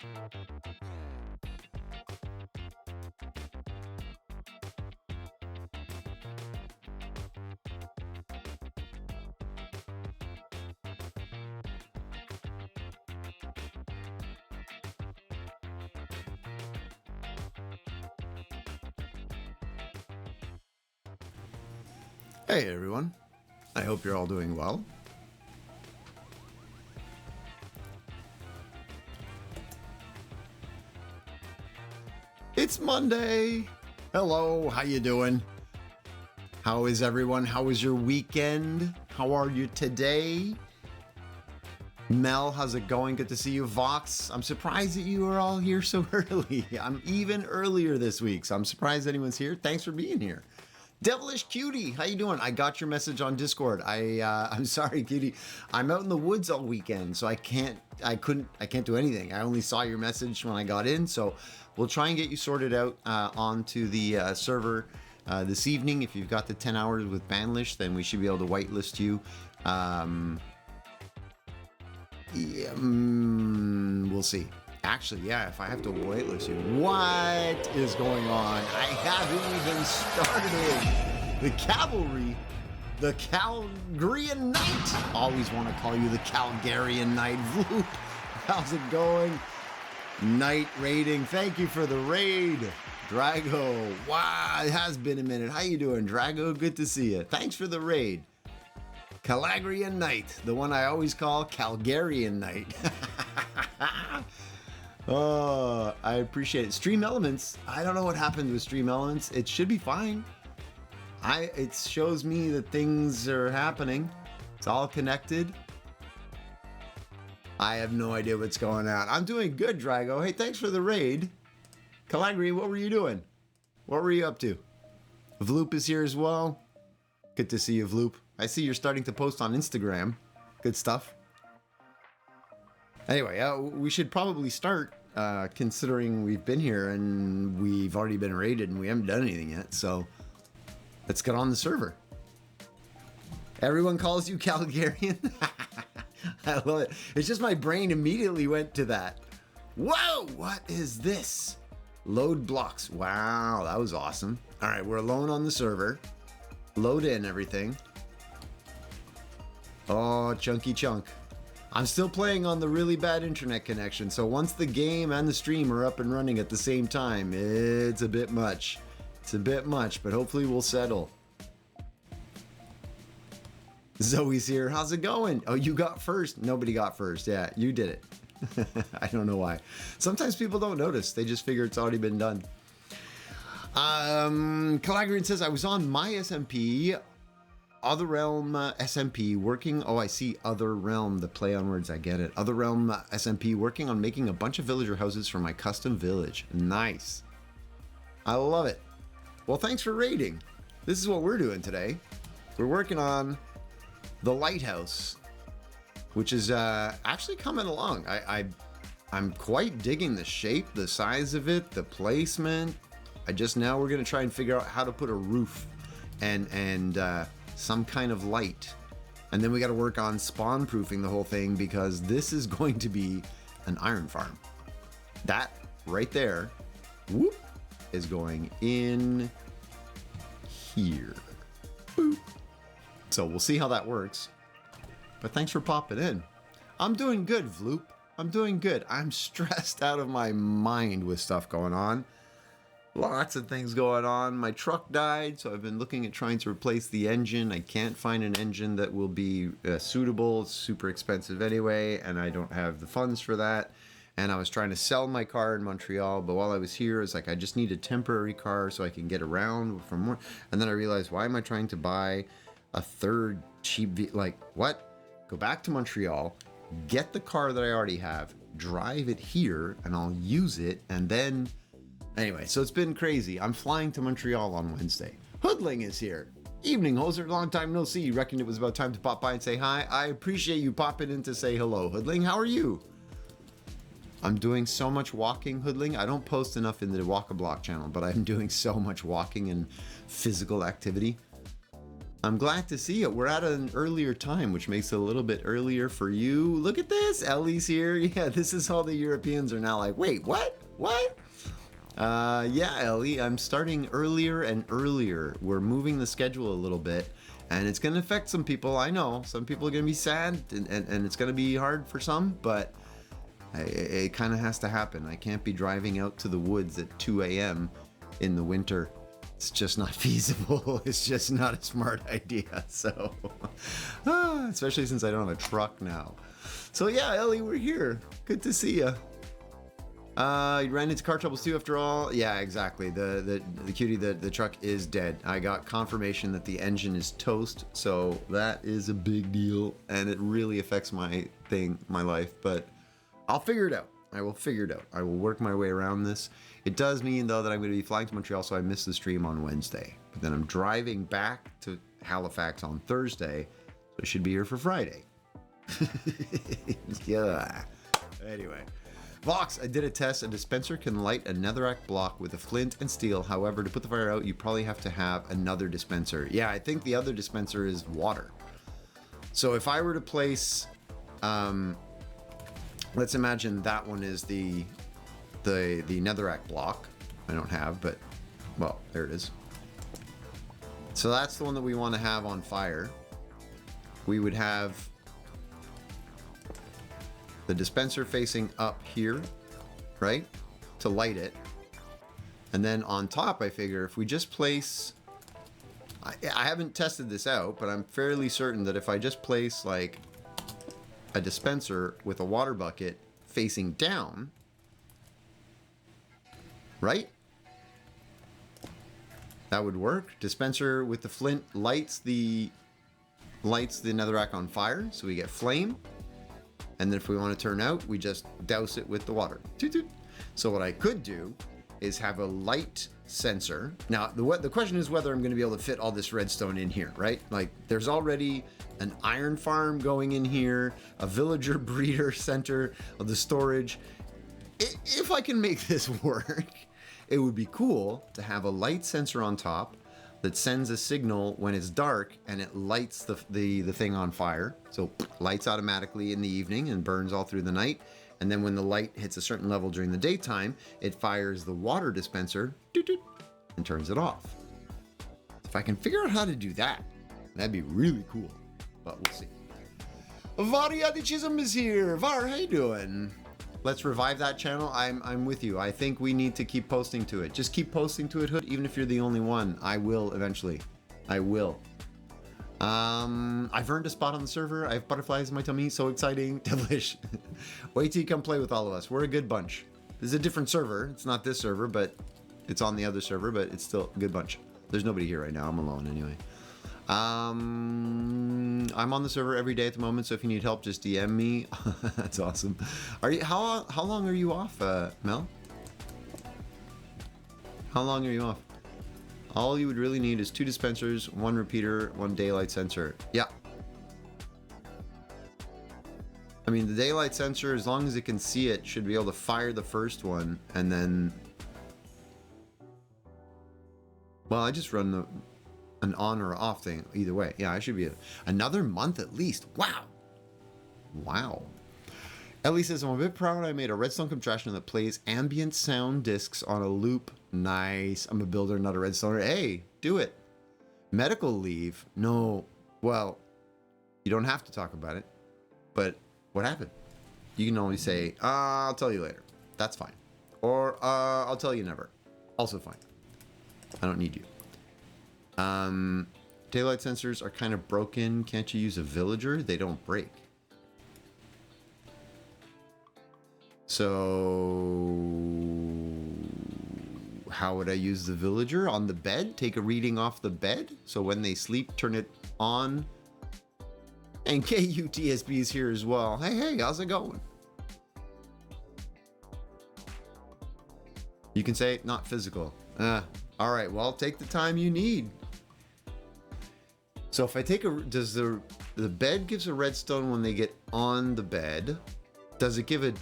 Hey everyone, I hope you're all doing well. It's Monday. Hello, how you doing? How is everyone? How was your weekend? How are you today? Mel, how's it going? Good to see you. Vox, I'm surprised that you are all here so early. I'm even earlier this week, so I'm surprised anyone's here. Thanks for being here. Devilish Cutie, how you doing? I got your message on Discord. I'm sorry, Cutie. I'm out in the woods all weekend, so I can't do anything. I only saw your message when I got in, so we'll try and get you sorted out onto the server this evening. If you've got the 10 hours with Banlish, then we should be able to whitelist you. We'll see. Actually, yeah, if I have to whitelist you. What is going on? I haven't even started. The cavalry. The Calgarian Knight. Always want to call you the Calgarian Knight. Vloop. How's it going? Night raiding. Thank you for the raid. Drago. Wow, it has been a minute. How you doing, Drago? Good to see you. Thanks for the raid. Calgarian Knight. The one I always call Calgarian Knight. Oh, I appreciate it. Stream Elements. I don't know what happened with Stream Elements. It should be fine. It shows me that things are happening. It's all connected. I have no idea what's going on. I'm doing good, Drago. Hey, thanks for the raid. Calagri, what were you doing? What were you up to? Vloop is here as well. Good to see you, Vloop. I see you're starting to post on Instagram. Good stuff. Anyway, we should probably start, considering we've been here and we've already been raided and we haven't done anything yet. So let's get on the server. Everyone calls you Calgarian. I love it. It's just my brain immediately went to that. Whoa, what is this? Load blocks. Wow, that was awesome. All right, we're alone on the server. Load in everything. Oh, chunky chunk. I'm still playing on the really bad internet connection, so once the game and the stream are up and running at the same time, it's a bit much. It's a bit much, but hopefully we'll settle. Zoe's here. How's it going? Oh, you got first. Nobody got first. Yeah, you did it. I don't know why. Sometimes people don't notice. They just figure it's already been done. Calagrian says, I was on my SMP, Other Realm SMP working. Oh, I see Other Realm, the play on words. I get it. Other Realm SMP working on making a bunch of villager houses for my custom village. Nice. I love it. Well, thanks for raiding. This is what we're doing today. We're working on the lighthouse, which is actually coming along. I'm quite digging the shape, the size of it, the placement. Now we're going to try and figure out how to put a roof and some kind of light. And then we got to work on spawn proofing the whole thing, because this is going to be an iron farm. That right there, whoop, is going in here. Boop. So we'll see how that works. But thanks for popping in. I'm doing good, Vloop. I'm doing good. I'm stressed out of my mind with stuff going on. Lots of things going on. My truck died, so I've been looking at trying to replace the engine. I can't find an engine that will be suitable. It's super expensive anyway, and I don't have the funds for that. And I was trying to sell my car in Montreal, but while I was here, it's like I just need a temporary car so I can get around from more. And then I realized, why am I trying to buy a third cheap like what? Go back to Montreal, get the car that I already have, drive it here, and I'll use it, and then anyway, so it's been crazy. I'm flying to Montreal on Wednesday. Hoodling is here. Evening, Hoser. Long time no see. You reckoned it was about time to pop by and say hi. I appreciate you popping in to say hello, Hoodling. How are you? I'm doing so much walking, Hoodling. I don't post enough in the Walk-A-Block channel, but I'm doing so much walking and physical activity. I'm glad to see it. We're at an earlier time, which makes it a little bit earlier for you. Look at this. Ellie's here. Yeah, this is all the Europeans are now like, wait, what? What? Yeah, Ellie, I'm starting earlier and earlier. We're moving the schedule a little bit, and it's going to affect some people. I know some people are going to be sad, and it's going to be hard for some, but it kind of has to happen. I can't be driving out to the woods at 2 a.m. in the winter. It's just not feasible. It's just not a smart idea. So, especially since I don't have a truck now. So yeah, Ellie, we're here. Good to see you. You ran into car troubles too, after all. Yeah, exactly. The cutie, the truck is dead. I got confirmation that the engine is toast, so that is a big deal, and it really affects my life. But I'll figure it out. I will figure it out. I will work my way around this. It does mean though that I'm going to be flying to Montreal, so I missed the stream on Wednesday. But then I'm driving back to Halifax on Thursday, so I should be here for Friday. Yeah. Anyway. Vox, I did a test. A dispenser can light a netherrack block with a flint and steel. However, to put the fire out, you probably have to have another dispenser. Yeah, I think the other dispenser is water. So if I were to place, let's imagine that one is the netherrack block. I don't have, but well, there it is. So that's the one that we want to have on fire. We would have the dispenser facing up here, right, to light it. And then on top, I figure if we just place, I haven't tested this out, but I'm fairly certain that if I just place like a dispenser with a water bucket facing down, right, that would work. Dispenser with the flint lights the netherrack on fire, so we get flame. And then if we want to turn out, we just douse it with the water. Toot toot. So what I could do is have a light sensor. Now, the question is whether I'm going to be able to fit all this redstone in here, right? Like, there's already an iron farm going in here, a villager breeder center of the storage. If I can make this work, it would be cool to have a light sensor on top that sends a signal when it's dark and it lights the thing on fire. So lights automatically in the evening and burns all through the night. And then when the light hits a certain level during the daytime, it fires the water dispenser and turns it off. If I can figure out how to do that, that'd be really cool. But we'll see. Variadichism is here. Var, how you doing? Let's revive that channel. I'm with you. I think we need to keep posting to it. Just keep posting to it, Hood, even if you're the only one. I will eventually. I will. I've earned a spot on the server. I have butterflies in my tummy. So exciting. Delish. Wait till you come play with all of us. We're a good bunch. This is a different server. It's not this server, but it's on the other server, but it's still a good bunch. There's nobody here right now. I'm alone anyway. I'm on the server every day at the moment, so if you need help, just DM me. That's awesome. Are you how long are you off, Mel? How long are you off? All you would really need is 2 dispensers, 1 repeater, 1 daylight sensor. Yeah. I mean, the daylight sensor, as long as it can see it, should be able to fire the first one, and then... Well, I just run an on or off thing either way. Yeah, I should be another month at least. Wow. Wow. Ellie says, I'm a bit proud I made a redstone contraption that plays ambient sound discs on a loop. Nice. I'm a builder, not a redstoner. Hey, do it. Medical leave? No. Well, you don't have to talk about it. But what happened? You can only say, I'll tell you later. That's fine. Or I'll tell you never. Also fine. I don't need you. Daylight sensors are kind of broken. Can't you use a villager? They don't break. So how would I use the villager? On the bed? Take a reading off the bed? So when they sleep, turn it on? And KUTSB is here as well. Hey, how's it going? You can say not physical. All right, well, take the time you need. So if I take does the bed gives a redstone when they get on the bed? Does it give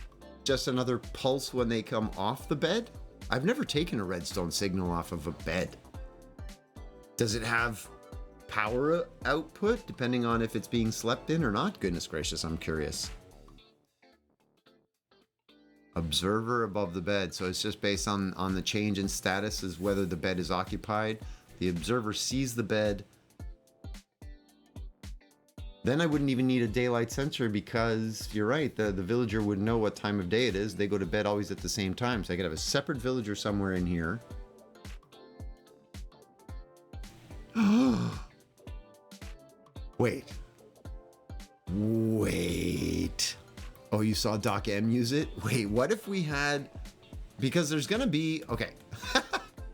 just another pulse when they come off the bed? I've never taken a redstone signal off of a bed. Does it have power output, depending on if it's being slept in or not? Goodness gracious, I'm curious. Observer above the bed. So it's just based on the change in status as whether the bed is occupied. The observer sees the bed. Then I wouldn't even need a daylight sensor because you're right, the villager would know what time of day it is. They go to bed always at the same time. So I could have a separate villager somewhere in here. Wait. Oh, you saw Doc M use it? Wait, what if we had... Because there's going to be... Okay.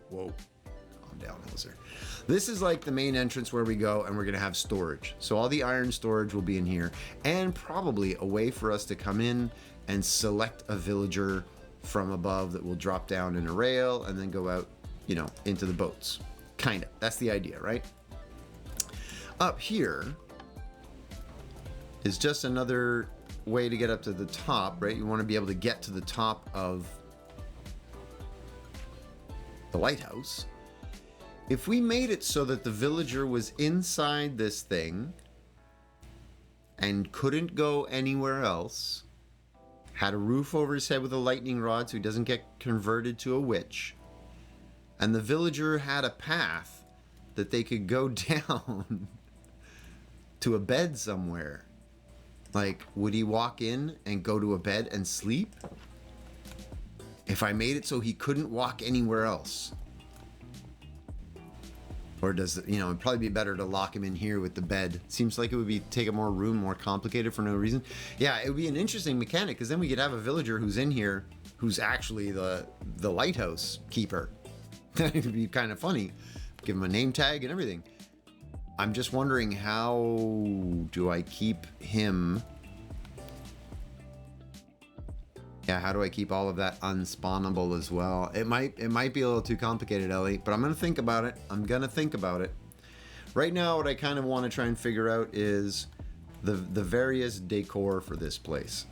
Whoa. Calm down, Hoser. This is like the main entrance where we go, and we're going to have storage. So all the iron storage will be in here, and probably a way for us to come in and select a villager from above that will drop down in a rail and then go out, you know, into the boats. Kind of. That's the idea, right? Up here is just another way to get up to the top, right? You want to be able to get to the top of the lighthouse. If we made it so that the villager was inside this thing and couldn't go anywhere else, had a roof over his head with a lightning rod so he doesn't get converted to a witch, and the villager had a path that they could go down to a bed somewhere, like, would he walk in and go to a bed and sleep? If I made it so he couldn't walk anywhere else. Or does it, you know, it'd probably be better to lock him in here with the bed. Seems like it would be take up more room, more complicated for no reason. Yeah, it would be an interesting mechanic, because then we could have a villager who's in here who's actually the lighthouse keeper. That would be kind of funny. Give him a name tag and everything. I'm just wondering, how do I keep him? Yeah, how do I keep all of that unspawnable as well? It might be a little too complicated, Ellie, but I'm gonna think about it. Right now, what I kind of want to try and figure out is the various decor for this place.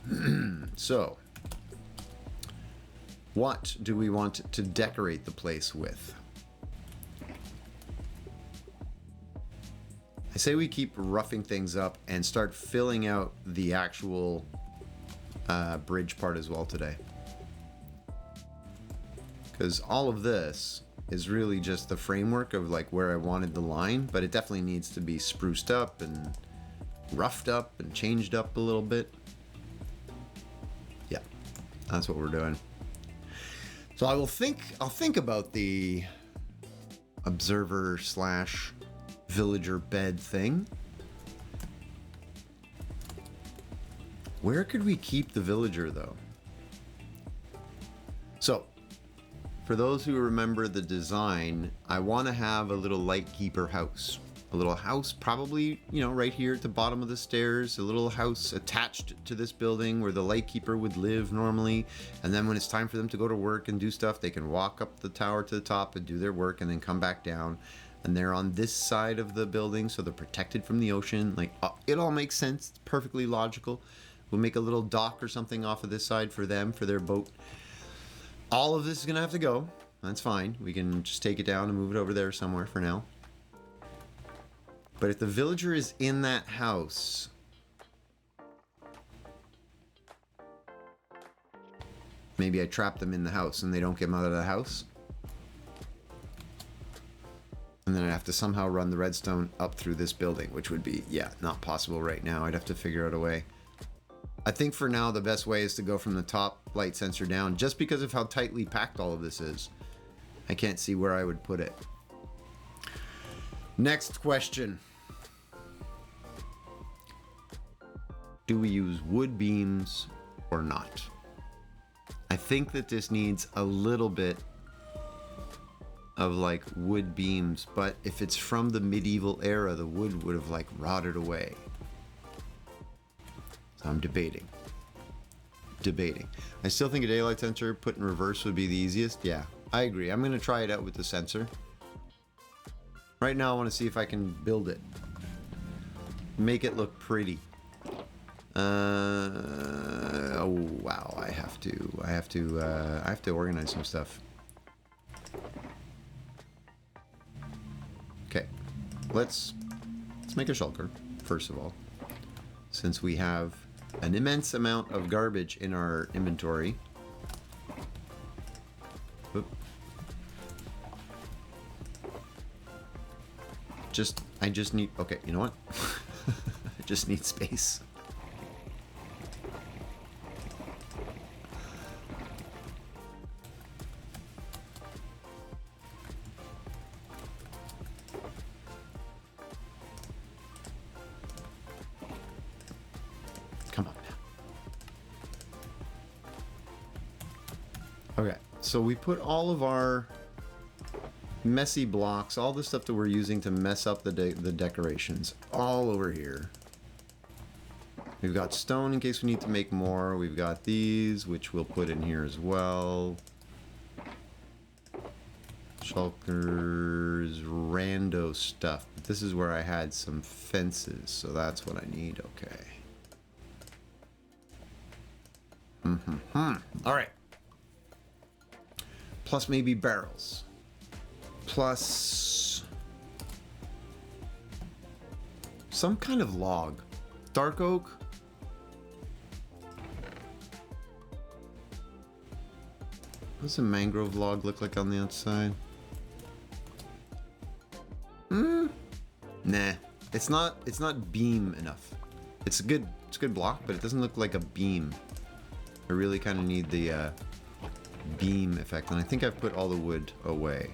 So, what do we want to decorate the place with? I say we keep roughing things up and start filling out the actual bridge part as well today. Because all of this is really just the framework of like where I wanted the line, but it definitely needs to be spruced up and roughed up and changed up a little bit. Yeah, that's what we're doing. So I'll think about the observer slash villager bed thing. Where could we keep the villager though? So, for those who remember the design, I want to have a little lightkeeper house. A little house, probably, you know, right here at the bottom of the stairs. A little house attached to this building where the lightkeeper would live normally. And then when it's time for them to go to work and do stuff, they can walk up the tower to the top and do their work and then come back down. And they're on this side of the building, so they're protected from the ocean. Like, it all makes sense. It's perfectly logical. We'll make a little dock or something off of this side for them, for their boat. All of this is going to have to go. That's fine. We can just take it down and move it over there somewhere for now. But if the villager is in that house, maybe I trap them in the house and they don't get them out of the house. And then I'd have to somehow run the redstone up through this building, which would be, yeah, not possible right now. I'd have to figure out a way. I think for now, the best way is to go from the top light sensor down, just because of how tightly packed all of this is. I can't see where I would put it. Next question. Do we use wood beams or not? I think that this needs a little bit of like wood beams, but if it's from the medieval era, the wood would have like rotted away. So I'm debating. I still think a daylight sensor put in reverse would be the easiest. Yeah, I agree. I'm gonna try it out with the sensor. Right now I want to see if I can build it. Make it look pretty. Oh wow, I have to organize some stuff. Okay, let's Let's make a shulker, first of all. Since we have an immense amount of garbage in our inventory. Oop. I just need, okay, you know what? I just need space. Come on now. Okay, so we put all of our messy blocks, all the stuff that we're using to mess up the decorations, all over here. We've got stone in case we need to make more. We've got these, which we'll put in here as well. Shulkers, rando stuff. But this is where I had some fences, so that's what I need. Okay. All right. Plus maybe barrels. Plus some kind of log. Dark oak. What does a mangrove log look like on the outside? Nah. It's not beam enough. It's a good block, but it doesn't look like a beam. I really kind of need the beam effect, and I think I've put all the wood away.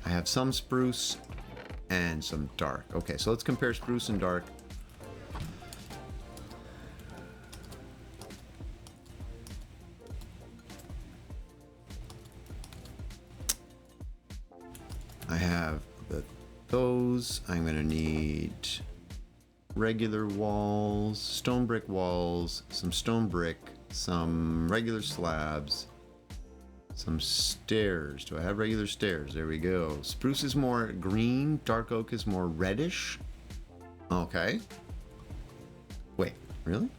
I have some spruce and some dark. Okay, so let's compare spruce and dark. I have those. I'm gonna need regular walls, stone brick walls, some stone brick, some regular slabs, some stairs. Do I have regular stairs? There we go. Spruce is more green, dark oak is more reddish. Okay. Wait, really?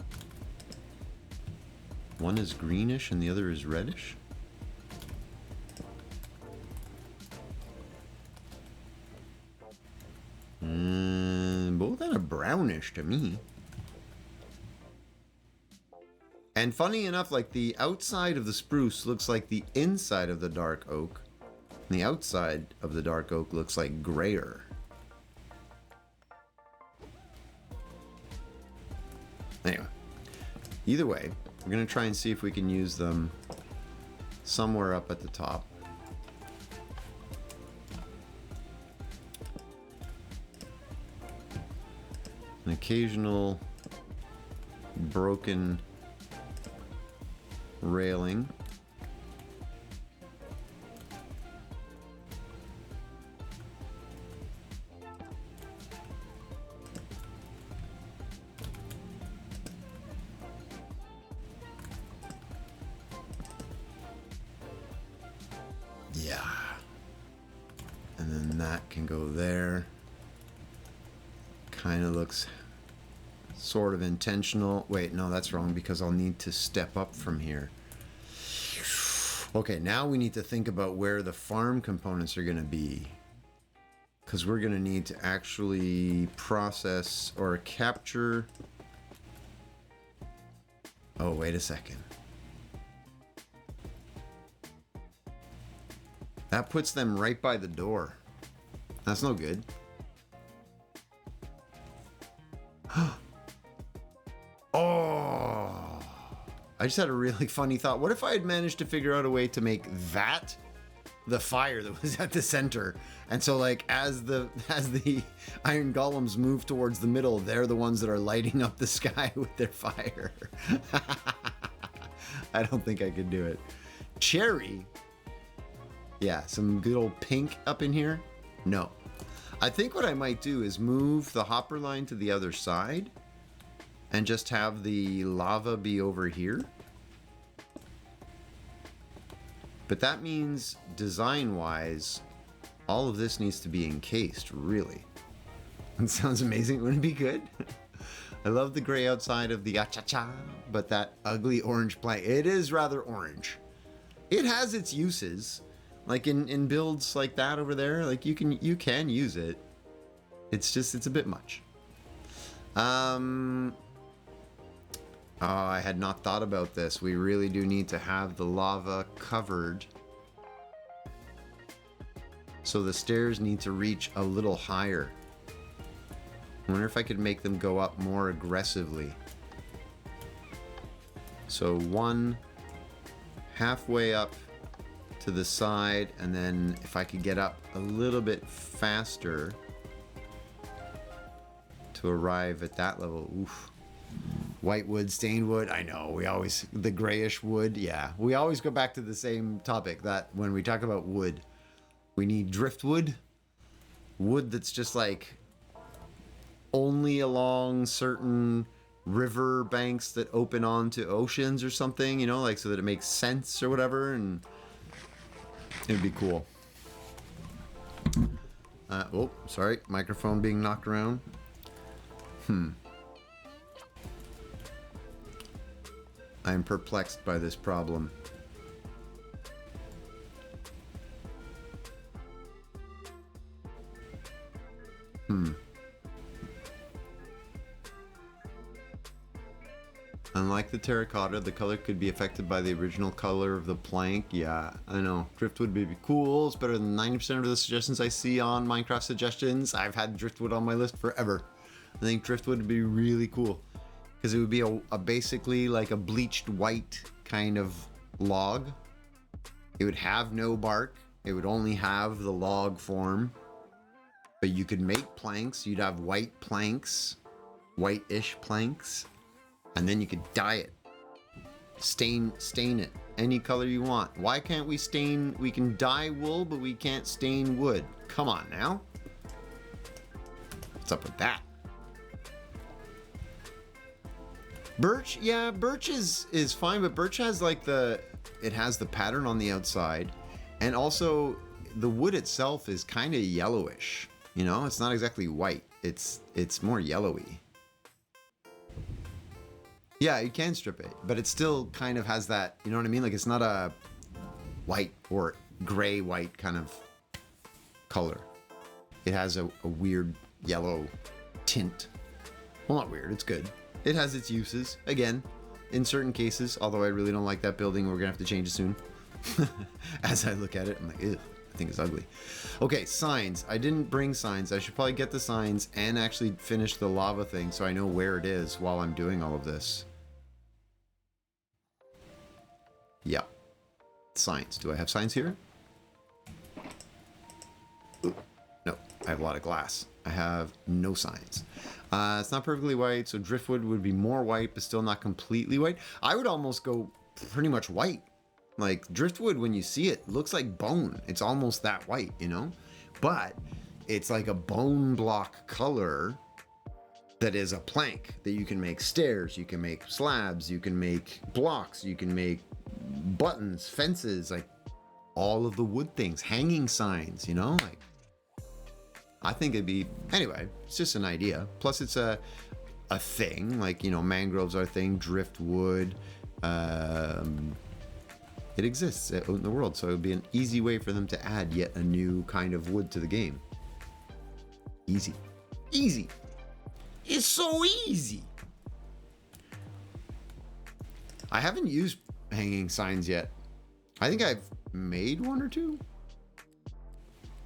One is greenish and the other is reddish? Both kind of brownish to me. And funny enough, like the outside of the spruce looks like the inside of the dark oak. And the outside of the dark oak looks like grayer. Anyway, either way, we're going to try and see if we can use them somewhere up at the top. An occasional broken railing. Yeah. And then that can go there. Kind of looks sort of intentional. Wait, no, that's wrong because I'll need to step up from here. Okay, now we need to think about where the farm components are going to be. Because we're going to need to actually process or capture... Oh, wait a second. That puts them right by the door. That's no good. Oh, I just had a really funny thought. What if I had managed to figure out a way to make that the fire that was at the center? And so like as the iron golems move towards the middle, they're the ones that are lighting up the sky with their fire. I don't think I could do it. Cherry. Yeah, some good old pink up in here. No. I think what I might do is move the hopper line to the other side and just have the lava be over here. But that means design-wise, all of this needs to be encased, really. It sounds amazing. Wouldn't it be good? I love the gray outside of the cha-cha, but that ugly orange plant, it is rather orange. It has its uses. Like in builds like that over there, like you can use it. It's a bit much. Oh, I had not thought about this. We really do need to have the lava covered. So the stairs need to reach a little higher. I wonder if I could make them go up more aggressively. So one halfway up to the side, and then if I could get up a little bit faster to arrive at that level. Oof. White wood, stained wood. I know, the grayish wood. Yeah, we always go back to the same topic, that when we talk about wood, we need driftwood. Wood that's just like only along certain river banks that open onto oceans or something, you know, like so that it makes sense or whatever, and it'd be cool. Oh, sorry, microphone being knocked around. I'm perplexed by this problem. Unlike the terracotta, the color could be affected by the original color of the plank. Yeah, I know. Driftwood would be cool. It's better than 90% of the suggestions I see on Minecraft suggestions. I've had driftwood on my list forever. I think driftwood would be really cool. Because it would be a basically like a bleached white kind of log. It would have no bark. It would only have the log form. But you could make planks. You'd have white planks. White-ish planks. And then you could dye it. Stain it. Any color you want. Why can't we stain... We can dye wool, but we can't stain wood. Come on now. What's up with that? Birch, yeah, birch is fine, but birch has like it has the pattern on the outside, and also the wood itself is kind of yellowish. You know, it's not exactly white. It's more yellowy. Yeah, you can strip it, but it still kind of has that. You know what I mean? Like it's not a white or gray white kind of color. It has a weird yellow tint. Well, not weird. It's good. It has its uses, again, in certain cases, although I really don't like that building. We're going to have to change it soon. As I look at it, I'm like, ew, I think it's ugly. Okay, signs. I didn't bring signs. I should probably get the signs and actually finish the lava thing so I know where it is while I'm doing all of this. Yeah. Signs. Do I have signs here? Ooh, no, I have a lot of glass. I have no signs. It's not perfectly white, so driftwood would be more white, but still not completely white. I would almost go pretty much white. Like, driftwood, when you see it, looks like bone. It's almost that white, you know? But it's like a bone block color that is a plank that you can make stairs, you can make slabs, you can make blocks, you can make buttons, fences, like all of the wood things, hanging signs, you know? Like, I think it'd be, anyway, it's just an idea. Plus it's a thing, like, you know, mangroves are a thing, driftwood, it exists in the world, so it would be an easy way for them to add yet a new kind of wood to the game. Easy. Easy. It's so easy. I haven't used hanging signs yet. I think I've made one or two.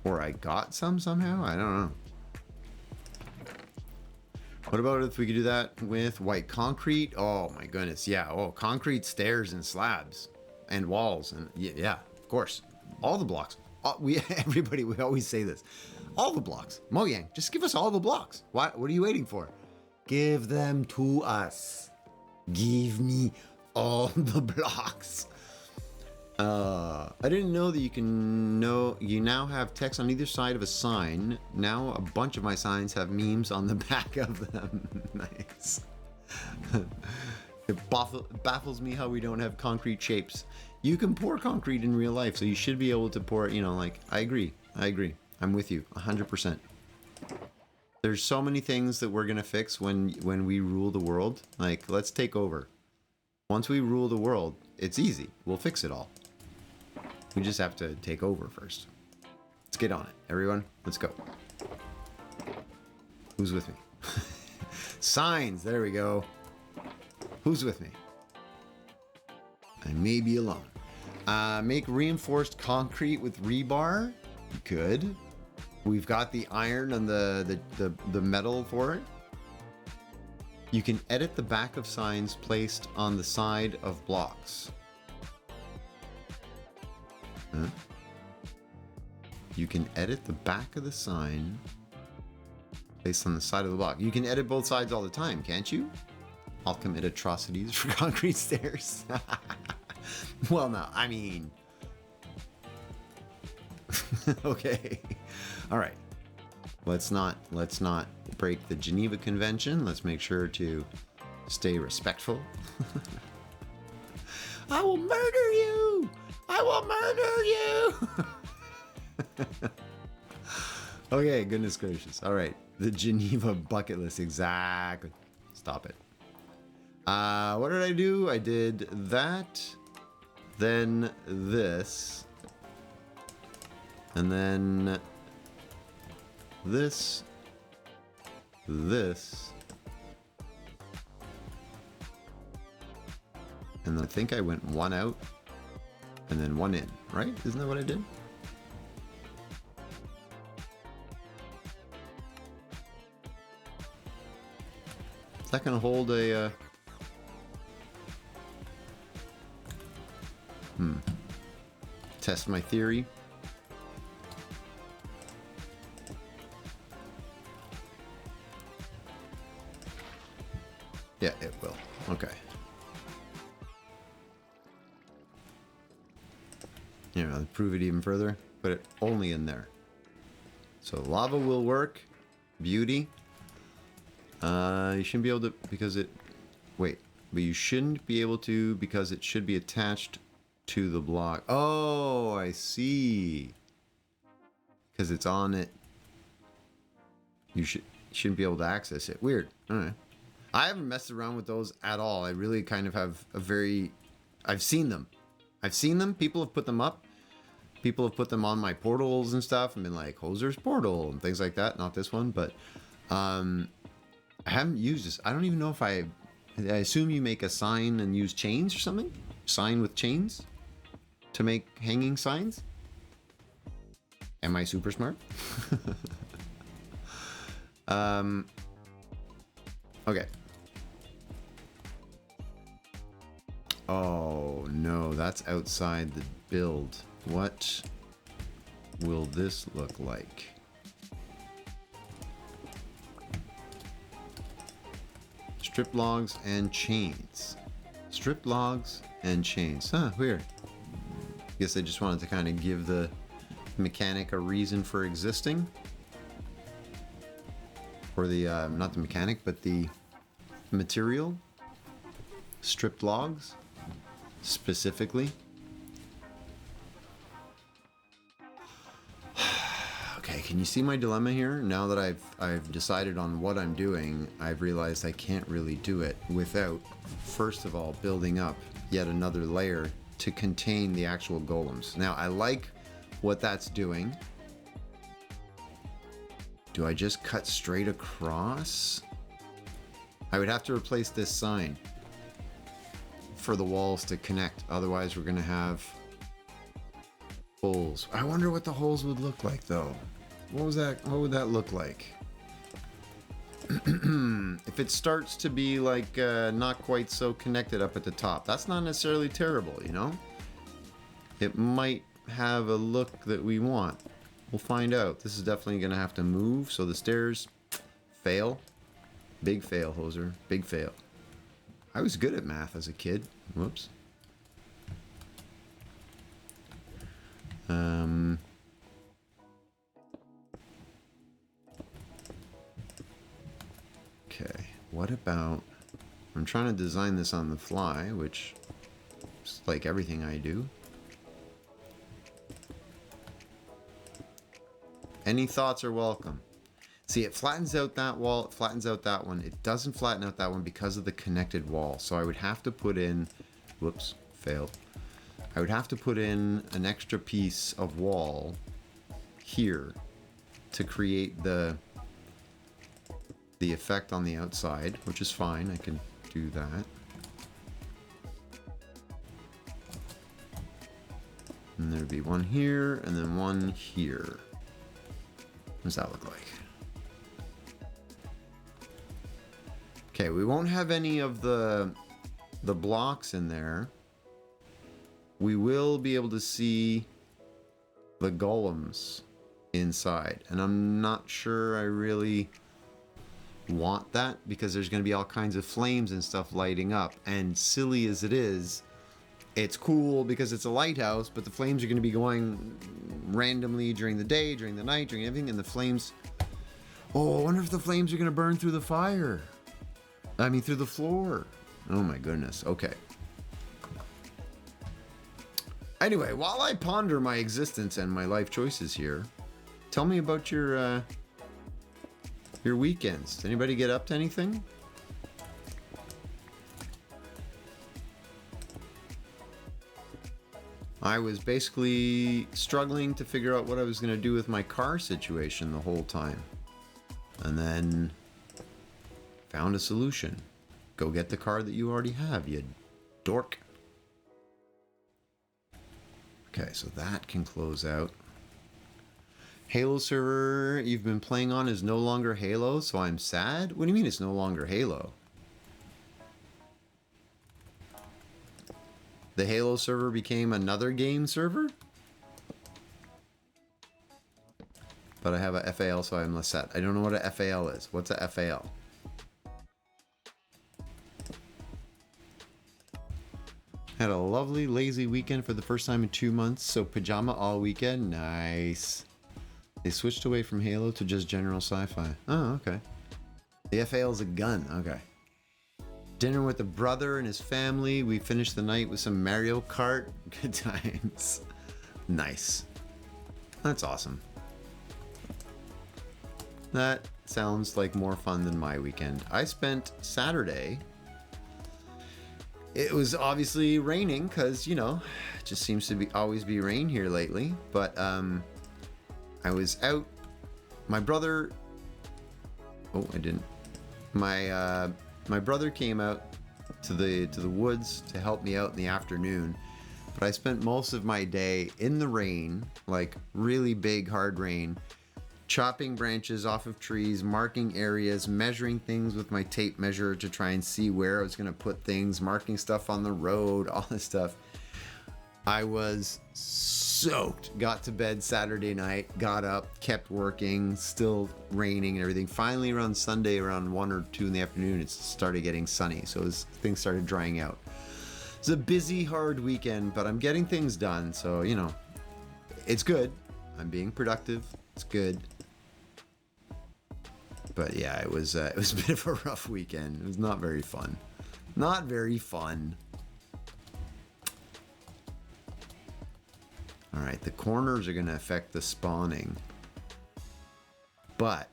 Or I got some somehow? I don't know. What about if we could do that with white concrete? Oh my goodness, yeah. Oh, concrete stairs and slabs and walls and yeah, of course. All the blocks. Everybody, we always say this. All the blocks. Mojang, just give us all the blocks. What are you waiting for? Give them to us. Give me all the blocks. I didn't know that you now have text on either side of a sign. Now a bunch of my signs have memes on the back of them. Nice. It baffles me how we don't have concrete shapes. You can pour concrete in real life, so you should be able to pour it, you know, like, I agree. I'm with you 100%. There's so many things that we're going to fix when we rule the world. Like, let's take over. Once we rule the world, it's easy. We'll fix it all. We just have to take over first. Let's get on it, everyone. Let's go. Who's with me? Signs. There we go. Who's with me? I may be alone. Make reinforced concrete with rebar. Good. We've got the iron and the metal for it. You can edit the back of signs placed on the side of blocks. Huh? You can edit the back of the sign placed on the side of the block. You can edit both sides all the time, can't you? I'll commit atrocities for concrete stairs. Well, no, I mean... Okay. All right. Let's not break the Geneva Convention. Let's make sure to stay respectful. I will murder you! I will murder you! Okay, goodness gracious. All right. The Geneva bucket list. Exactly. Stop it. What did I do? I did that. Then this. And then this. This. And then I think I went one out and then one in, right? Isn't that what I did? Is that going to hold a... Test my theory. Yeah, it will. Okay. Here, I'll prove it even further. Put it only in there. So lava will work. Beauty. You shouldn't be able to because it... Wait. But you shouldn't be able to because it should be attached to the block. Oh, I see. Because it's on it. You shouldn't be able to access it. Weird. All right. I haven't messed around with those at all. I really kind of have a very... I've seen them. I've seen them. People have put them up. People have put them on my portals and stuff and been like, Hoser's portal and things like that. Not this one, but I haven't used this. I don't even know if I assume you make a sign and use chains or something? Sign with chains to make hanging signs? Am I super smart? Okay. Oh no, that's outside the build. What will this look like? Strip logs and chains. Strip logs and chains. Huh, weird. Guess I just wanted to kind of give the mechanic a reason for existing. Or the, not the mechanic, but the material. Stripped logs. Specifically. Okay, can you see my dilemma here? Now that I've decided on what I'm doing, I've realized I can't really do it without, first of all, building up yet another layer to contain the actual golems. Now, I like what that's doing. Do I just cut straight across? I would have to replace this sign for the walls to connect. Otherwise, we're going to have holes. I wonder what the holes would look like, though. What was that? What would that look like? If it starts to be like not quite so connected up at the top, that's not necessarily terrible, you know? It might have a look that we want. We'll find out. This is definitely going to have to move. So the stairs, fail. Big fail, Hoser. Big fail. I was good at math as a kid. Whoops. Okay, what about... I'm trying to design this on the fly, which is like everything I do. Any thoughts are welcome. See, it flattens out that wall, it flattens out that one. It doesn't flatten out that one because of the connected wall. So I would have to put in... Whoops, failed. I would have to put in an extra piece of wall here to create the the effect on the outside, which is fine. I can do that. And there'd be one here and then one here. What does that look like? Okay, we won't have any of the blocks in there. We will be able to see the golems inside. And I'm not sure I really want that because there's going to be all kinds of flames and stuff lighting up. And silly as it is, it's cool because it's a lighthouse, but the flames are going to be going randomly during the day, during the night, during everything. And the flames... Oh, I wonder if the flames are going to burn through the fire. I mean, through the floor. Oh my goodness. Okay. Anyway, while I ponder my existence and my life choices here, tell me about your weekends. Did anybody get up to anything? I was basically struggling to figure out what I was going to do with my car situation the whole time. And then found a solution. Go get the car that you already have, you dork. Okay, so that can close out. Halo server you've been playing on is no longer Halo, so I'm sad? What do you mean it's no longer Halo? The Halo server became another game server? But I have a FAL, so I'm less set. I don't know what a FAL is. What's a FAL? Had a lovely, lazy weekend for the first time in 2 months, so pajama all weekend. Nice. They switched away from Halo to just general sci-fi. Oh, okay. The FAL is a gun. Okay. Dinner with a brother and his family. We finished the night with some Mario Kart. Good times. Nice. That's awesome. That sounds like more fun than my weekend. I spent Saturday... It was obviously raining because, you know, it just seems to always be rain here lately. But I was out. My brother... Oh, I didn't. My brother came out to the woods to help me out in the afternoon. But I spent most of my day in the rain, like really big, hard rain, chopping branches off of trees, marking areas, measuring things with my tape measure to try and see where I was going to put things, marking stuff on the road, all this stuff. I was soaked. Got to bed Saturday night, got up, kept working, still raining and everything. Finally, around Sunday, around 1 or 2 in the afternoon, it started getting sunny, so things started drying out. It's a busy, hard weekend, but I'm getting things done, so, you know, it's good. I'm being productive. It's good. But yeah, it was a bit of a rough weekend. It was not very fun. Not very fun. All right, the corners are going to affect the spawning. But,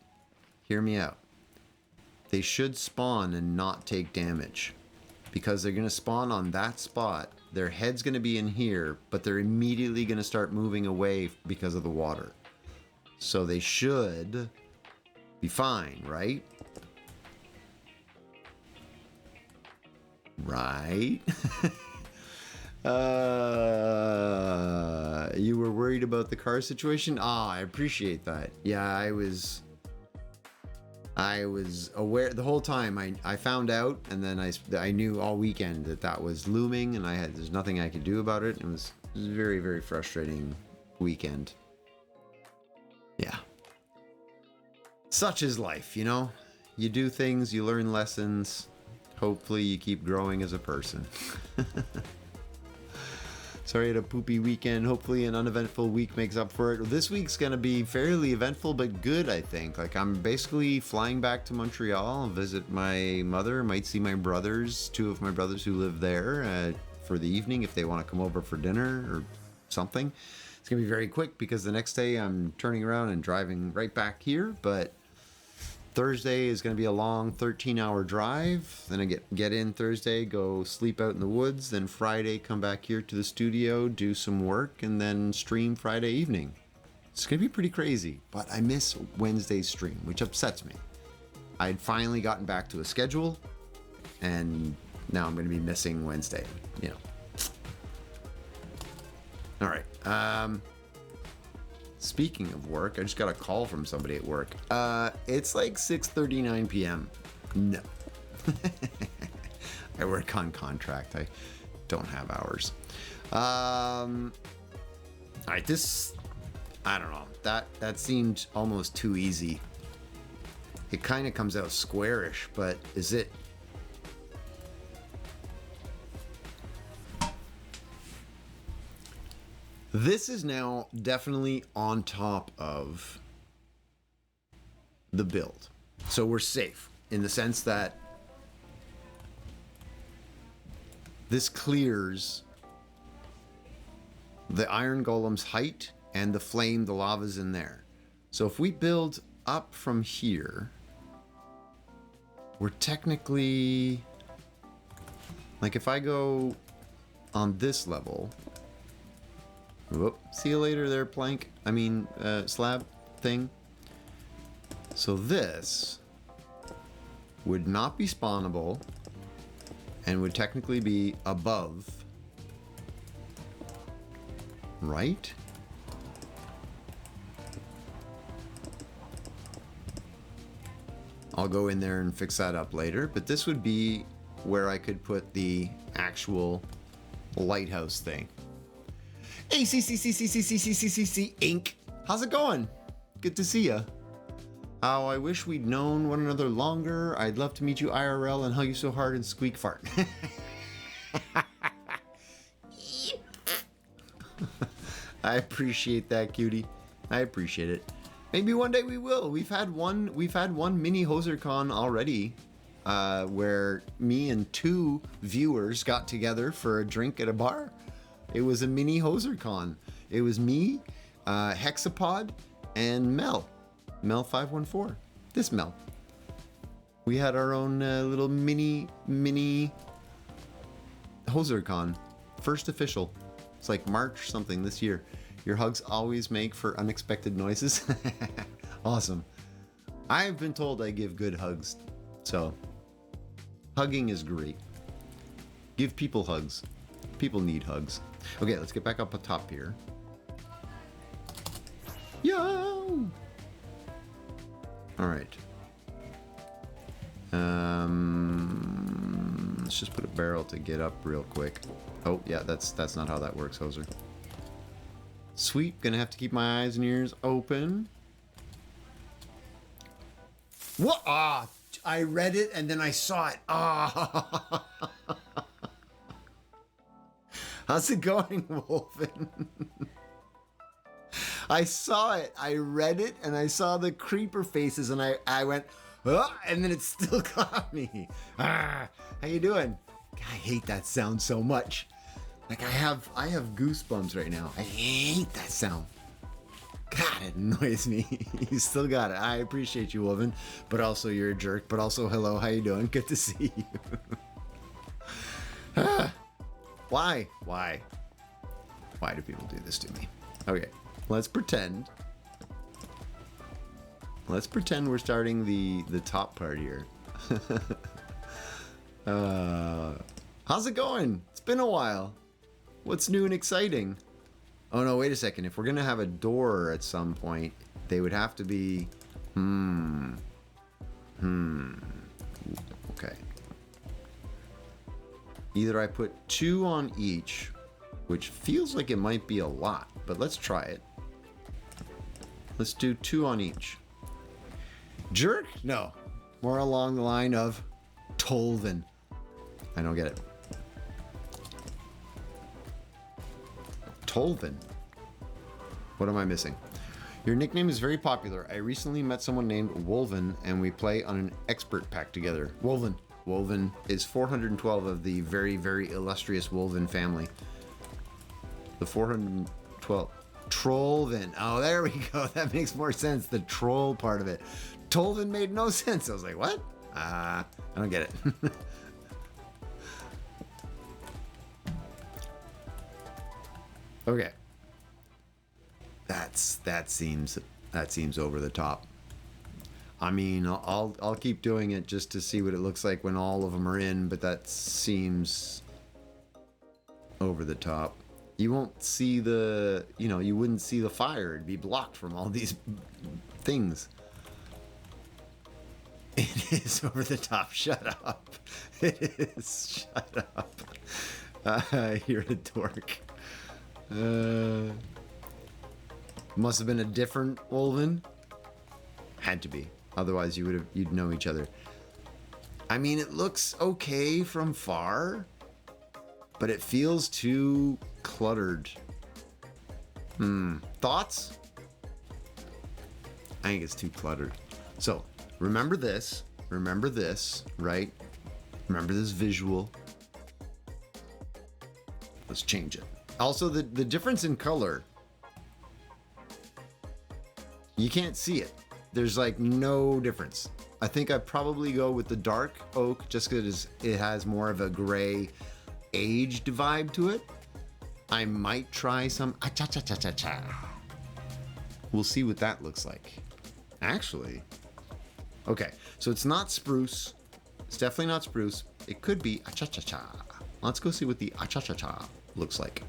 hear me out. They should spawn and not take damage. Because they're going to spawn on that spot. Their head's going to be in here, but they're immediately going to start moving away because of the water. So they should... be fine, right? Right? You were worried about the car situation? Ah, I appreciate that. Yeah, I was aware the whole time. I found out, and then I knew all weekend that was looming, and there's nothing I could do about it. It was a very, very frustrating weekend. Yeah. Such is life, you know? You do things, you learn lessons. Hopefully you keep growing as a person. Sorry, I had a poopy weekend. Hopefully an uneventful week makes up for it. This week's going to be fairly eventful, but good, I think. Like, I'm basically flying back to Montreal, visit my mother, might see my brothers, 2 of my brothers who live there for the evening if they want to come over for dinner or something. It's going to be very quick because the next day I'm turning around and driving right back here, but Thursday is going to be a long 13-hour drive. Then I get in Thursday, go sleep out in the woods. Then Friday, come back here to the studio, do some work, and then stream Friday evening. It's going to be pretty crazy, but I miss Wednesday's stream, which upsets me. I'd finally gotten back to a schedule, and now I'm going to be missing Wednesday. You know. All right. Speaking of work, I just got a call from somebody at work. It's like 6:39 p.m. No. I work on contract. I don't have hours. All right, this, I don't know. That seemed almost too easy. It kind of comes out squarish, but is it? This is now definitely on top of the build. So we're safe in the sense that this clears the iron golem's height and the flame, the lava's in there. So if we build up from here, we're technically, like if I go on this level, whoop, see you later there, plank. I mean, slab thing. So this would not be spawnable and would technically be above, right? I'll go in there and fix that up later, but this would be where I could put the actual lighthouse thing. Hey, C Inc. How's it going? Good to see ya. Oh, I wish we'd known one another longer. I'd love to meet you IRL and hug you so hard and squeak fart. I appreciate that, cutie. I appreciate it. Maybe one day we will. We've had one mini HoserCon already, where me and 2 viewers got together for a drink at a bar. It was a mini HoserCon. It was me, Hexapod, and Mel 514. This Mel. We had our own little mini HoserCon. First official. It's like March something this year. Your hugs always make for unexpected noises. Awesome. I've been told I give good hugs. So, hugging is great. Give people hugs. People need hugs. Okay, let's get back up top here. Yo! Alright. Let's just put a barrel to get up real quick. Oh, yeah, that's not how that works, Hoser. Sweet, gonna have to keep my eyes and ears open. What? Ah, I read it and then I saw it. Ah. How's it going, Wolfen? I saw it. I read it and I saw the creeper faces and I went, oh, and then it still got me. Ah, how you doing? I hate that sound so much. Like I have goosebumps right now. I hate that sound. God, it annoys me. You still got it. I appreciate you, Wolfen, but also you're a jerk. But also, hello, how you doing? Good to see you. Why? Why do people do this to me? Okay, let's pretend. Let's pretend we're starting the top part here. How's it going? It's been a while. What's new and exciting? Oh no, wait a second. If we're gonna have a door at some point, they would have to be... Okay. Either I put 2 on each, which feels like it might be a lot, but let's try it. Let's do 2 on each. Jerk? No. More along the line of Tolvin. I don't get it. Tolvin? What am I missing? Your nickname is very popular. I recently met someone named Wolven and we play on an expert pack together. Wolven. Wolven is 412 of the very, very illustrious Wolven family. The 412. Trollvin. Oh, there we go. That makes more sense. The troll part of it. Tolvin made no sense. I was like, what? I don't get it. Okay. That seems over the top. I mean, I'll keep doing it just to see what it looks like when all of them are in, but that seems over the top. You won't see the, you wouldn't see the fire. It'd be blocked from all these things. It is over the top. Shut up. It is. Shut up. You're a dork. Must have been a different Wolven. Had to be. Otherwise, you'd know each other. I mean, it looks okay from far, but it feels too cluttered. Thoughts? I think it's too cluttered. So, remember this, right? Remember this visual. Let's change it. Also, the difference in color, you can't see it. There's like no difference. I think I'd probably go with the dark oak just because it has more of a gray aged vibe to it. I might try some cha-cha-cha-cha-cha. We'll see what that looks like. Actually, okay, so it's not spruce. It's definitely not spruce. It could be cha-cha-cha. Let's go see what the cha-cha-cha looks like.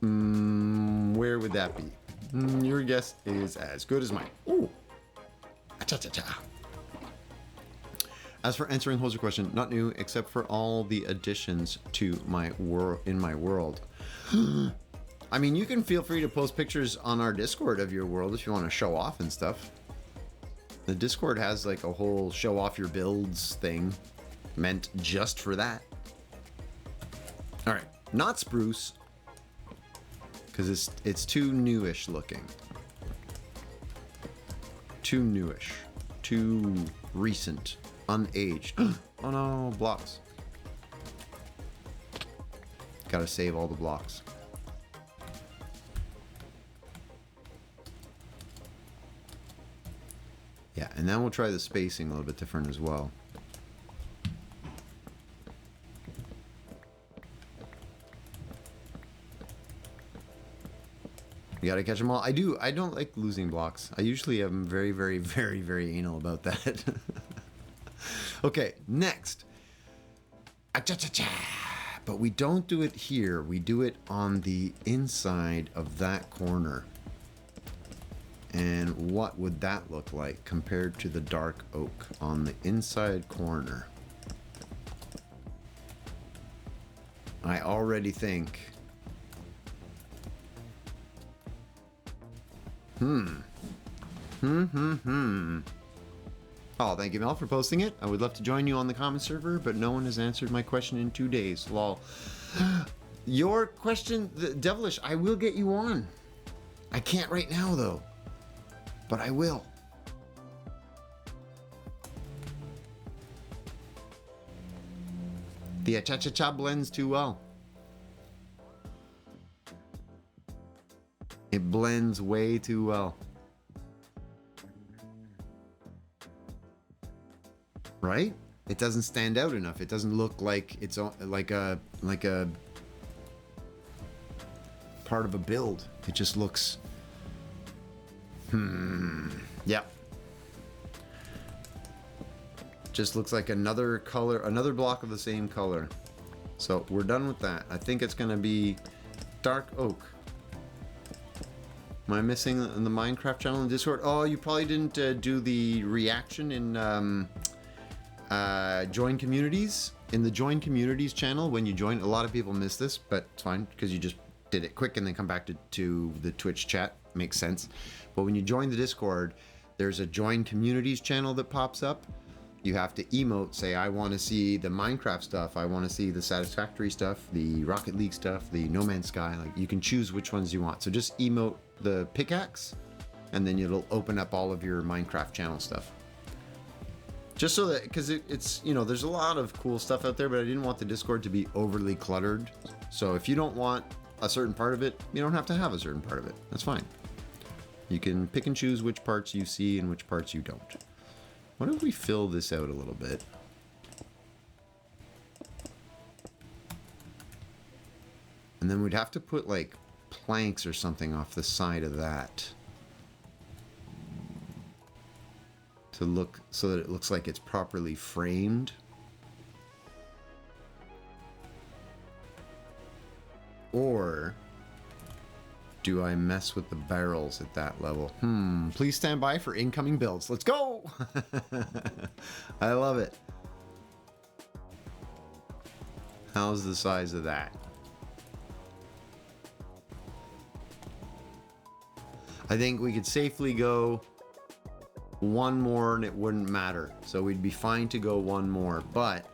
Where would that be? Your guess is as good as mine. Ooh. Cha-cha-cha. As for answering Hoser question, not new except for all the additions to my world. I mean, you can feel free to post pictures on our Discord of your world if you want to show off and stuff. The Discord has like a whole show off your builds thing meant just for that. All right, not spruce because it's too newish looking. Too newish, too recent, unaged. Oh no, blocks. Gotta save all the blocks. Yeah, and then we'll try the spacing a little bit different as well. You gotta catch them all. I don't like losing blocks. I usually am very, very, very, very anal about that. Okay, next. Cha-cha-cha. But we don't do it here. We do it on the inside of that corner. And what would that look like compared to the dark oak on the inside corner? I already think... Oh, thank you, Mel, for posting it. I would love to join you on the comment server, but no one has answered my question in 2 days. Lol. Your question, Devilish, I will get you on. I can't right now, though. But I will. The cha-cha-cha blends too well. It blends way too well. Right? It doesn't stand out enough. It doesn't look like it's like a part of a build. It just looks... Yeah. Just looks like another color, another block of the same color. So we're done with that. I think it's going to be dark oak. Am I missing in the Minecraft channel in Discord? Oh, you probably didn't do the reaction in join communities. In the join communities channel, when you join, a lot of people miss this, but it's fine because you just did it quick and then come back to the Twitch chat. Makes sense. But when you join the Discord, there's a join communities channel that pops up. You have to emote, say, I want to see the Minecraft stuff, I want to see the Satisfactory stuff, the Rocket League stuff, the No Man's Sky. Like, you can choose which ones you want. So just emote the pickaxe, and then it'll open up all of your Minecraft channel stuff. Just so that, because it's, you know, there's a lot of cool stuff out there, but I didn't want the Discord to be overly cluttered. So if you don't want a certain part of it, you don't have to have a certain part of it. That's fine. You can pick and choose which parts you see and which parts you don't. What if we fill this out a little bit? And then we'd have to put like planks or something off the side of that. to look so that it looks like it's properly framed. Or do I mess with the barrels at that level? Please stand by for incoming builds. Let's go! I love it. How's the size of that? I think we could safely go one more and it wouldn't matter. So we'd be fine to go one more, but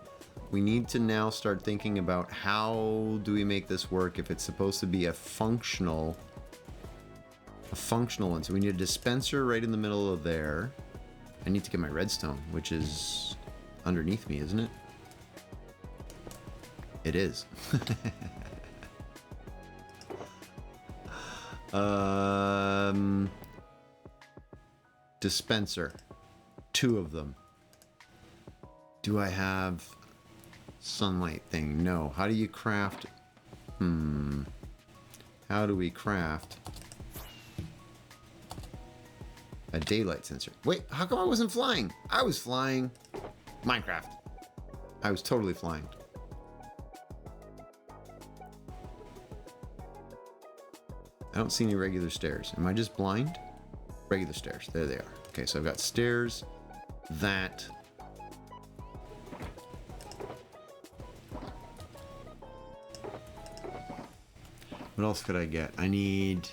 we need to now start thinking about how do we make this work if it's supposed to be a functional one. So we need a dispenser right in the middle of there. I need to get my redstone, which is underneath me, isn't it? It is. Dispenser. 2 of them. Do I have sunlight thing? No. How do you craft? How do we craft a daylight sensor? Wait, how come I wasn't flying? I was flying. Minecraft. I was totally flying. I don't see any regular stairs. Am I just blind? Regular stairs. There they are. Okay, so I've got stairs. That. What else could I get? I need...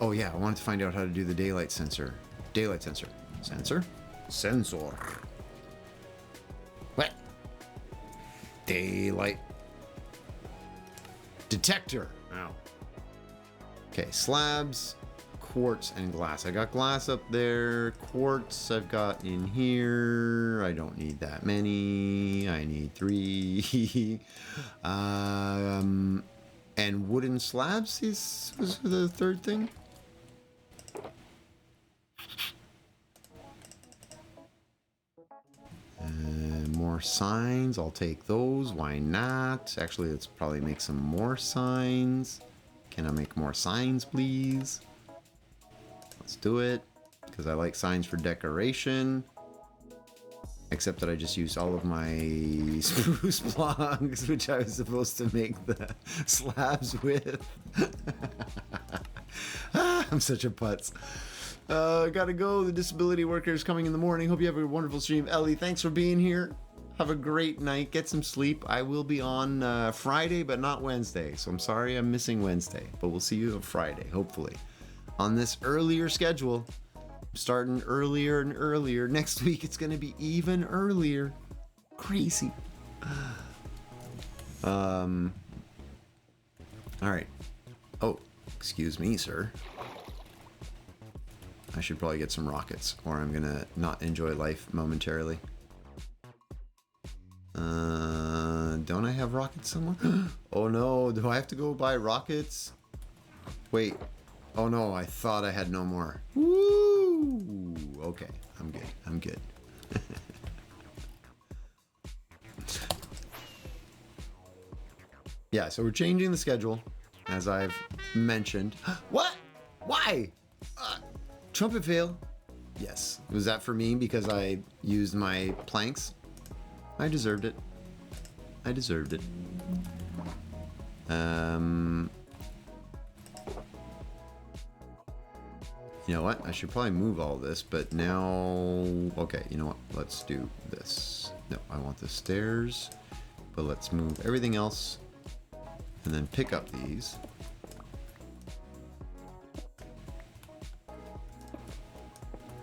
Oh yeah, I wanted to find out how to do the daylight sensor. Daylight sensor. Sensor? Sensor. What? Daylight. Detector. Oh. Okay, slabs, quartz, and glass. I got glass up there. Quartz I've got in here. I don't need that many. I need 3. And wooden slabs was the third thing. More signs. I'll take those. Why not? Actually, let's probably make some more signs. Can I make more signs, please? Let's do it. Because I like signs for decoration. Except that I just used all of my spruce blocks, which I was supposed to make the slabs with. I'm such a putz. Gotta go. The disability worker is coming in the morning. Hope you have a wonderful stream. Ellie, thanks for being here. Have a great night. Get some sleep. I will be on Friday, but not Wednesday. So I'm sorry I'm missing Wednesday. But we'll see you on Friday, hopefully. On this earlier schedule. Starting earlier and earlier. Next week it's going to be even earlier. Crazy. All right. Oh, excuse me, sir. I should probably get some rockets, or I'm going to not enjoy life momentarily. Don't I have rockets somewhere? Oh no, do I have to go buy rockets? Wait. Oh no, I thought I had no more. Woo! Okay, I'm good. I'm good. Yeah, so we're changing the schedule, as I've mentioned. What? Why? Trumpet fail? Yes. Was that for me because I used my planks? I deserved it. I deserved it. You know what? I should probably move all this, but now... Okay, you know what? Let's do this. No, I want the stairs, but let's move everything else and then pick up these.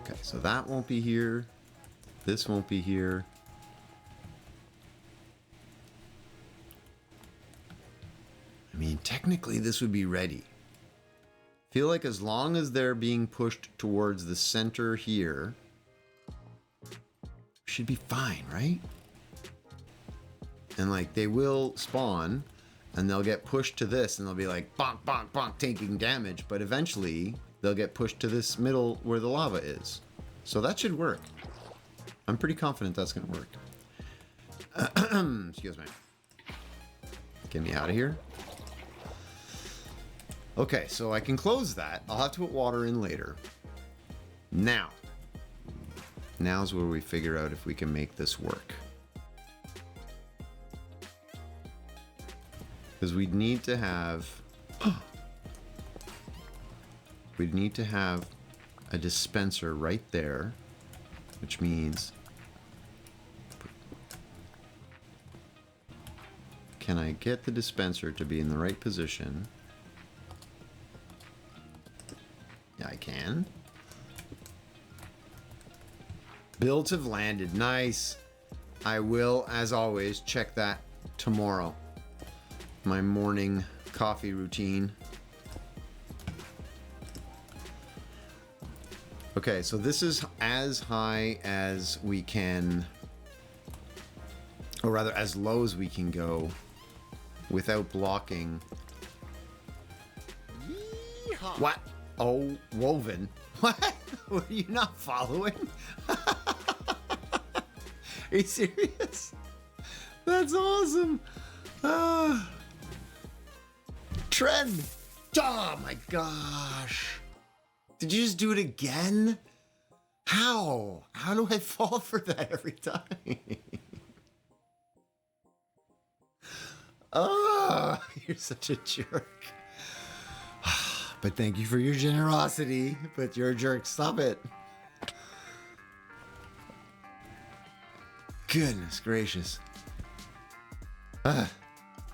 Okay, so that won't be here. This won't be here. I mean, technically this would be ready. Feel like as long as they're being pushed towards the center here, should be fine, right? And like they will spawn and they'll get pushed to this and they'll be like bonk, bonk, bonk, taking damage. But eventually they'll get pushed to this middle where the lava is. So that should work. I'm pretty confident that's going to work. Excuse me. Get me out of here. Okay, so I can close that. I'll have to put water in later. Now, Now's where we figure out if we can make this work. Because we'd need to have... we'd need to have a dispenser right there, which means... Can I get the dispenser to be in the right position? Yeah, I can. Builds have landed. Nice. I will, as always, check that tomorrow. My morning coffee routine. Okay, so this is as high as we can, or rather as low as we can go without blocking. Yeehaw. What? Oh, woven. What? Were you not following? Are you serious? That's awesome. Trend. Oh my gosh. Did you just do it again? How? How do I fall for that every time? Oh, you're such a jerk. But thank you for your generosity. But you're a jerk. Stop it. Goodness gracious.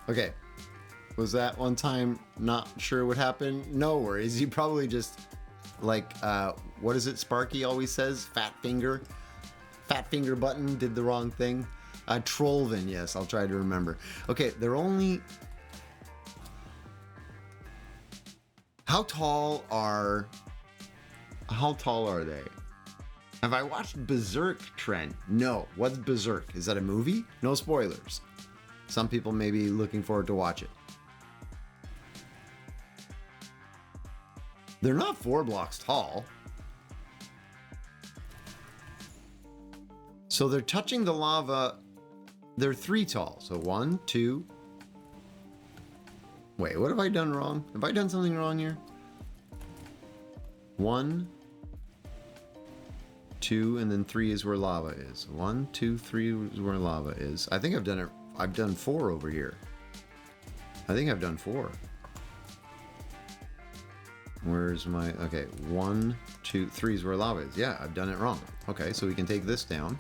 Okay. Was that one time not sure what happened? No worries. You probably just, like, what is it Sparky always says? Fat finger. Fat finger button did the wrong thing. Trollvin, yes, I'll try to remember. Okay, they're only... How tall are they? Have I watched Berserk, Trent? No. What's Berserk? Is that a movie? No spoilers. Some people may be looking forward to watch it. They're not 4 blocks tall. So they're touching the lava. They're 3 tall. So 1, 2. Wait, what have I done wrong? Have I done something wrong here? 1, 2, and then 3 is where lava is. 1, 2, 3 is where lava is. I think I've done it. I've done 4 over here. I think I've done 4. Where's my... Okay, 1, 2, 3 is where lava is. Yeah, I've done it wrong. Okay, so we can take this down.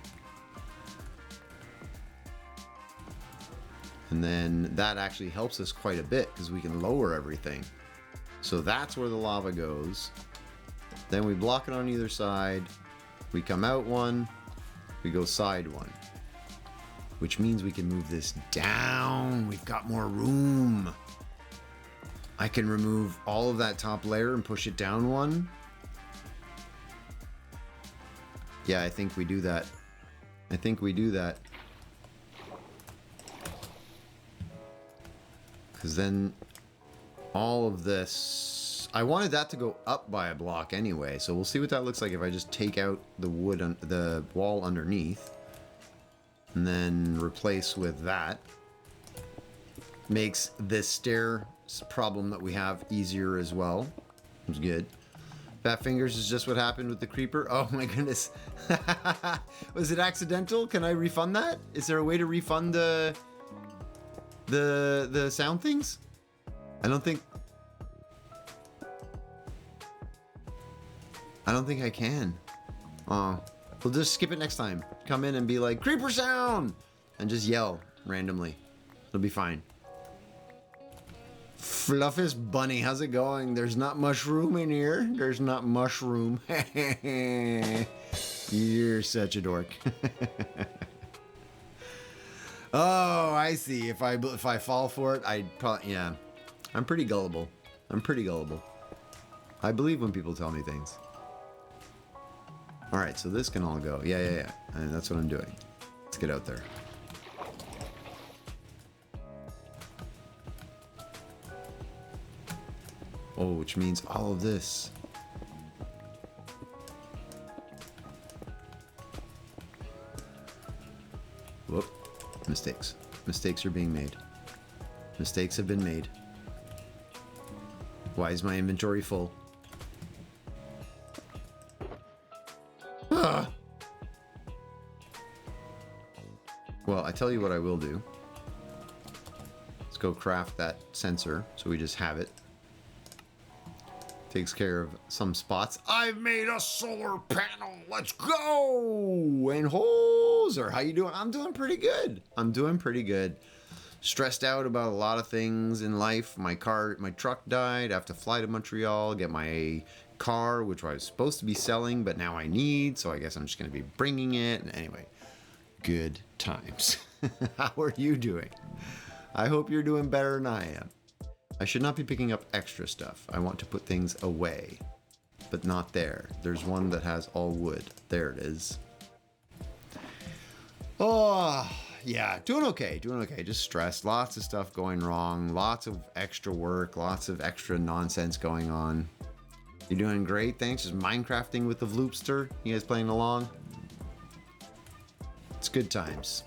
And then that actually helps us quite a bit because we can lower everything. So that's where the lava goes. Then we block it on either side. We come out 1. We go side 1. Which means we can move this down. We've got more room. I can remove all of that top layer and push it down 1. Yeah, I think we do that. I think we do that. Because then all of this... I wanted that to go up by a block anyway, so we'll see what that looks like if I just take out the wood, the wall underneath, and then replace with that. Makes this stair problem that we have easier as well. It's good. Fat fingers is just what happened with the creeper. Oh my goodness. Was it accidental? Can I refund that? Is there a way to refund the sound things? I don't think I can. Oh, we'll just skip it next time. Come in and be like, creeper sound, and just yell randomly. It'll be fine. Fluffus Bunny, how's it going? There's not much room in here. There's not mushroom. You're such a dork. Oh, I see. If I fall for it, I'd probably... Yeah. I'm pretty gullible. I'm pretty gullible. I believe when people tell me things. Alright, so this can all go. Yeah. And that's what I'm doing. Let's get out there. Oh, which means all of this. Whoop. Mistakes. Mistakes are being made. Mistakes have been made. Why is my inventory full? Ah! Well, I tell you what I will do. Let's go craft that sensor so we just have it. Takes care of some spots. I've made a solar panel. Let's go. And Hoser, how you doing? I'm doing pretty good. I'm doing pretty good. Stressed out about a lot of things in life. My truck died. I have to fly to Montreal, get my car, which I was supposed to be selling, but now I need. So I guess I'm just going to be bringing it. Anyway, good times. How are you doing? I hope you're doing better than I am. I should not be picking up extra stuff. I want to put things away, but not there. There's one that has all wood. There it is. Oh, yeah, doing okay, doing okay. Just stressed, lots of stuff going wrong, lots of extra work, lots of extra nonsense going on. You're doing great, thanks. Just Minecrafting with the Vloopster. You guys playing along? It's good times.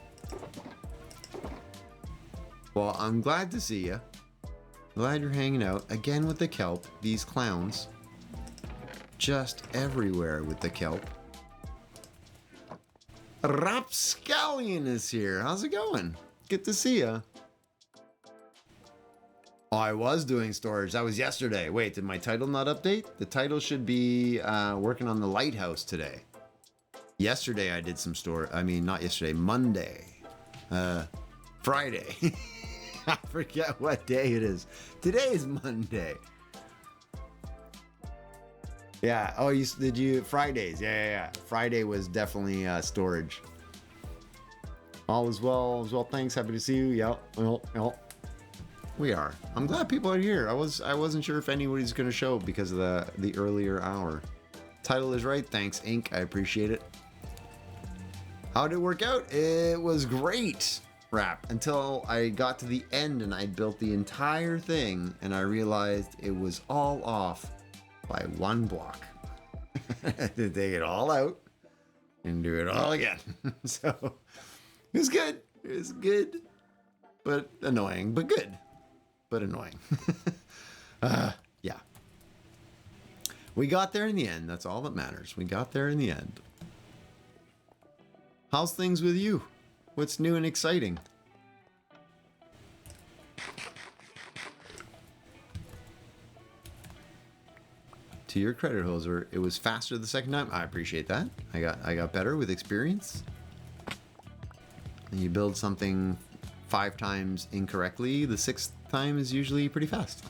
Well, I'm glad to see you. Glad you're hanging out again with the kelp. These clowns just everywhere with the kelp. Rapscallion is here. How's it going? Good to see ya. Oh, I was doing storage. That was yesterday. Wait, did my title not update? The title should be working on the lighthouse today. Yesterday I did some storage. I mean, not yesterday. Monday. Friday. I forget what day it is. Today is Monday. Yeah. Oh, did you Fridays? Yeah. Friday was definitely storage. All is well. All is well. Thanks. Happy to see you. Yep. We are. I'm glad people are here. I wasn't sure if anybody's going to show because of the earlier hour. Title is right. Thanks, Inc. I appreciate it. How did it work out? It was great. Wrap until I got to the end and I built the entire thing and I realized it was all off by one block. I had to take it all out and do it all again. So it was good. It was good, but annoying, but good, but annoying. Yeah. We got there in the end. That's all that matters. We got there in the end. How's things with you? What's new and exciting? To your credit, Hoser, it was faster the second time. I appreciate that. I got better with experience. And you build something 5 times incorrectly, the 6th time is usually pretty fast.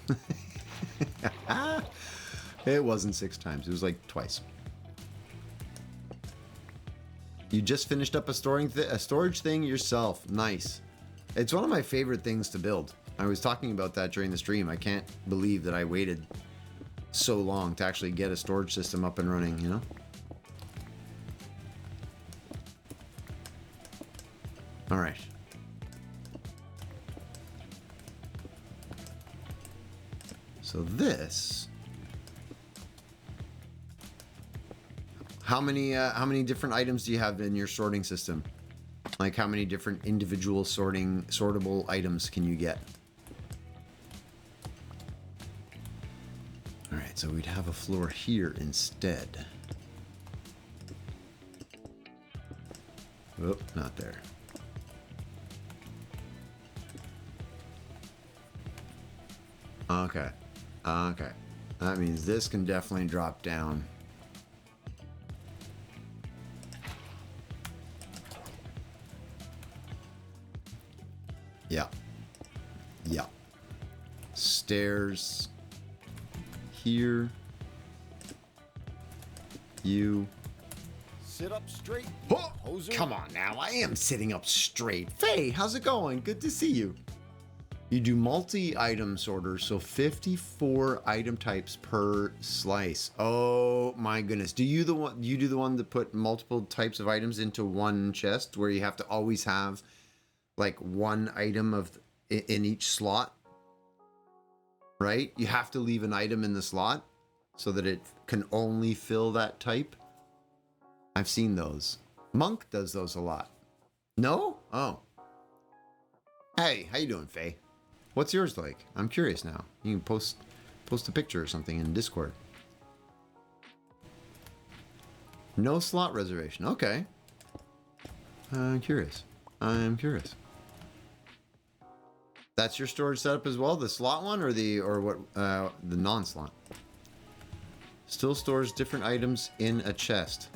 It wasn't 6 times. It was like twice. You just finished up a storage thing yourself. Nice. It's one of my favorite things to build. I was talking about that during the stream. I can't believe that I waited so long to actually get a storage system up and running, you know? All right. So this... How many different items do you have in your sorting system? Like how many different individual sortable items can you get? All right, so we'd have a floor here instead. Oh, not there. Okay. Okay. That means this can definitely drop down. Yeah. Yeah. Stairs. Here. You. Sit up straight. Oh, come on now. I am sitting up straight. Faye, how's it going? Good to see you. You do multi-item sorters, so 54 item types per slice. Oh my goodness. Do you do the one that put multiple types of items into one chest where you have to always have like one item in each slot? Right? You have to leave an item in the slot so that it can only fill that type. I've seen those. Monk does those a lot. No? Oh. Hey, how you doing, Faye? What's yours like? I'm curious now. You can post a picture or something in Discord. No slot reservation. Okay. I'm curious. I'm curious. That's your storage setup as well, the slot one or the non-slot? Still stores different items in a chest.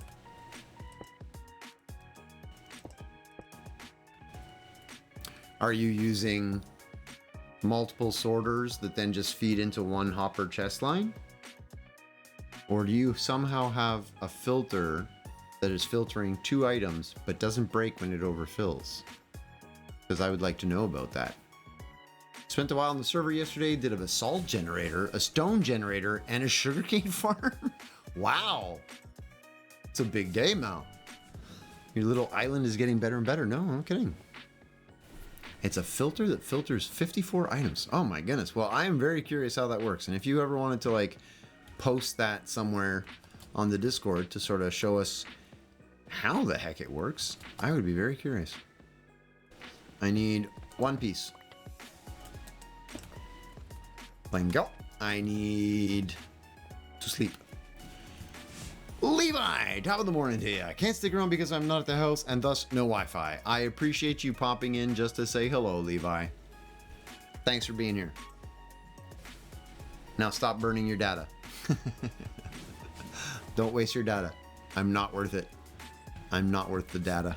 Are you using multiple sorters that then just feed into one hopper chest line? Or do you somehow have a filter that is filtering 2 items but doesn't break when it overfills? Because I would like to know about that. Spent a while on the server yesterday, did a basalt generator, a stone generator, and a sugarcane farm. Wow. It's a big day, Mal. Your little island is getting better and better. No, I'm kidding. It's a filter that filters 54 items. Oh my goodness. Well, I am very curious how that works. And if you ever wanted to like post that somewhere on the Discord to sort of show us how the heck it works, I would be very curious. I need 1 piece. Letting go. I need to sleep. Levi, top of the morning to you. I can't stick around because I'm not at the house and thus no Wi-Fi. I appreciate you popping in just to say hello, Levi. Thanks for being here. Now stop burning your data. Don't waste your data. I'm not worth it. I'm not worth the data.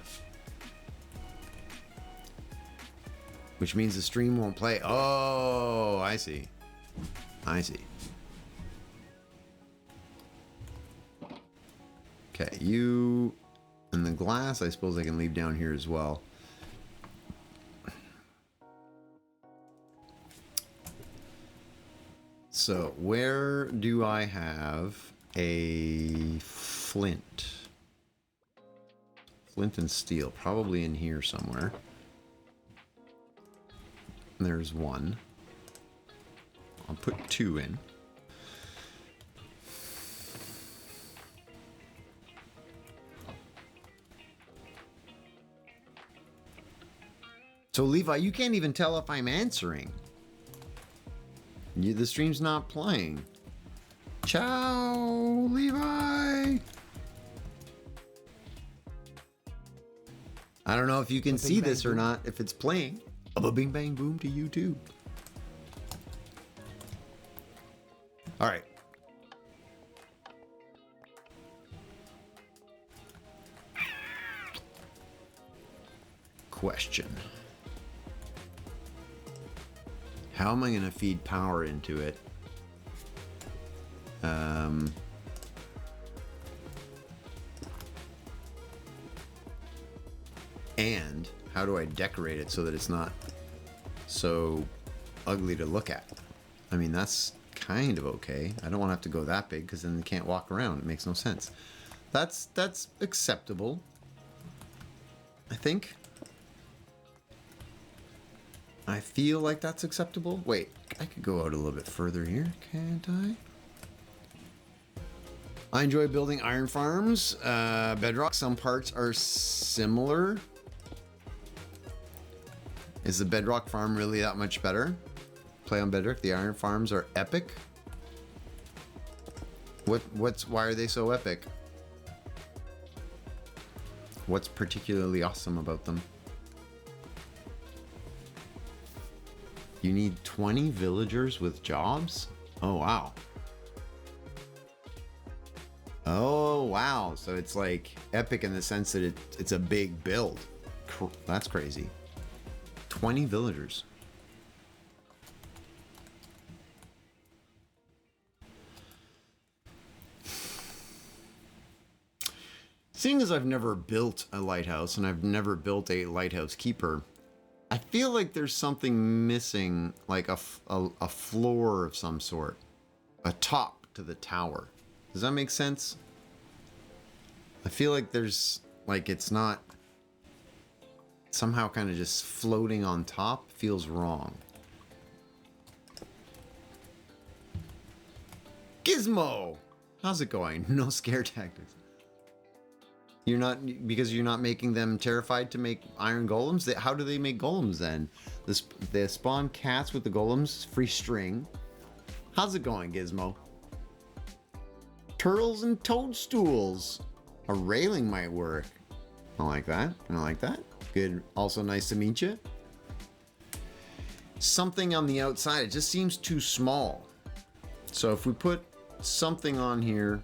Which means the stream won't play. Oh, I see. I see. Okay, you and the glass, I suppose I can leave down here as well. So, where do I have a flint? Flint and steel, probably in here somewhere. There's 1. I'll put 2 in. So Levi, you can't even tell if I'm answering. The stream's not playing. Ciao, Levi. I don't know if you can see this or not, if it's playing. A bing bang boom to you too. All right. Question. How am I going to feed power into it? And how do I decorate it so that it's not so ugly to look at? I mean, that's kind of okay. I don't want to have to go that big because then they can't walk around. It makes no sense. That's acceptable, I think. I feel like that's acceptable. Wait, I could go out a little bit further here, can't I? I enjoy building iron farms. Bedrock, some parts are similar. Is the Bedrock farm really that much better? Play on Bedrock, the iron farms are epic. Why are they so epic? What's particularly awesome about them? You need 20 villagers with jobs? Oh, wow. Oh, wow. So it's like epic in the sense that it's a big build. That's crazy. 20 villagers. Seeing as I've never built a lighthouse and I've never built a lighthouse keeper, I feel like there's something missing, like a floor of some sort, a top to the tower. Does that make sense? I feel like there's, like, it's not somehow kind of just floating on top. Feels wrong. Gizmo! How's it going? No scare tactics. You're not, because you're not making them terrified to make iron golems? How do they make golems then? They spawn cats with the golems, free string. How's it going, Gizmo? Turtles and toadstools. A railing might work. I like that. I like that. Good. Also nice to meet you. Something on the outside, it just seems too small. So if we put something on here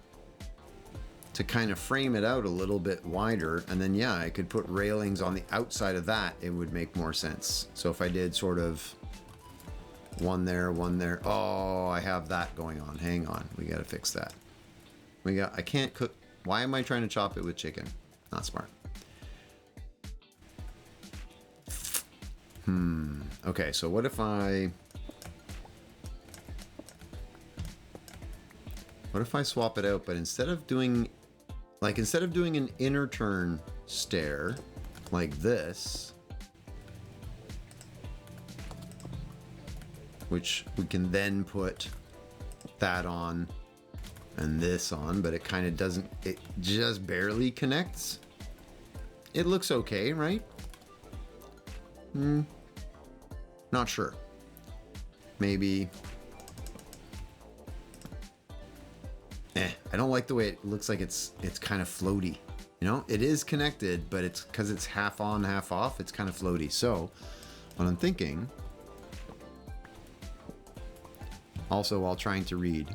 to kind of frame it out a little bit wider, and then yeah, I could put railings on the outside of that, it would make more sense. So if I did sort of one there, one there. Oh, I have that going on. Hang on. We got to fix that. I can't cook. Why am I trying to chop it with chicken? Not smart. Okay, so what if I swap it out, but instead of doing an inner turn stair like this, which we can then put that on and this on, but it kind of doesn't, it just barely connects. It looks okay, right? Not sure. Maybe. I don't like the way it looks like it's kind of floaty. You know, it is connected, but it's because it's half on, half off, it's kind of floaty. So what I'm thinking, also while trying to read,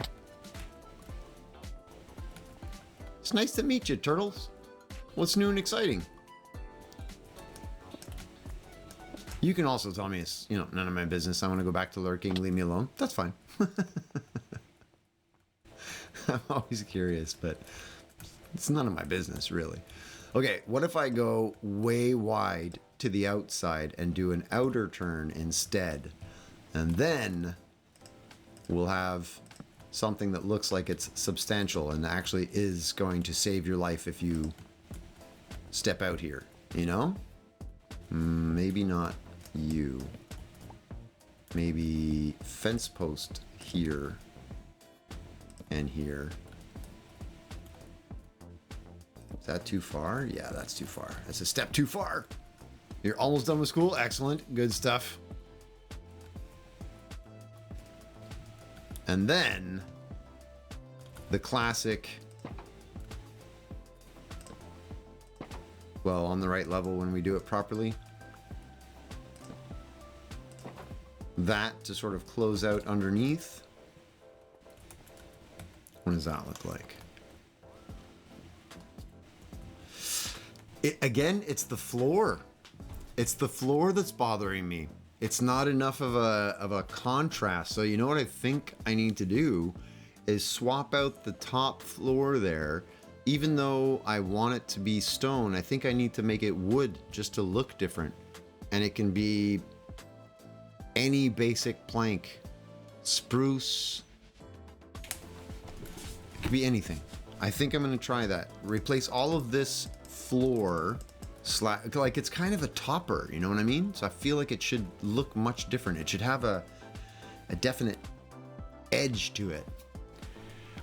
it's nice to meet you, turtles. What's new and exciting? You can also tell me it's, you know, none of my business. I want to go back to lurking. Leave me alone. That's fine. I'm always curious, but it's none of my business, really. Okay, what if I go way wide to the outside and do an outer turn instead? And then we'll have something that looks like it's substantial and actually is going to save your life if you step out here, you know? Maybe not you. Maybe fence post here and here. Is that too far? Yeah, that's too far. That's a step too far. You're almost done with school. Excellent. Good stuff. And then the classic, well, on the right level when we do it properly, that to sort of close out underneath. What does that look like? Again, it's the floor. It's the floor that's bothering me. It's not enough of a contrast. So you know what I think I need to do is swap out the top floor there. Even though I want it to be stone, I think I need to make it wood just to look different. And it can be any basic plank. Spruce. It could be anything. I think I'm going to try that. Replace all of this floor like it's kind of a topper, you know what I mean? So I feel like it should look much different. It should have a definite edge to it.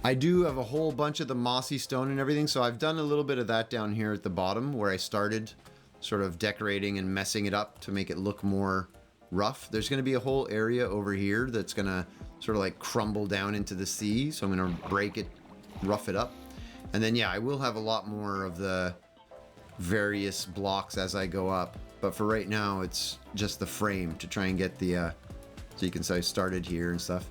I do have a whole bunch of the mossy stone and everything, so I've done a little bit of that down here at the bottom where I started sort of decorating and messing it up to make it look more rough. There's going to be a whole area over here that's going to sort of like crumble down into the sea, so I'm going to break it, rough it up. And then yeah, I will have a lot more of the various blocks as I go up, but for right now it's just the frame to try and get the so you can say I started here and stuff.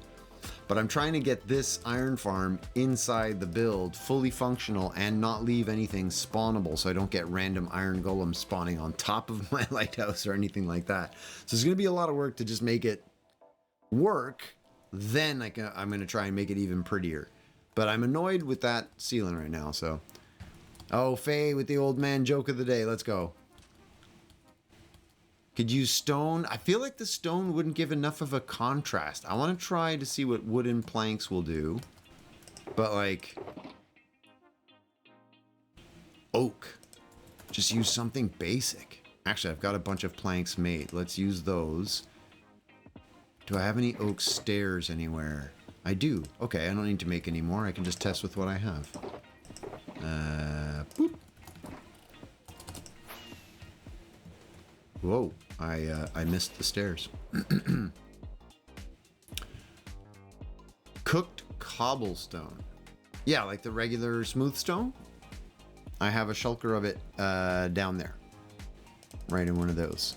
But I'm trying to get this iron farm inside the build fully functional and not leave anything spawnable, so I don't get random iron golems spawning on top of my lighthouse or anything like that. So there's going to be a lot of work to just make it work. Then I'm going to try and make it even prettier. But I'm annoyed with that ceiling right now, so. Oh, Faye with the old man joke of the day. Let's go. Could use stone. I feel like the stone wouldn't give enough of a contrast. I want to try to see what wooden planks will do. But like oak. Just use something basic. Actually, I've got a bunch of planks made. Let's use those. Do I have any oak stairs anywhere? I do. Okay, I don't need to make any more. I can just test with what I have. Boop. Whoa, I missed the stairs. Cooked cobblestone. Yeah, like the regular smooth stone. I have a shulker of it down there. Right in one of those.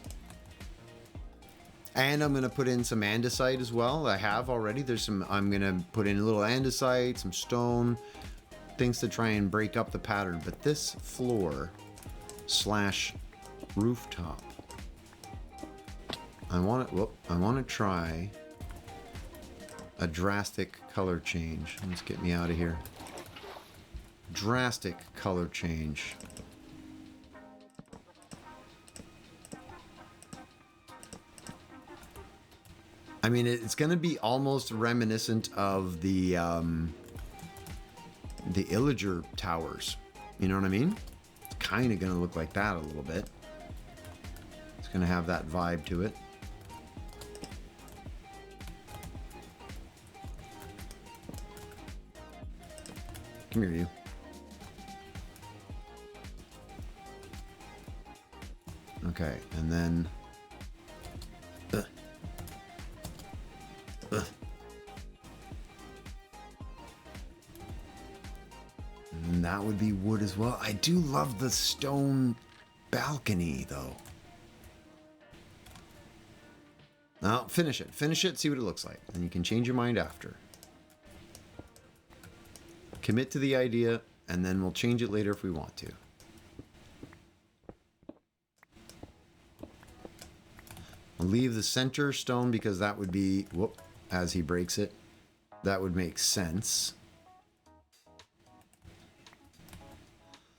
And I'm going to put in some andesite as well. I have already. I'm going to put in a little andesite, some stone, things to try and break up the pattern. But this floor / rooftop, I want to try a drastic color change. Let's get me out of here. Drastic color change. I mean, it's going to be almost reminiscent of the Illager towers. You know what I mean? It's kind of going to look like that a little bit. It's going to have that vibe to it. Come here, you. Okay, and then... And that would be wood as well. I do love the stone balcony, though. Now, finish it. Finish it, see what it looks like. And you can change your mind after. Commit to the idea, and then we'll change it later if we want to. I'll leave the center stone because that would be, whoop, as he breaks it, that would make sense.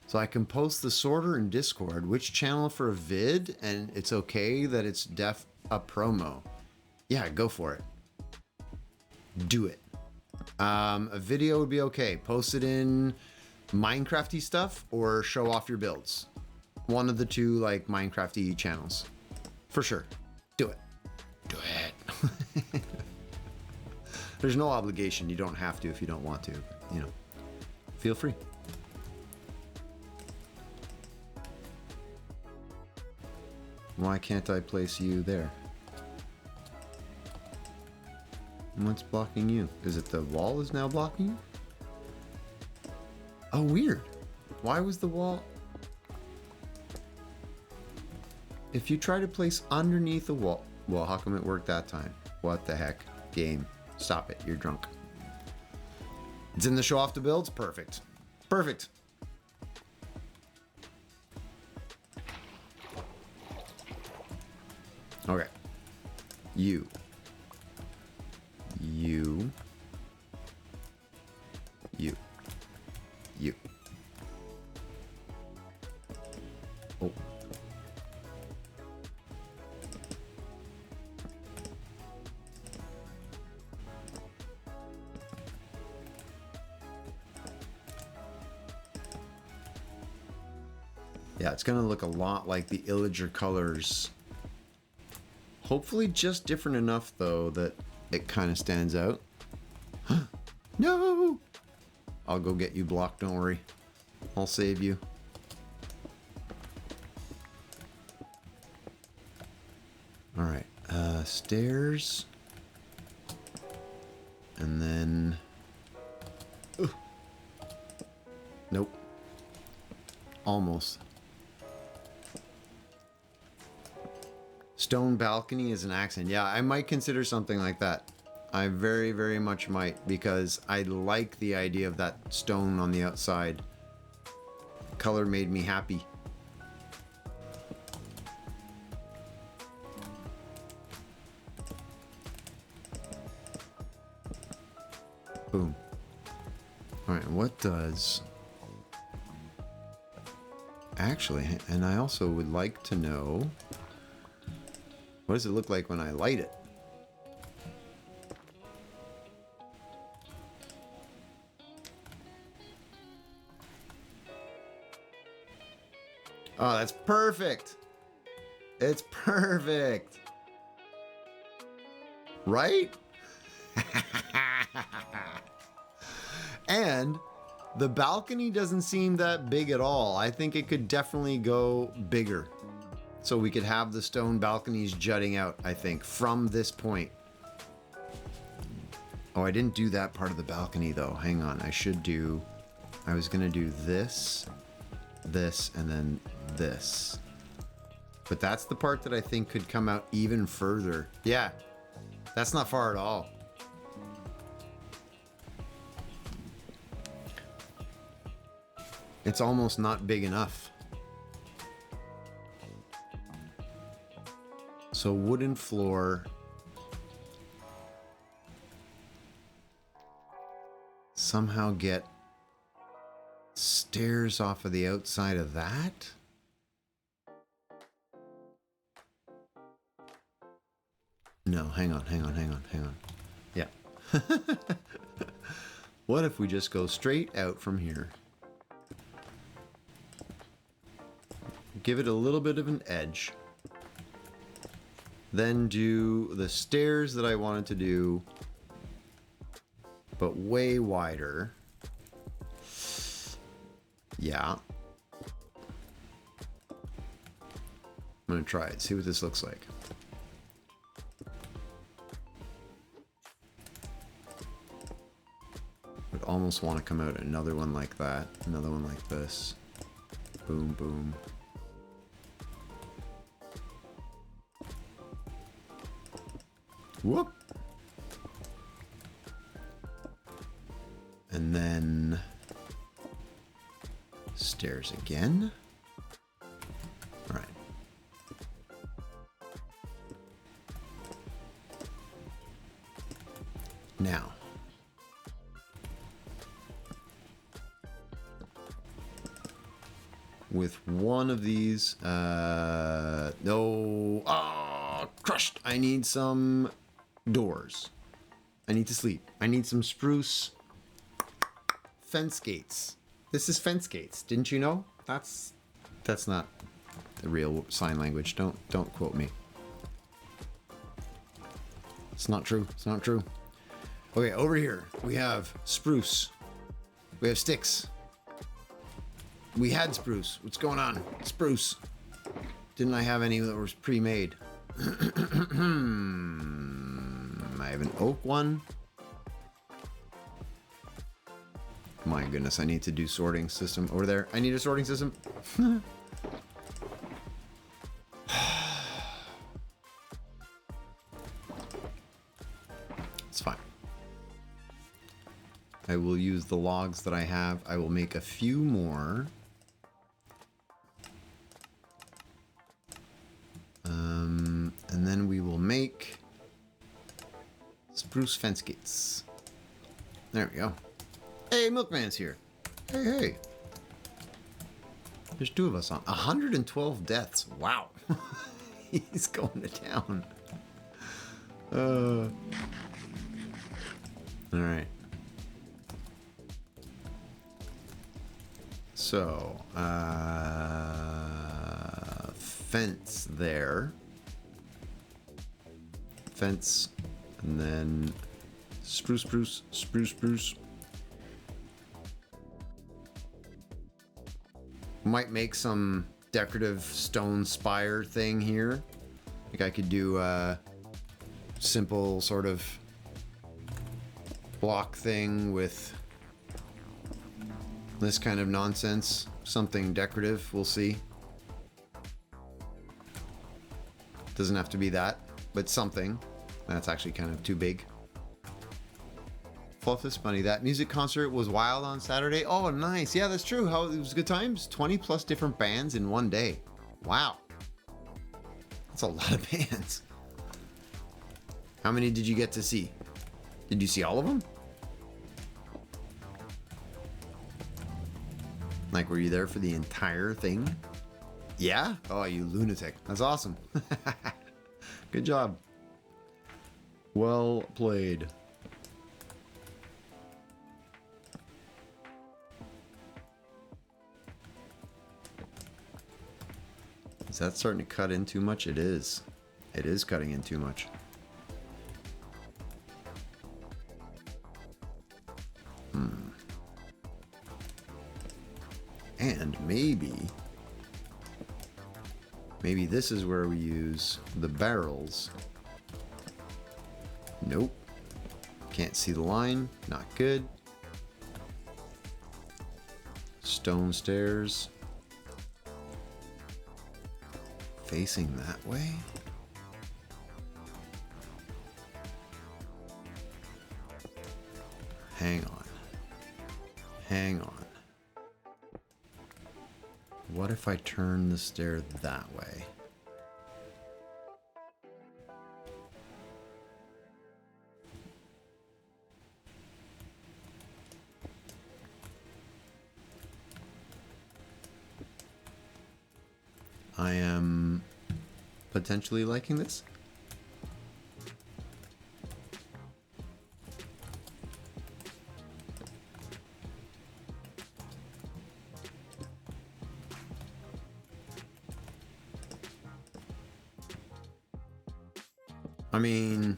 So I can post the sorter in Discord, which channel for a vid, and it's okay that it's a promo. Yeah, go for it. Do it. A video would be okay. Post it in Minecrafty stuff or show off your builds. One of the two, like, Minecrafty channels. For sure. Do it. Do it. There's no obligation. You don't have to if you don't want to. You know, feel free. Why can't I place you there? What's blocking you? Is it the wall is now blocking you? Oh, weird. Why was the wall... If you try to place underneath the wall... Well, how come it worked that time? What the heck? Game. Stop it. You're drunk. It's in the show off the builds? Perfect. Perfect. Okay. You. You. You. You. Oh. Yeah, it's going to look a lot like the Illager colors. Hopefully just different enough, though, that it kind of stands out. No! I'll go get you blocked, don't worry. I'll save you. Alright, stairs. And then... Nope. Almost. Stone balcony is an accent. Yeah, I might consider something like that. I very, very much might, because I like the idea of that stone on the outside. Color made me happy. Boom. Alright, what does... Actually, and I also would like to know... What does it look like when I light it? Oh, that's perfect. It's perfect. Right? And the balcony doesn't seem that big at all. I think it could definitely go bigger. So we could have the stone balconies jutting out, I think, from this point. Oh, I didn't do that part of the balcony, though. Hang on. I was going to do this this, and then this. But that's the part that I think could come out even further. Yeah, that's not far at all. It's almost not big enough. So wooden floor. Somehow get stairs off of the outside of that. No, hang on. Yeah. What if we just go straight out from here? Give it a little bit of an edge. Then do the stairs that I wanted to do, but way wider. Yeah. I'm gonna try it, see what this looks like. Would almost want to come out another one like that, another one like this. Boom, boom. Whoop. And then stairs again. All right. Now, with one of these, no, crushed. I need some doors. I need to sleep. I need some spruce fence gates. This is fence gates. Didn't you know? That's not the real sign language. Don't quote me. It's not true. It's not true. Okay, over here we have spruce. We have sticks. We had spruce. What's going on? Spruce. Didn't I have any that was pre-made? I have an oak one. My goodness, I need to do sorting system over there. I need a sorting system. It's fine. I will use the logs that I have. I will make a few more. And then we will make spruce fence gates. There we go. Hey, Milkman's here. Hey, hey. There's two of us on. 112 deaths. Wow. He's going to town. All right. So, fence there. Fence, and then spruce. Might make some decorative stone spire thing here. Like I could do a simple sort of block thing with this kind of nonsense. Something decorative, we'll see. Doesn't have to be that, but something. That's actually kind of too big. Fluff is funny. That music concert was wild on Saturday. Oh, nice. Yeah, that's true. How it was good times. 20 plus different bands in one day. Wow. That's a lot of bands. How many did you get to see? Did you see all of them? Like, were you there for the entire thing? Yeah? Oh, you lunatic. That's awesome. Good job. Well played. Is that starting to cut in too much? It is. It is cutting in too much. And maybe this is where we use the barrels. Nope. Can't see the line. Not good. Stone stairs. facing that way? Hang on. Hang on. What if I turn the stair that way? I am potentially liking this. I mean,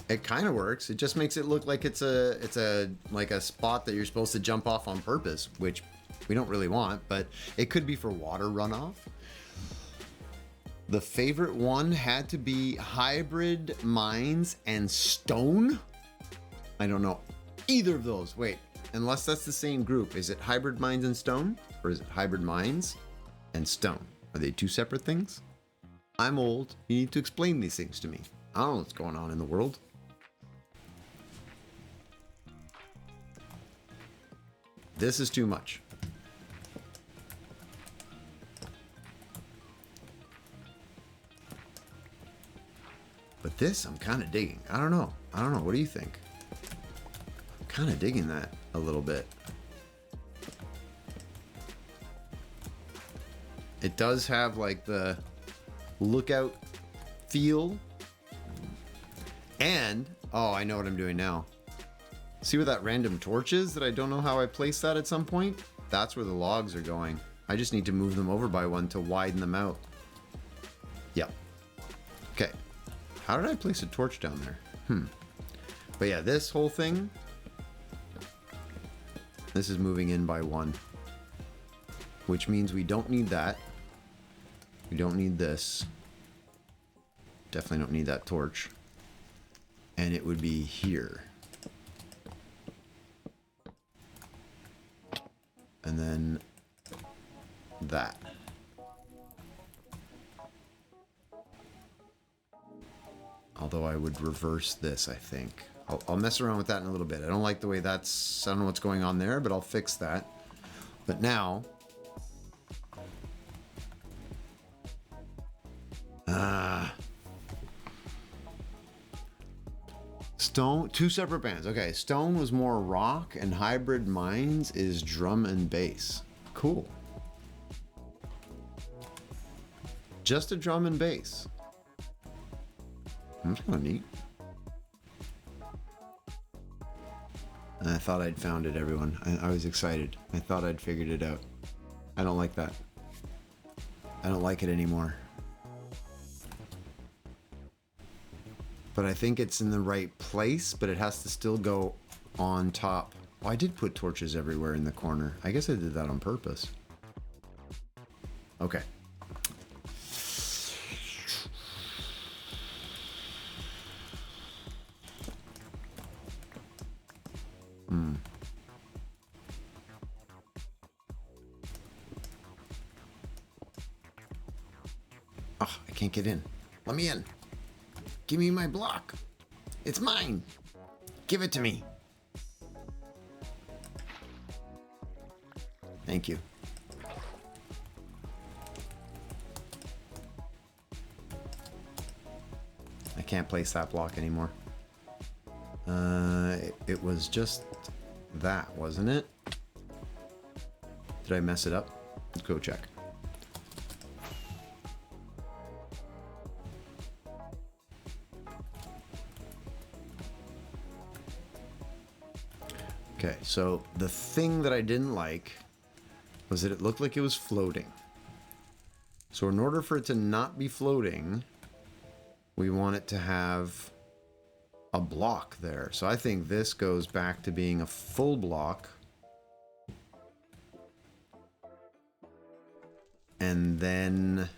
it kind of works. It just makes it look like it's a like a spot that you're supposed to jump off on purpose, which we don't really want, but it could be for water runoff. The favorite one had to be hybrid mines and stone. I don't know either of those. Wait, unless that's the same group. Is it hybrid mines and stone? Or is it hybrid mines and stone? Are they two separate things? I'm old. You need to explain these things to me. I don't know what's going on in the world. This is too much. But this, I'm kind of digging. I don't know. What do you think? I'm kind of digging that a little bit. It does have like the lookout feel. And, oh, I know what I'm doing now. See where that random torch is that I don't know how I placed that at some point? That's where the logs are going. I just need to move them over by one to widen them out. Yep. Okay. How did I place a torch down there? But yeah, this whole thing, this is moving in by one, which means we don't need that. We don't need this. Definitely don't need that torch. And it would be here. And then that. Although I would reverse this, I think. I'll mess around with that in a little bit. I don't like the way that's... I don't know what's going on there, but I'll fix that. But now... Stone... Two separate bands. Okay, stone was more rock, and hybrid mines is drum and bass. Cool. Just a drum and bass. That's kind of neat. And I thought I'd found it, everyone. I was excited. I thought I'd figured it out. I don't like that. I don't like it anymore. But I think it's in the right place, but it has to still go on top. Oh, I did put torches everywhere in the corner. I guess I did that on purpose. Okay. Oh, I can't get in. Let me in. Give me my block. It's mine. Give it to me. Thank you. I can't place that block anymore. It was just that, wasn't it? Did I mess it up? Let's go check. Okay, so the thing that I didn't like was that it looked like it was floating. So in order for it to not be floating, we want it to have a block there. So I think this goes back to being a full block. And then...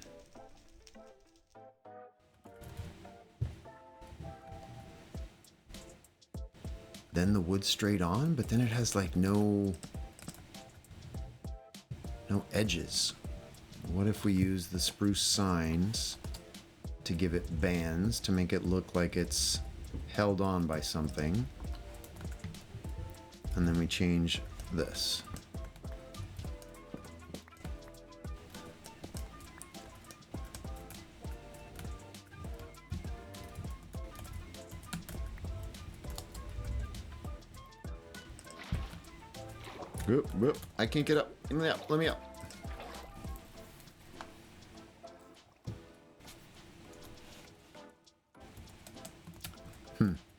then the wood straight on, but then it has like no edges. What if we use the spruce signs to give it bands to make it look like it's held on by something? And then we change this. Whoop, whoop. I can't get up. Let me up. Let me up.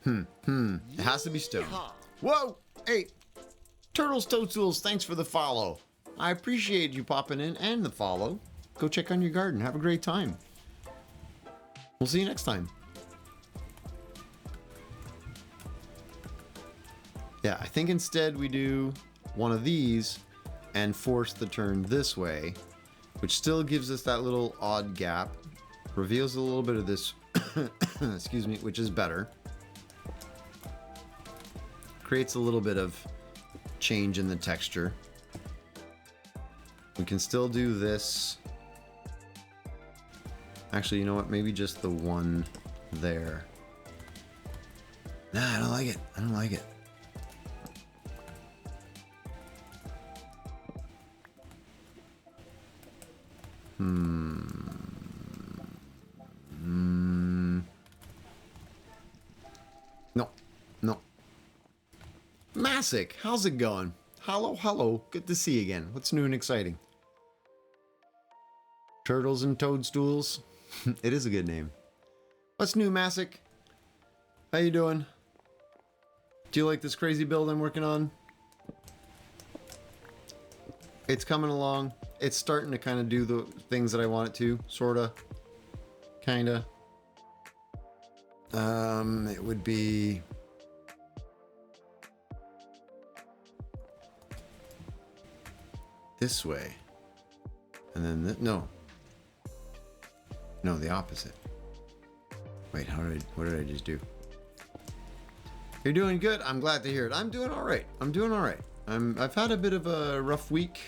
It has to be stone. Whoa! Hey! Turtles Toadstools, thanks for the follow. I appreciate you popping in and the follow. Go check on your garden. Have a great time. We'll see you next time. Yeah, I think instead we do one of these and force the turn this way, which still gives us that little odd gap. Reveals a little bit of this, excuse me, which is better. Creates a little bit of change in the texture. We can still do this. Actually, you know what? Maybe just the one there. Nah, I don't like it. I don't like it. No. No. Masick, how's it going? Hello, hello. Good to see you again. What's new and exciting? Turtles and Toadstools. It is a good name. What's new, Masick? How you doing? Do you like this crazy build I'm working on? It's coming along. It's starting to kind of do the things that I want it to, sorta, kinda. It would be this way, and then no, the opposite. Wait, what did I just do? You're doing good. I'm glad to hear it. I'm doing all right. I've had a bit of a rough week.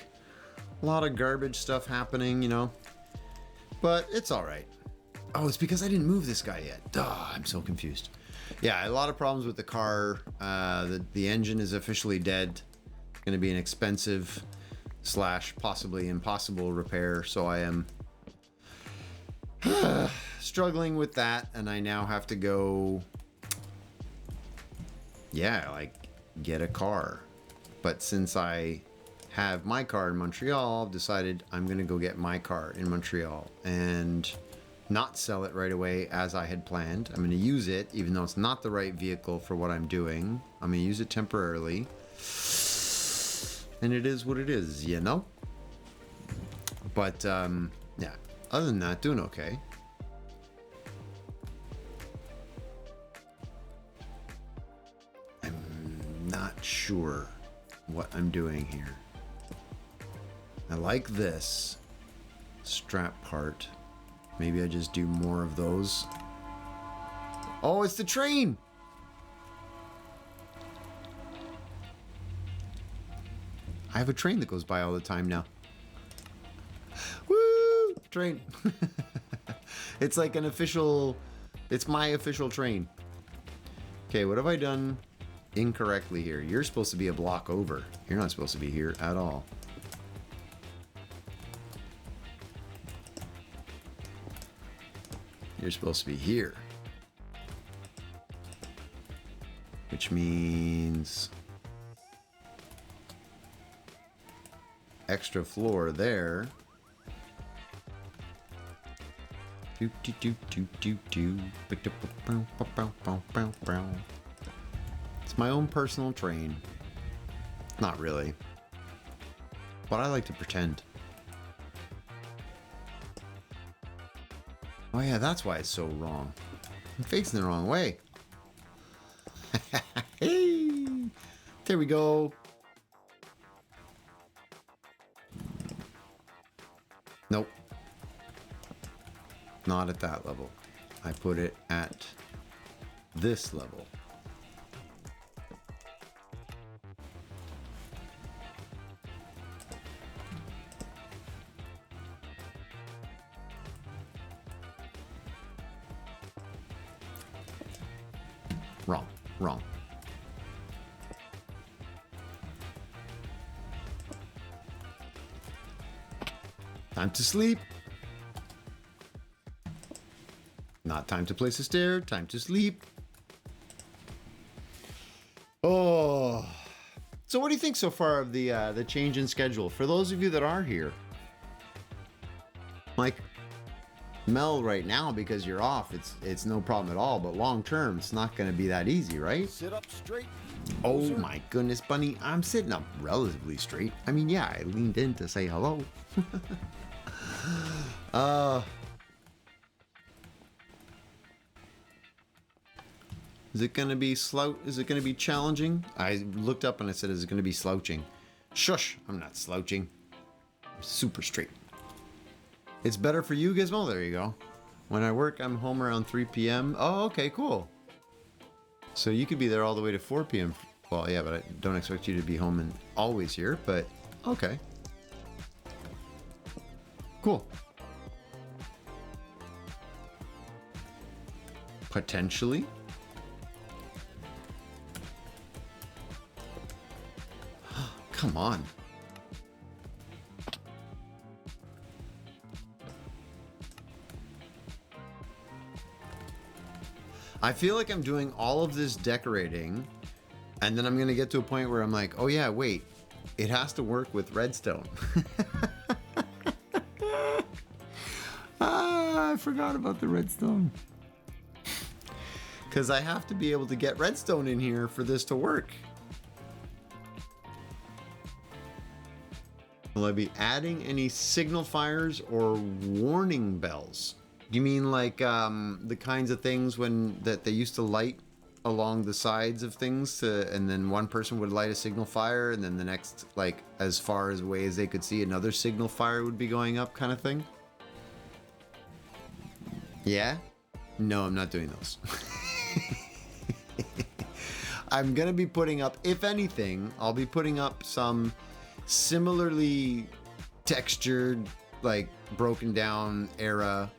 A lot of garbage stuff happening, you know. But it's all right. Oh, it's because I didn't move this guy yet. Duh, I'm so confused. Yeah, a lot of problems with the car. The engine is officially dead. Going to be an expensive / possibly impossible repair. So I am struggling with that. And I now have to go, get a car. But since I have my car in Montreal, I've decided I'm going to go get my car in Montreal and not sell it right away as I had planned. I'm going to use it, even though it's not the right vehicle for what I'm doing. I'm going to use it temporarily. And it is what it is, you know? But, yeah. Other than that, doing okay. I'm not sure what I'm doing here. I like this strap part. Maybe I just do more of those. Oh, it's the train! I have a train that goes by all the time now. Woo! Train. It's like an official... It's my official train. Okay, what have I done incorrectly here? You're supposed to be a block over. You're not supposed to be here at all. You're supposed to be here. Which means extra floor there. It's my own personal train. Not really. But I like to pretend. Oh yeah, that's why it's so wrong. I'm facing the wrong way. Hey, there we go. Nope. Not at that level. I put it at this level. Wrong. Wrong. Time to sleep. Not time to place a stair. Time to sleep. Oh. So what do you think so far of the change in schedule? For those of you that are here, like Mel, right now because you're off, it's no problem at all. But long term, it's not going to be that easy, right? Sit up straight. Oh my goodness, Bunny, I'm sitting up relatively straight. I mean, yeah, I leaned in to say hello. Is it gonna be Is it gonna be challenging? I looked up and I said, "Is it gonna be slouching?" Shush! I'm not slouching. I'm super straight. It's better for you, Gizmo. There you go. When I work, I'm home around 3 p.m. Oh, okay, cool. So you could be there all the way to 4 p.m. Well, yeah, but I don't expect you to be home and always here. But okay, cool. Potentially. Come on. I feel like I'm doing all of this decorating, and then I'm going to get to a point where I'm like, oh yeah, wait, it has to work with redstone. I forgot about the redstone. Because I have to be able to get redstone in here for this to work. Will I be adding any signal fires or warning bells? You mean like the kinds of things that they used to light along the sides of things and then one person would light a signal fire and then the next, like as far away as they could see, another signal fire would be going up kind of thing? Yeah? No, I'm not doing those. I'm gonna be putting up, if anything, I'll be putting up some similarly textured, like broken down era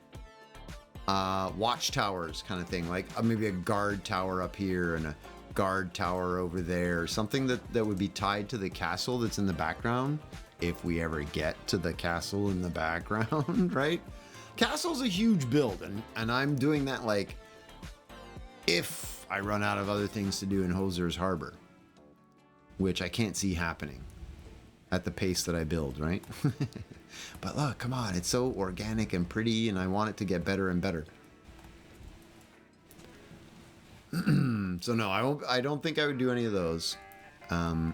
watchtowers kind of thing, like maybe a guard tower up here and a guard tower over there, something that would be tied to the castle that's in the background if we ever get to the castle in the background. Right? Castle's a huge build, and I'm doing that like if I run out of other things to do in Hoser's Harbor, which I can't see happening at the pace that I build, right? But look, come on, it's so organic and pretty, and I want it to get better and better. So no, I don't think I would do any of those. All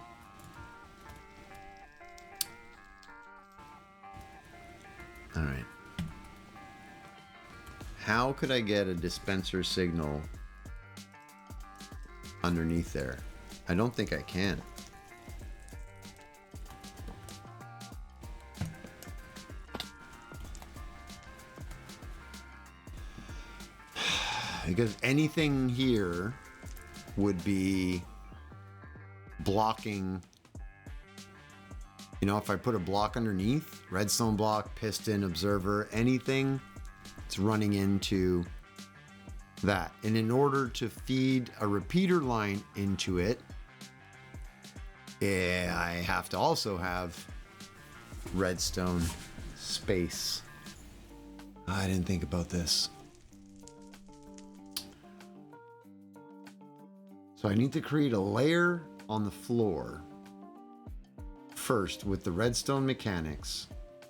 right. How could I get a dispenser signal underneath there? I don't think I can. Because anything here would be blocking. You know, if I put a block underneath, redstone block, piston, observer, anything, it's running into that. And in order to feed a repeater line into it, I have to also have redstone space. I didn't think about this. So I need to create a layer on the floor first with the redstone mechanics,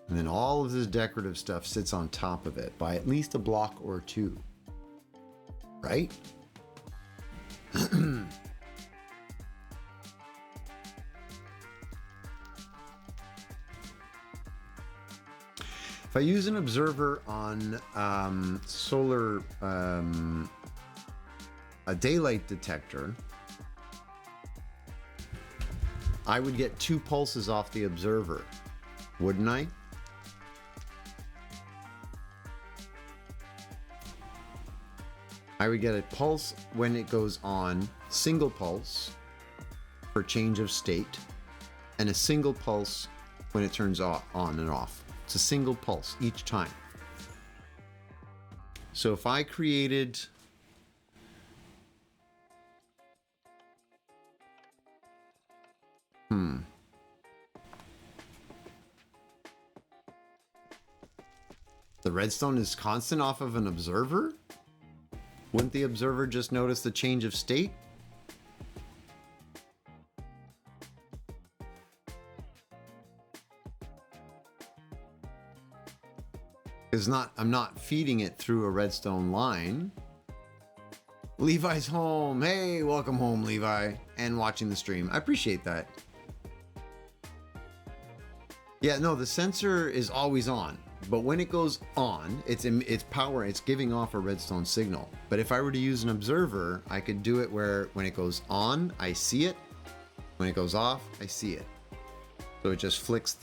and then all of this decorative stuff sits on top of it by at least a block or two, right? If I use an observer on solar, a daylight detector, I would get 2 pulses off the observer, wouldn't I? I would get a pulse when it goes on, single pulse for change of state, and a single pulse when it turns on and off. It's a single pulse each time. So if I created The redstone is constant off of an observer? Wouldn't the observer just notice the change of state? I'm not feeding it through a redstone line. Levi's home. Hey, welcome home, Levi, and watching the stream. I appreciate that. Yeah, no, the sensor is always on, but when it goes on, it's power, it's giving off a redstone signal. But if I were to use an observer, I could do it where when it goes on, I see it. When it goes off, I see it. So it just flicks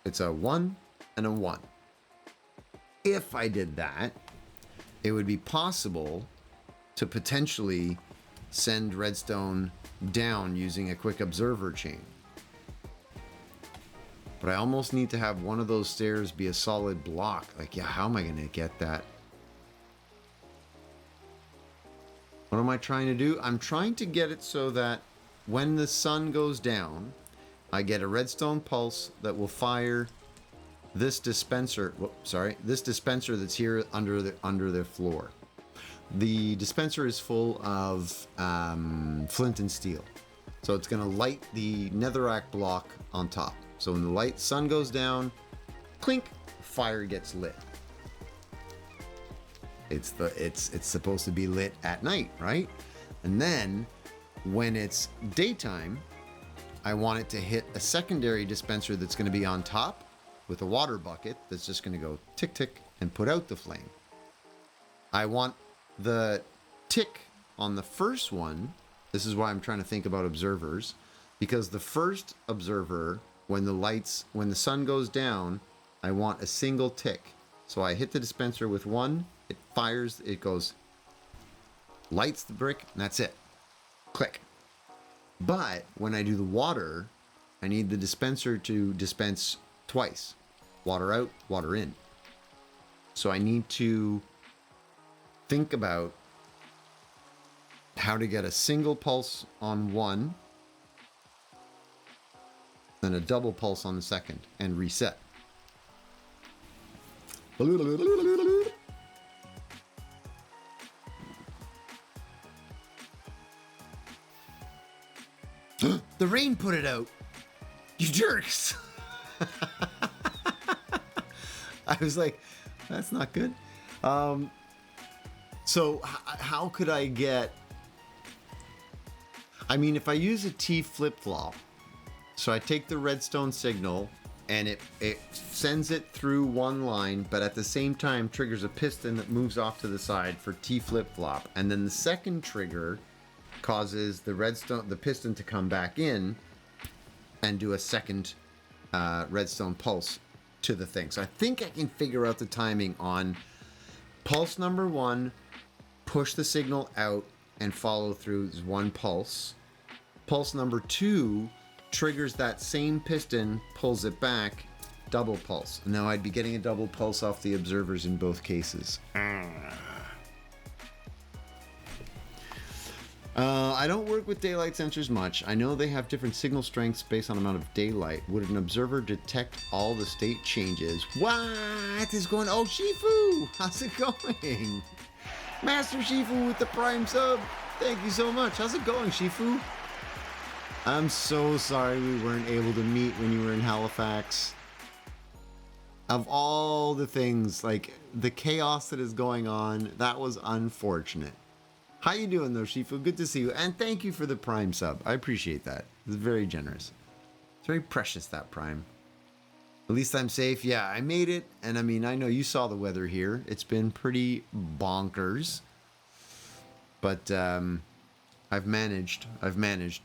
it's a 1 and a 1. If I did that, it would be possible to potentially send redstone down using a quick observer chain. But I almost need to have one of those stairs be a solid block. Like, yeah, how am I going to get that? What am I trying to do? I'm trying to get it so that when the sun goes down, I get a redstone pulse that will fire this dispenser. This dispenser that's here under the floor. The dispenser is full of flint and steel, so it's going to light the netherrack block on top. So when the sun goes down, clink, fire gets lit. It's supposed to be lit at night, right? And then when it's daytime, I want it to hit a secondary dispenser that's going to be on top with a water bucket that's just going to go tick tick and put out the flame. I want the tick on the first one. This is why I'm trying to think about observers, because the first observer, when the sun goes down, I want a single tick. So I hit the dispenser with 1, it fires, it goes, lights the brick, and that's it. Click. But when I do the water, I need the dispenser to dispense twice. Water out, water in. So I need to think about how to get a single pulse on one, then a double pulse on the second, and reset. The rain put it out. You jerks. I was like, that's not good. So how could I get... I mean, if I use a T flip-flop, so I take the redstone signal and it sends it through one line, but at the same time triggers a piston that moves off to the side for T flip-flop. And then the second trigger causes the piston to come back in and do a second redstone pulse to the thing. So I think I can figure out the timing on pulse number 1, push the signal out and follow through one pulse. Pulse number 2 triggers that same piston, pulls it back, double pulse. Now I'd be getting a double pulse off the observers in both cases. I don't work with daylight sensors much. I know they have different signal strengths based on amount of daylight. Would an observer detect all the state changes? What is going on? Oh, Shifu! How's it going? Master Shifu with the Prime sub. Thank you so much. How's it going, Shifu? I'm so sorry we weren't able to meet when you were in Halifax. Of all the things, like the chaos that is going on, that was unfortunate. How you doing though, Shifu? Good to see you. And thank you for the Prime sub. I appreciate that. It's very generous. It's very precious, that Prime. At least I'm safe. Yeah, I made it. And I mean, I know you saw the weather here. It's been pretty bonkers. But I've managed.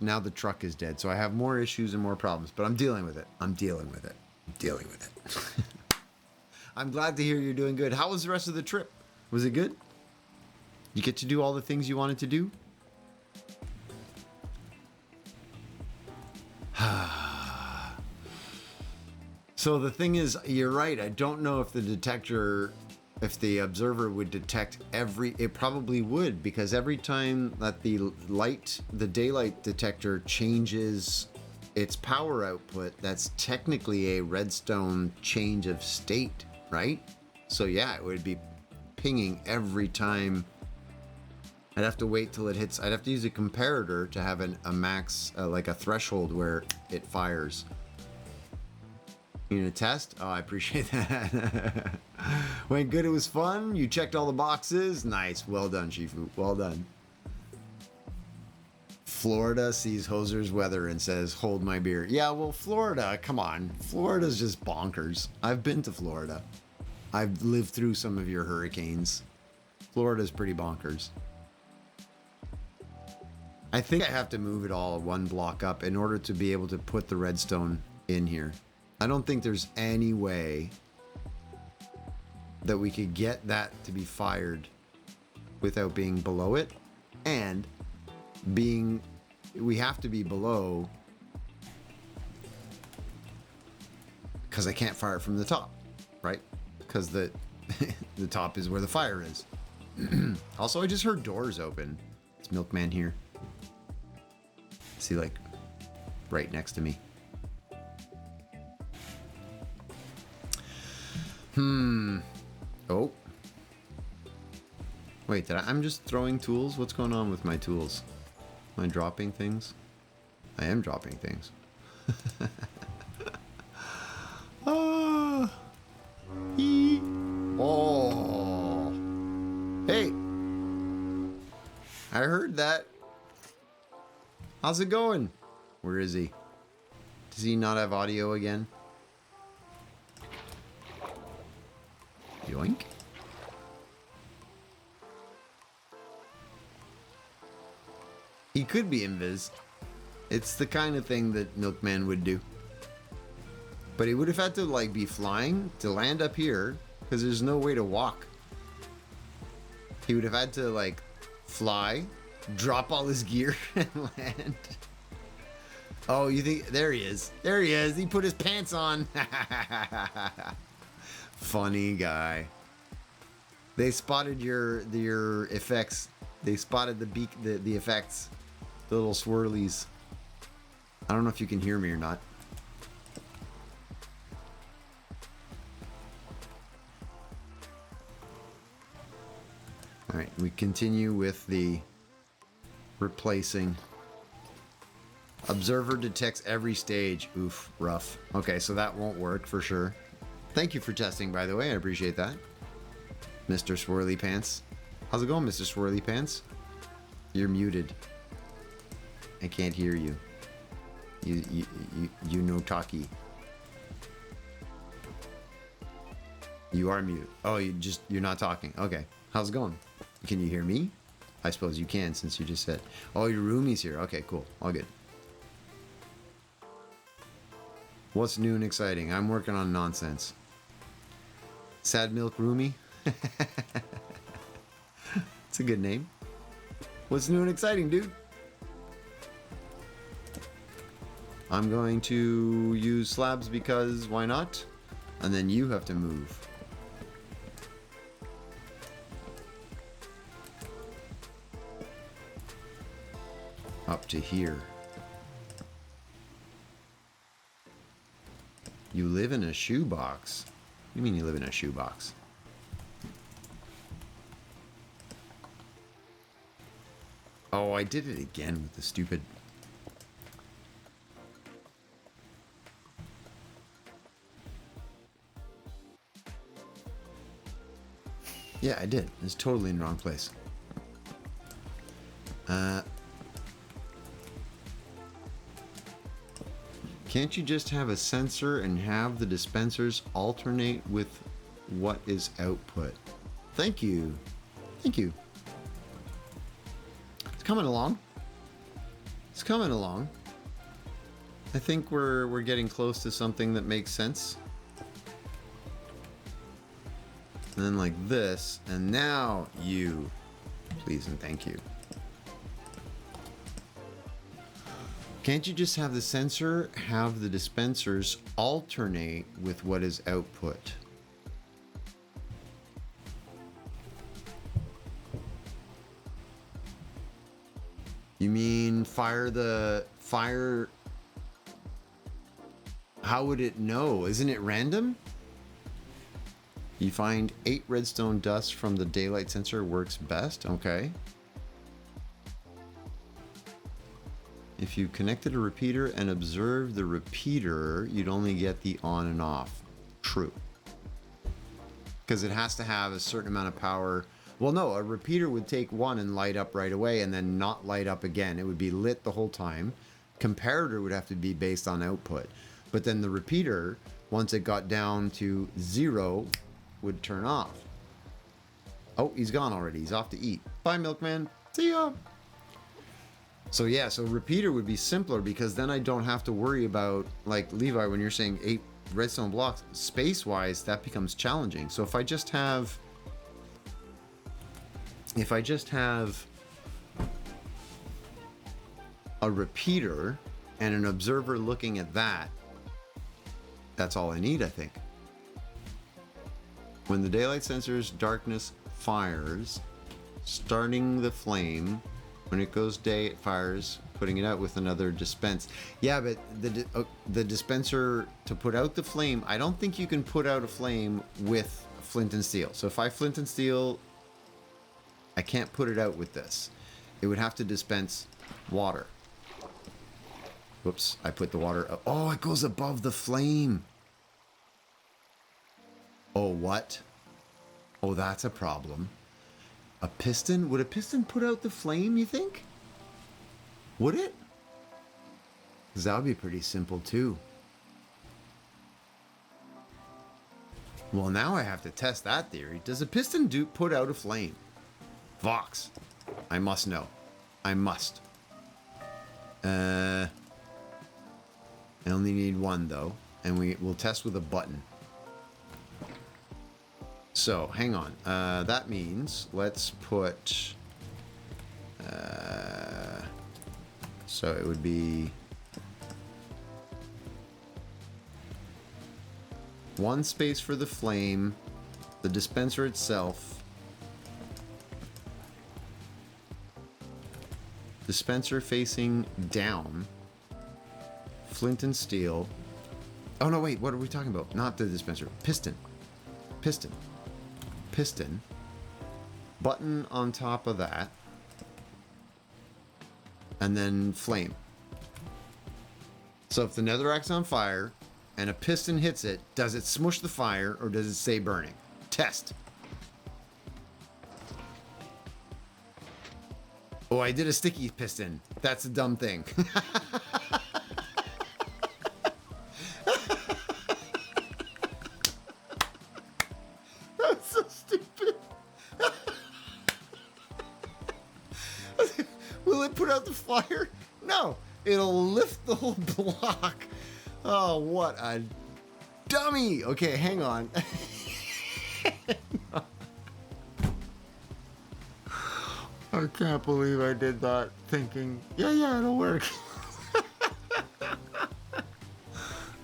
Now the truck is dead. So I have more issues and more problems. But I'm dealing with it. I'm dealing with it. I'm glad to hear you're doing good. How was the rest of the trip? Was it good? You get to do all the things you wanted to do? So the thing is, you're right. I don't know if if the observer would detect it probably would, because every time that the daylight detector changes its power output, that's technically a redstone change of state, right? So yeah, it would be pinging every time. I'd have to wait till it hits. I'd have to use a comparator to have a max, like a threshold where it fires. You need a test? Oh, I appreciate that. Went good. It was fun. You checked all the boxes. Nice. Well done, Shifu. Well done. Florida sees Hoser's weather and says, hold my beer. Yeah, well, Florida, come on. Florida's just bonkers. I've been to Florida. I've lived through some of your hurricanes. Florida's pretty bonkers. I think I have to move it all one block up in order to be able to put the redstone in here. I don't think there's any way that we could get that to be fired without being below it, and we have to be below, because I can't fire it from the top, right? Because the the top is where the fire is. Also, I just heard doors open. It's Milkman here. See, like right next to me. Oh. Wait, I'm just throwing tools? What's going on with my tools? Am I dropping things? I am dropping things. Ah. Oh. Hey. I heard that. How's it going? Where is he? Does he not have audio again? Yoink. He could be invis. It's the kind of thing that Milkman would do. But he would have had to like be flying to land up here because there's no way to walk. He would have had to like fly, drop all his gear and land. Oh, you think there he is. There he is. He put his pants on. Funny guy. They spotted your effects. They spotted the effects. The little swirlies. I don't know if you can hear me or not. All right, we continue with the replacing. Observer detects every stage. Oof, rough. Okay, so that won't work for sure. Thank you for testing, by the way. I appreciate that. Mr. Swirly Pants. How's it going, Mr. Swirly Pants? You're muted. I can't hear you. You no talkie. You are mute. Oh, you're not talking. Okay. How's it going? Can you hear me? I suppose you can since you just said. Oh, your roomie's here. Okay, cool. All good. What's new and exciting? I'm working on nonsense. Sad Milk Roomie? It's a good name. What's new and exciting, dude? I'm going to use slabs because why not? And then you have to move. Up to here. You live in a shoebox? What do you mean you live in a shoebox? Oh, I did it again with the stupid... Yeah, I did. It's totally in the wrong place. Can't you just have a sensor and have the dispensers alternate with what is output? Thank you. Thank you. It's coming along. It's coming along. I think we're getting close to something that makes sense. And then like this, and now you. Please and thank you. Can't you just have the sensor have the dispensers alternate with what is output? You mean fire How would it know? Isn't it random? You find 8 redstone dust from the daylight sensor works best. Okay. If you connected a repeater and observe the repeater, you'd only get the on and off. True. Because it has to have a certain amount of power. Well, no, a repeater would take one and light up right away and then not light up again. It would be lit the whole time. Comparator would have to be based on output. But then the repeater, once it got down to 0, would turn off. Oh, he's gone already. He's off to eat. Bye, milkman. See ya. So yeah, so repeater would be simpler because then I don't have to worry about, like Levi, when you're saying 8 redstone blocks, space-wise, that becomes challenging. So if I just have a repeater and an observer looking at that, that's all I need, I think. When the daylight sensor's darkness fires, starting the flame. When it goes day, it fires, putting it out with another dispense. Yeah, but the dispenser to put out the flame, I don't think you can put out a flame with flint and steel. So if I flint and steel, I can't put it out with this. It would have to dispense water. Whoops, I put the water up. Oh, it goes above the flame. Oh, what? Oh, that's a problem. A piston? Would a piston put out the flame, you think? Would it? Because that would be pretty simple, too. Well, now I have to test that theory. Does a piston put out a flame? Vox. I must know. I must. I only need one, though. And we'll test with a button. So, hang on. That means let's put... so it would be... one space for the flame, the dispenser itself, dispenser facing down, flint and steel. Oh, no, wait. What are we talking about? Not the dispenser. Piston. Piston. Piston, button on top of that, and then flame. So if the netherrack's on fire and a piston hits it, does it smush the fire or does it stay burning? Test. Oh, I did a sticky piston. That's a dumb thing. So stupid. Will it put out the fire? No, it'll lift the whole block. Oh, what a dummy. Okay, hang on. I can't believe I did that thinking, yeah, it'll work.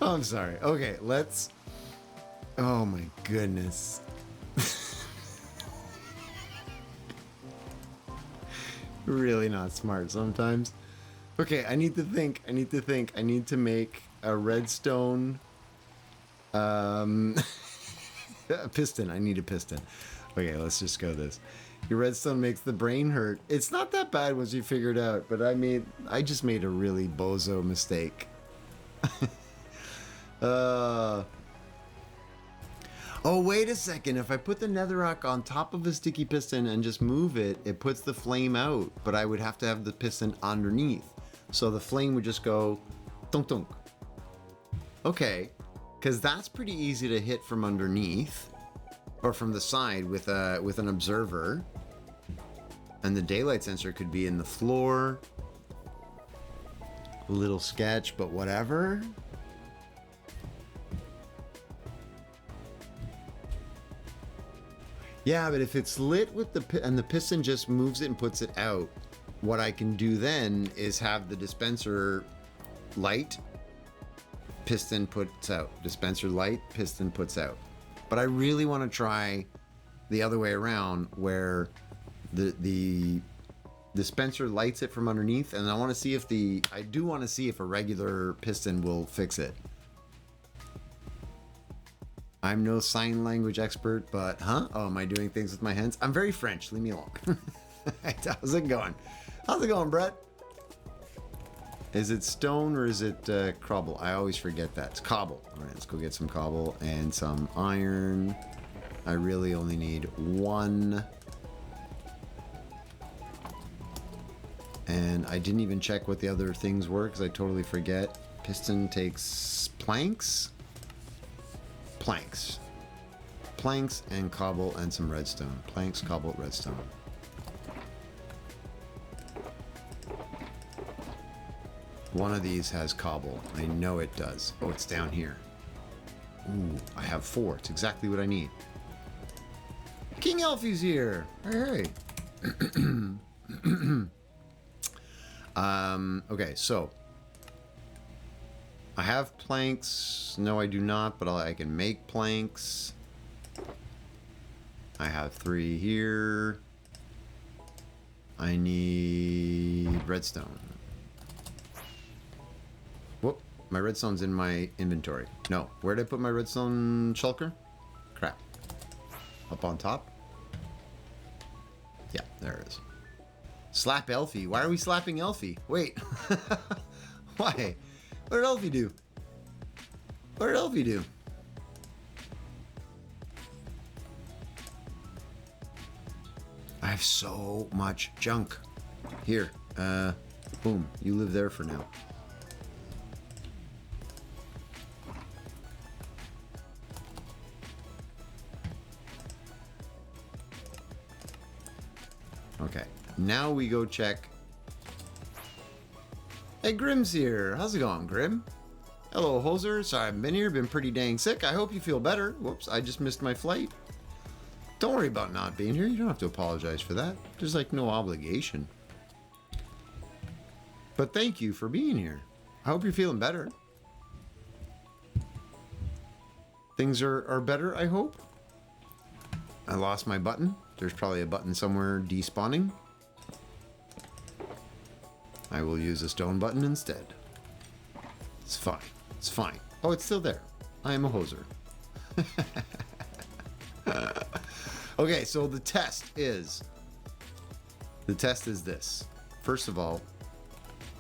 Oh, I'm sorry. Okay, let's... Oh my goodness. Really not smart sometimes. Okay, I need to think. I need to make a redstone a piston. I need a piston. Okay, let's just go this. Your redstone makes the brain hurt. It's not that bad once you figure it out, but I just made a really bozo mistake. Oh, wait a second. If I put the netherrack on top of a sticky piston and just move it, it puts the flame out, but I would have to have the piston underneath. So the flame would just go dunk dunk. Okay, because that's pretty easy to hit from underneath or from the side with an observer. And the daylight sensor could be in the floor. A little sketch, but whatever. Yeah, but if it's lit with the piston just moves it and puts it out, what I can do then is have the dispenser light, piston puts out, dispenser light, piston puts out. But I really want to try the other way around, where the dispenser lights it from underneath, and I want to see if I do want to see if a regular piston will fix it. I'm no sign language expert, but Oh, am I doing things with my hands? I'm very French. Leave me alone. How's it going? How's it going, Brett? Is it stone or is it cobble? I always forget that. It's cobble. All right, let's go get some cobble and some iron. I really only need one. And I didn't even check what the other things were because I totally forget. Piston takes planks. Planks. Planks and cobble and some redstone. Planks, cobble, redstone. One of these has cobble. I know it does. Oh, it's down here. Ooh, I have 4. It's exactly what I need. King Elfie's here. Hey, hey. Okay, so I have planks. No, I do not, but I can make planks. I have 3 here. I need redstone. Whoop, my redstone's in my inventory. No, where did I put my redstone shulker? Crap. Up on top? Yeah, there it is. Slap Elfie. Why are we slapping Elfie? Wait. Why? What did Elfie do? What did Elfie do? I have so much junk. Here. Boom. You live there for now. Okay. Now we go check. Hey, Grim's here. How's it going, Grim? Hello, Hoser. Sorry I haven't been here. Been pretty dang sick. I hope you feel better. Whoops, I just missed my flight. Don't worry about not being here. You don't have to apologize for that. There's like no obligation. But thank you for being here. I hope you're feeling better. Things are better, I hope. I lost my button. There's probably a button somewhere despawning. I will use a stone button instead. It's fine. It's fine. Oh, it's still there. I am a hoser. Okay, so the test is this. First of all,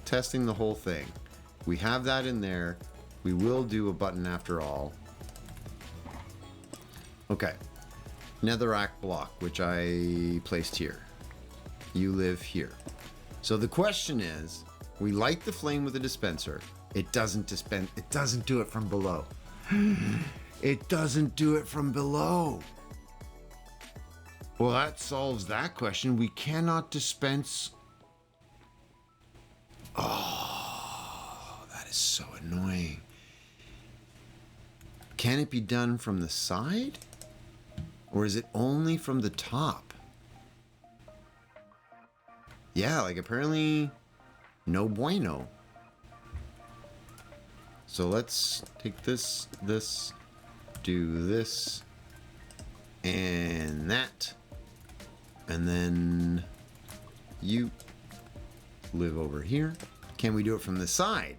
testing the whole thing. We have that in there. We will do a button after all. Okay. Netherrack block, which I placed here. You live here. So the question is, we light the flame with a dispenser. It doesn't dispense. It doesn't do it from below. It doesn't do it from below. Well, that solves that question. We cannot dispense. Oh, that is so annoying. Can it be done from the side? Or is it only from the top? Yeah, like apparently no bueno. So let's take this, do this, and that. And then you live over here. Can we do it from the side?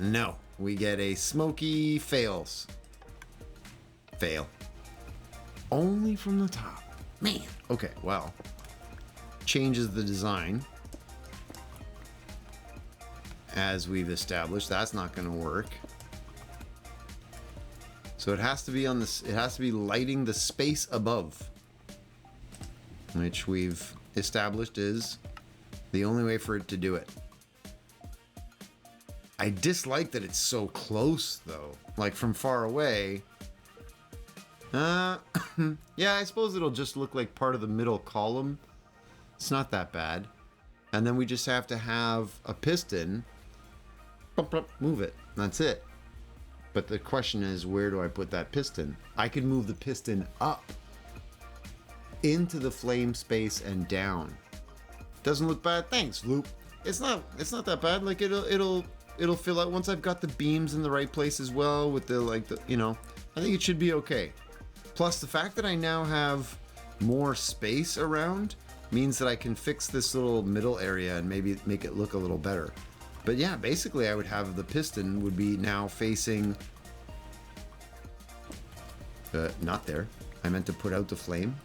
No, we get a smoky fails. Fail. Only from the top. Man. Okay, well. Changes the design. As we've established, that's not going to work. So it has to be on this, it has to be lighting the space above, which we've established is the only way for it to do it. I dislike that it's so close though, like from far away. Yeah, I suppose it'll just look like part of the middle column. It's not that bad. And then we just have to have a piston. Move it. That's it. But the question is, where do I put that piston? I could move the piston up into the flame space and down. Doesn't look bad. Thanks, Loop. It's not that bad. Like it'll fill out once I've got the beams in the right place as well with the I think it should be okay. Plus the fact that I now have more space around means that I can fix this little middle area and maybe make it look a little better. But yeah, basically I would have the piston would be now facing Not there. I meant to put out the flame.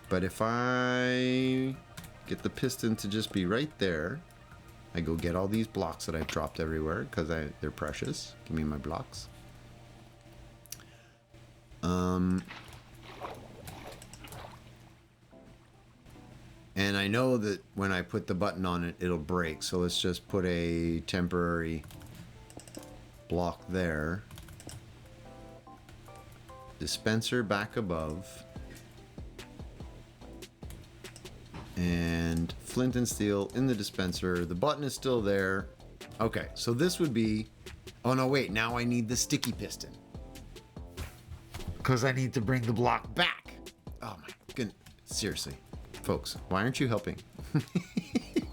But if I get the piston to just be right there, I go get all these blocks that I've dropped everywhere because they're precious. Give me my blocks. And I know that when I put the button on it, it'll break. So let's just put a temporary block there. Dispenser back above. And flint and steel in the dispenser. The button is still there. Okay, so this would be... Oh no, wait, now I need the sticky piston. Because I need to bring the block back. Oh my goodness. Seriously. Folks, why aren't you helping?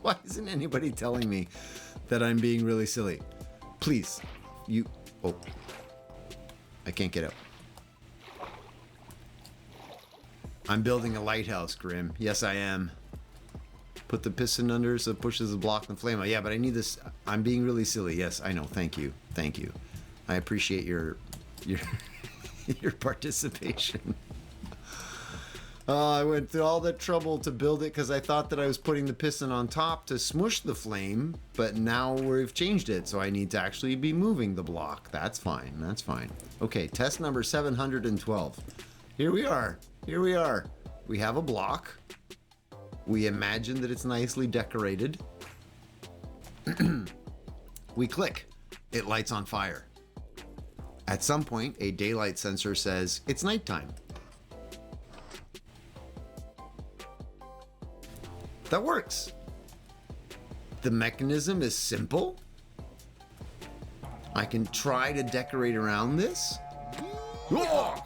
Why isn't anybody telling me that I'm being really silly? Please, you... Oh. I can't get out. I'm building a lighthouse, Grim. Yes, I am. Put the piston under so it pushes the block and flame out. Yeah, but I need this... I'm being really silly. Yes, I know. Thank you. Thank you. I appreciate your your participation. I went through all that trouble to build it because I thought that I was putting the piston on top to smush the flame, but now we've changed it, so I need to actually be moving the block. That's fine. That's fine. Okay, test number 712. Here we are. Here we are. We have a block. We imagine that it's nicely decorated. We click. It lights on fire. At some point, a daylight sensor says it's nighttime. That works. The mechanism is simple. I can try to decorate around this. Oh!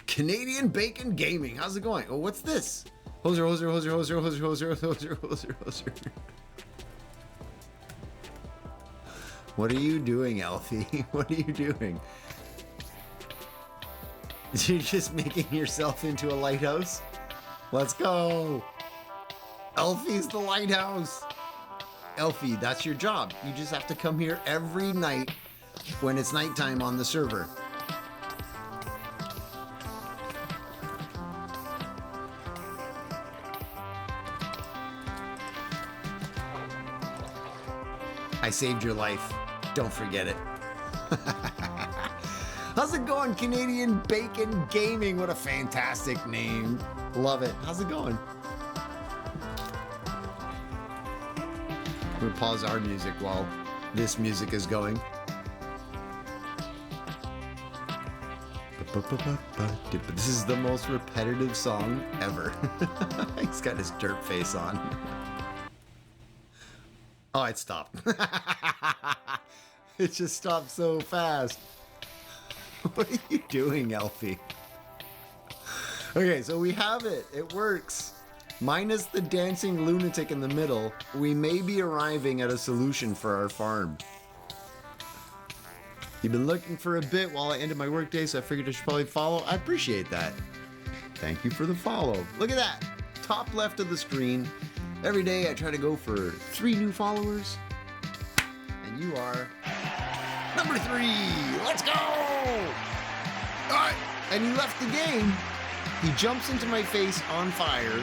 Canadian Bacon Gaming. How's it going? Oh, what's this? Hoser, hoser, hoser, hoser, hoser, hoser, hoser, hoser, hoser. What are you doing, Alfie? What are you doing? You're just making yourself into a lighthouse? Let's go. Elfie's the lighthouse. Elfie, that's your job. You just have to come here every night when it's nighttime on the server. I saved your life. Don't forget it. How's it going, Canadian Bacon Gaming? What a fantastic name. Love it. How's it going? I'm gonna pause our music while this music is going. This is the most repetitive song ever. He's got his dirt face on. Oh, it stopped. It just stopped so fast. What are you doing, Elfie? Okay, so we have it. It works. Minus the dancing lunatic in the middle, we may be arriving at a solution for our farm. You've been looking for a bit while I ended my workday, so I figured I should probably follow. I appreciate that. Thank you for the follow. Look at that. Top left of the screen. Every day I try to go for 3 new followers. And you are number 3. Let's go! All right. And he left the game. He jumps into my face on fire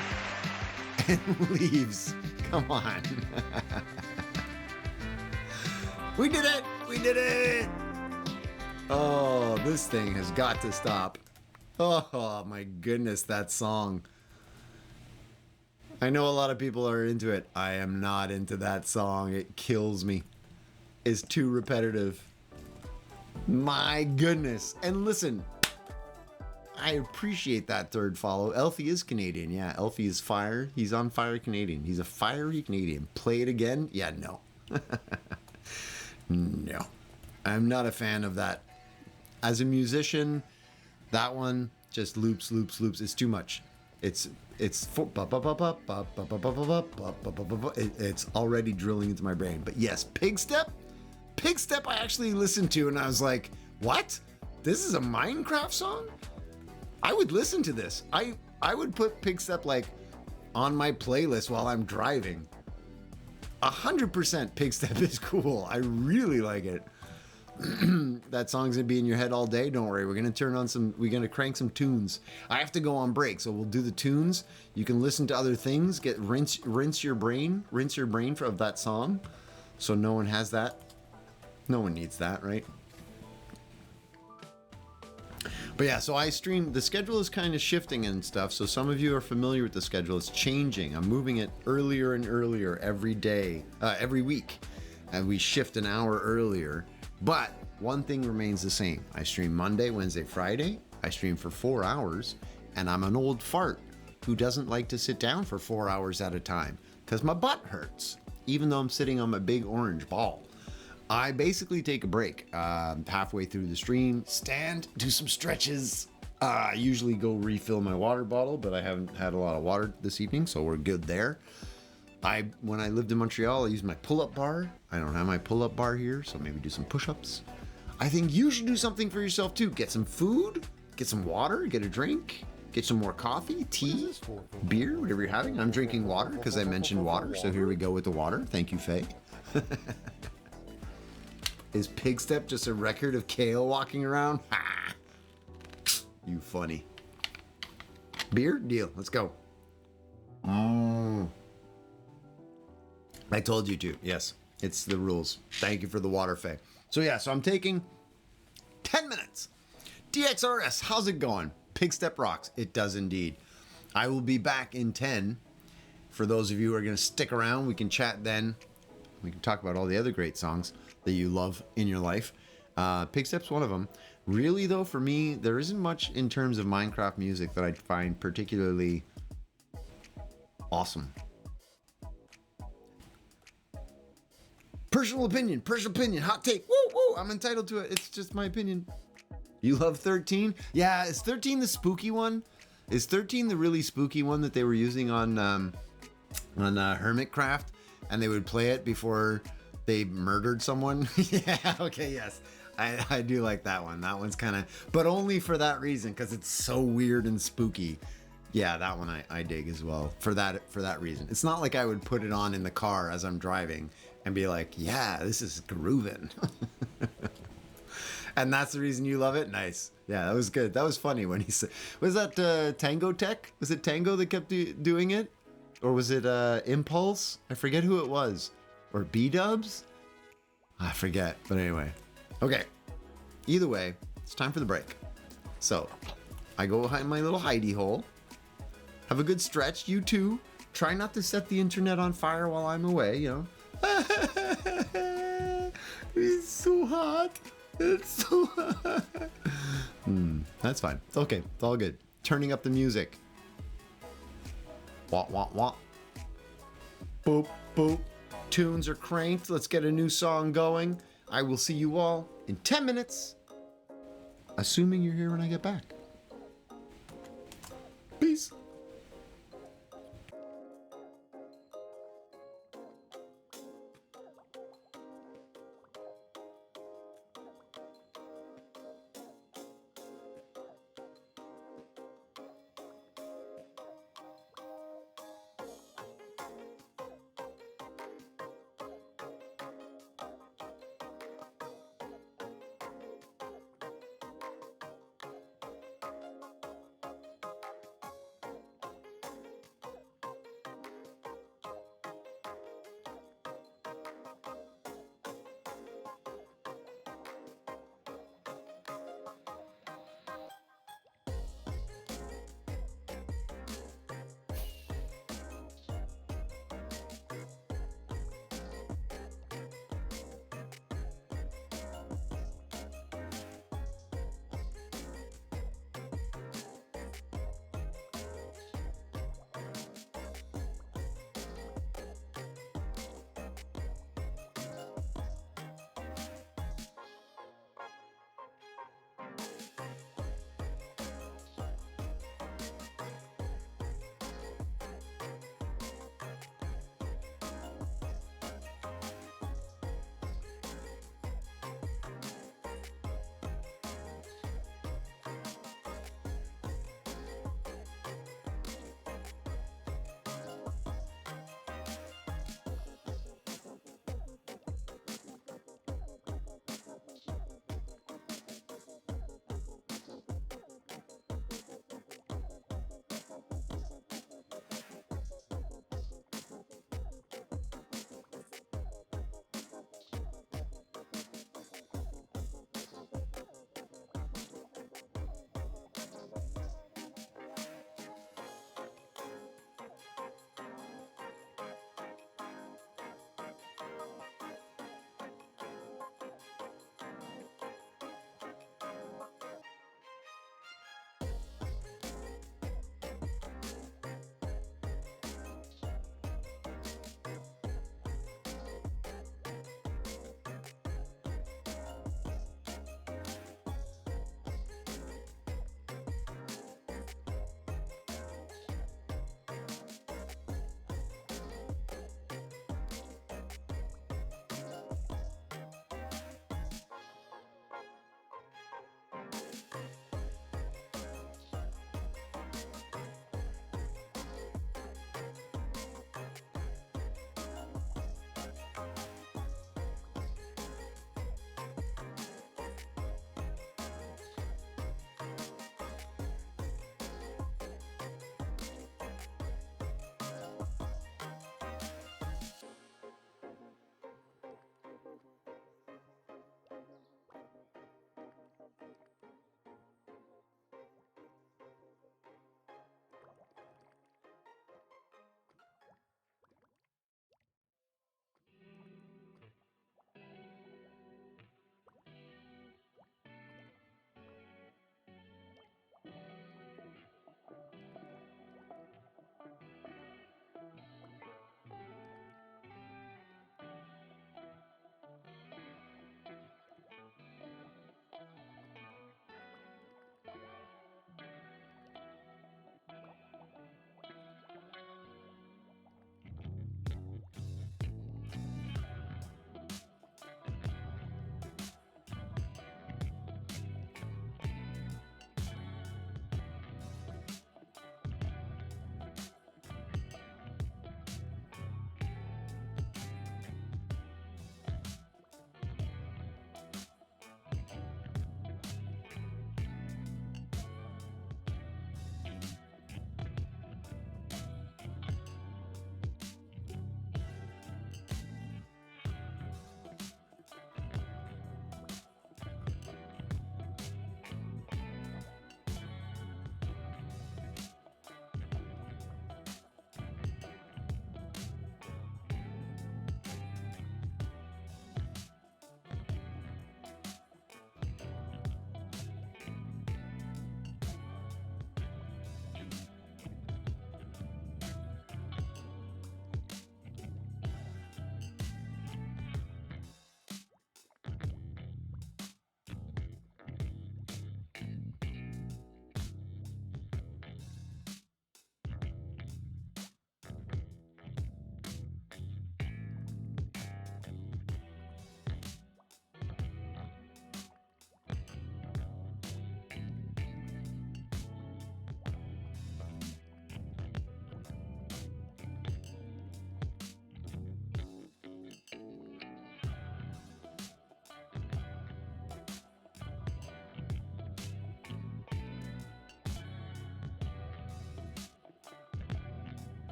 and leaves. Come on. We did it! We did it! Oh, this thing has got to stop. Oh my goodness, that song. I know a lot of people are into it. I am not into that song. It kills me. It's too repetitive. My goodness. And listen, I appreciate that 3rd follow. Elfie is Canadian. Yeah, Elfie is fire. He's on fire Canadian. He's a fiery Canadian. Play it again? Yeah, no. No. I'm not a fan of that. As a musician, that one just loops, loops, loops. It's too much. It's already drilling into my brain. But yes, Pig Step I actually listened to and I was like, what? This is a Minecraft song? I would listen to this. I would put Pig Step like on my playlist while I'm driving. 100% Pig Step is cool. I really like it. that song's gonna be in your head all day. Don't worry, we're gonna crank some tunes. I have to go on break, so we'll do the tunes. You can listen to other things, rinse your brain of that song, so no one has that. No one needs that, right? But yeah, so I stream. The schedule is kind of shifting and stuff. So some of you are familiar with the schedule. It's changing. I'm moving it earlier and earlier every day, every week, and we shift an hour earlier. But one thing remains the same. I stream Monday, Wednesday, Friday. I stream for 4 hours, and I'm an old fart who doesn't like to sit down for 4 hours at a time because my butt hurts, even though I'm sitting on my big orange ball. I basically take a break halfway through the stream, stand, do some stretches. I usually go refill my water bottle, but I haven't had a lot of water this evening, so we're good there. When I lived in Montreal, I used my pull-up bar. I don't have my pull-up bar here, so maybe do some push-ups. I think you should do something for yourself too. Get some food, get some water, get a drink, get some more coffee, tea, beer, whatever you're having. I'm drinking water because I mentioned water, so here we go with the water. Thank you, Faye. Is Pig Step just a record of Kale walking around? Ha! You funny. Beer? Deal. Let's go. I told you to. Yes. It's the rules. Thank you for the water, Faye. So yeah, so I'm taking 10 minutes. DXRS, how's it going? Pig Step rocks. It does indeed. I will be back in 10. For those of you who are going to stick around, we can chat then. We can talk about all the other great songs that you love in your life. Pig Step's one of them. Really, though, for me, there isn't much in terms of Minecraft music that I find particularly awesome. Personal opinion, hot take. Woo, woo, I'm entitled to it. It's just my opinion. You love 13? Yeah, is 13 the spooky one? Is 13 the really spooky one that they were using on Hermitcraft? And they would play it before they murdered someone? Yeah, okay, yes. I do like that one. That one's kind of, but only for that reason, because it's so weird and spooky. Yeah, that one I dig as well for that reason. It's not like I would put it on in the car as I'm driving and be like, yeah, this is grooving. And that's the reason you love it? Nice. Yeah, that was good. That was funny when he said, was that Tango Tech? Was it Tango that kept doing it? Or was it Impulse? I forget who it was. Or B-Dubs? I forget. But anyway. Okay. Either way, it's time for the break. So, I go behind my little hidey hole. Have a good stretch. You too. Try not to set the internet on fire while I'm away, you know. It's so hot. It's so hot. That's fine. It's okay. It's all good. Turning up the music. Wah, wah, wah. Boop, boop. Tunes are cranked. Let's get a new song going. I will see you all in 10 minutes. Assuming you're here when I get back. Peace.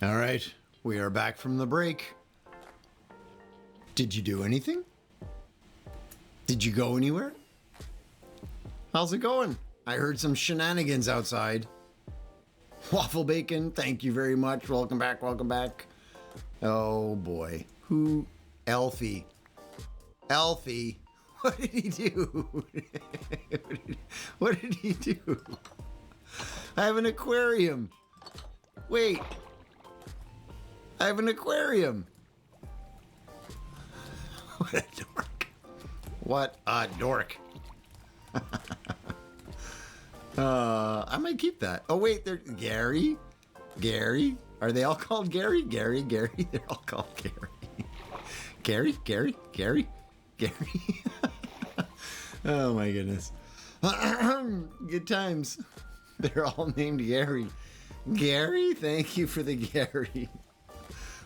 All right, we are back from the break. Did you do anything? Did you go anywhere? How's it going? I heard some shenanigans outside. Waffle bacon, thank you very much. Welcome back, welcome back. Oh boy. Who? Elfie. Elfie. What did he do? What did he do? I have an aquarium. Wait. I have an aquarium. What a dork. What a dork. I might keep that. Oh wait, they're Gary. Gary? Are they all called Gary? Gary, Gary. They're all called Gary. Gary, Gary, Gary, Gary. Oh my goodness. Good times. They're all named Gary. Gary, thank you for the Gary.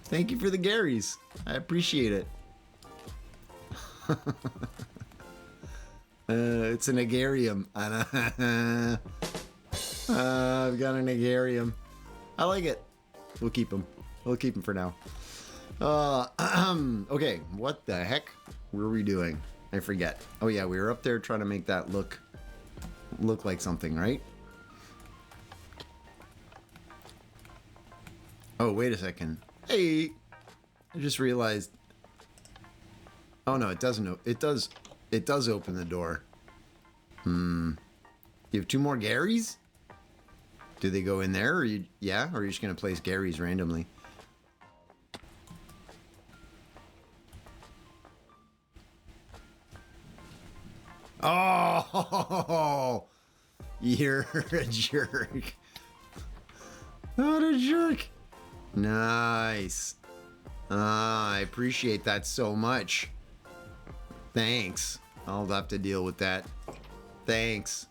Thank you for the Garys. I appreciate it. It's an agarium. I've got an agarium. I like it. We'll keep him. We'll keep him for now. Okay, what the heck were we doing? I forget. Oh yeah, we were up there trying to make that look like something, right? Oh, wait a second. Hey, I just realized. Oh no, it doesn't. It does open the door. You have two more Garys? Do they go in there, or you? Yeah, or are you just gonna place Garys randomly? Oh, you're a jerk. What a jerk. Nice. I appreciate that so much. Thanks. I'll have to deal with that. Thanks.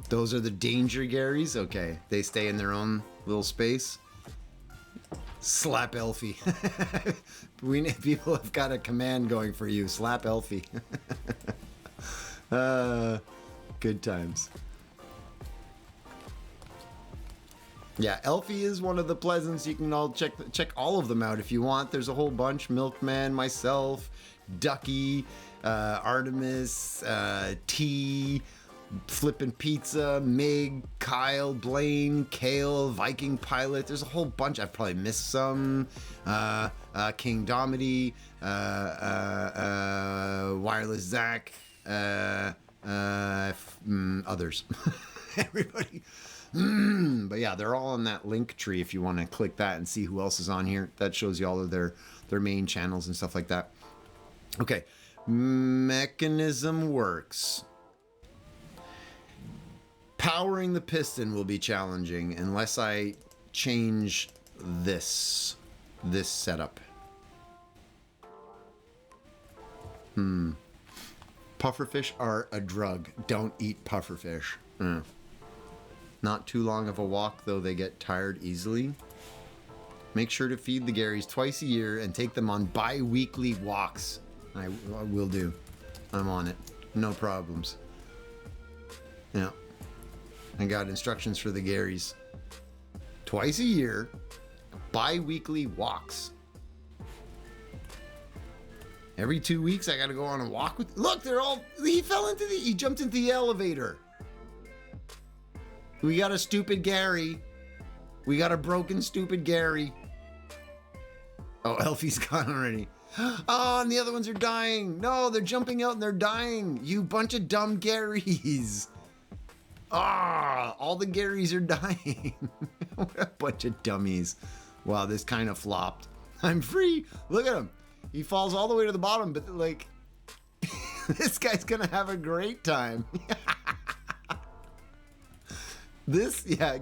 Those are the danger Garys? Okay. They stay in their own little space. Slap Elfie. People have got a command going for you. Slap Elfie. Good times. Yeah, Elfie is one of the pleasants. You can all check all of them out if you want. There's a whole bunch. Milkman, myself, Ducky, Artemis, T, Flippin' Pizza, Mig, Kyle, Blaine, Kale, Viking Pilot. There's a whole bunch. I've probably missed some. King Domedy, Wireless Zach, others. Everybody. But yeah, they're all on that link tree if you want to click that and see who else is on here. That shows you all of their main channels and stuff like that. Okay. Mechanism works. Powering the piston will be challenging unless I change this setup. Pufferfish are a drug. Don't eat pufferfish. Not too long of a walk, though they get tired easily. Make sure to feed the Garys twice a year and take them on bi-weekly walks. I will do. I'm on it. No problems. Yeah. I got instructions for the Garys. Twice a year, bi-weekly walks. Every 2 weeks, I gotta go on a walk with. Look, he jumped into the elevator. We got a stupid Gary. We got a broken, stupid Gary. Oh, Elfie's gone already. Oh, and the other ones are dying. No, they're jumping out and they're dying. You bunch of dumb Garys. Ah, all the Garys are dying. What a bunch of dummies. Wow, this kind of flopped. I'm free. Look at him. He falls all the way to the bottom, but like, this guy's gonna have a great time.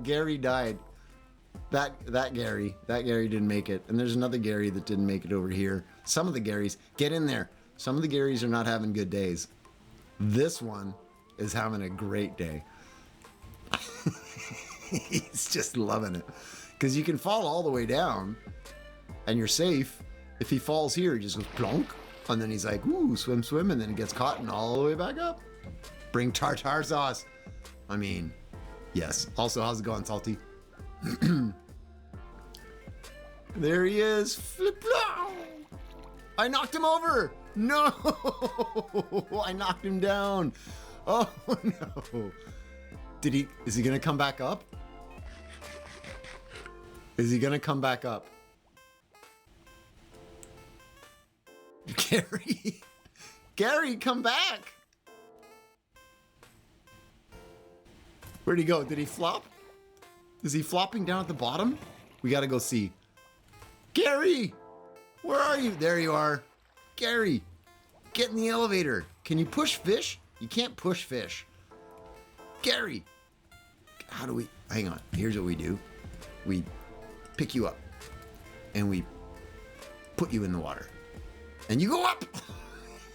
Gary died. That Gary didn't make it. And there's another Gary that didn't make it over here. Some of the Garys, get in there. Some of the Garys are not having good days. This one is having a great day. He's just loving it. Because you can fall all the way down and you're safe. If he falls here, he just goes plonk. And then he's like, ooh, swim, swim. And then he gets caught and all the way back up. Bring tartar sauce. I mean, yes. Also, how's it going, Salty? There he is. Flip, flop. I knocked him over. No, I knocked him down. Oh no. Is he gonna come back up? Is he gonna come back up? Gary, Gary, come back. Where'd he go? Did he flop? Is he flopping down at the bottom? We gotta go see. Gary, where are you? There you are. Gary, get in the elevator. Can you push fish? You can't push fish. Gary, how do we, hang on. Here's what we do. We pick you up and we put you in the water and you go up.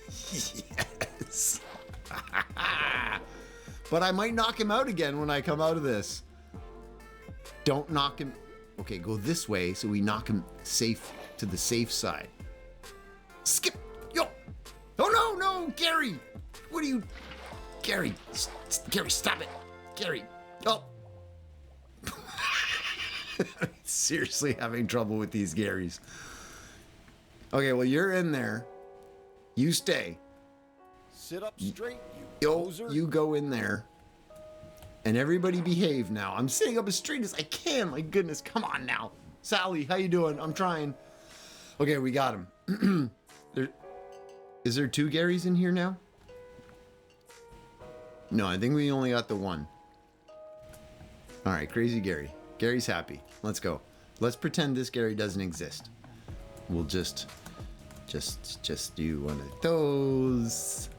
Yes. But I might knock him out again when I come out of this. Don't knock him. Okay, go this way so we knock him safe to the safe side. Skip. Yo. Oh, no, Gary. What are you? Gary. Gary, stop it. Gary. Oh. Seriously having trouble with these Garys. Okay, well, you're in there. You stay. Sit up straight, you Yo, poser. you go in there. And everybody behave now. I'm sitting up as straight as I can. My goodness, come on now. Sally, how you doing? I'm trying. Okay, we got him. Is there 2 Garys in here now? No, I think we only got the one. All right, crazy Gary. Gary's happy. Let's go. Let's pretend this Gary doesn't exist. We'll just do one of those.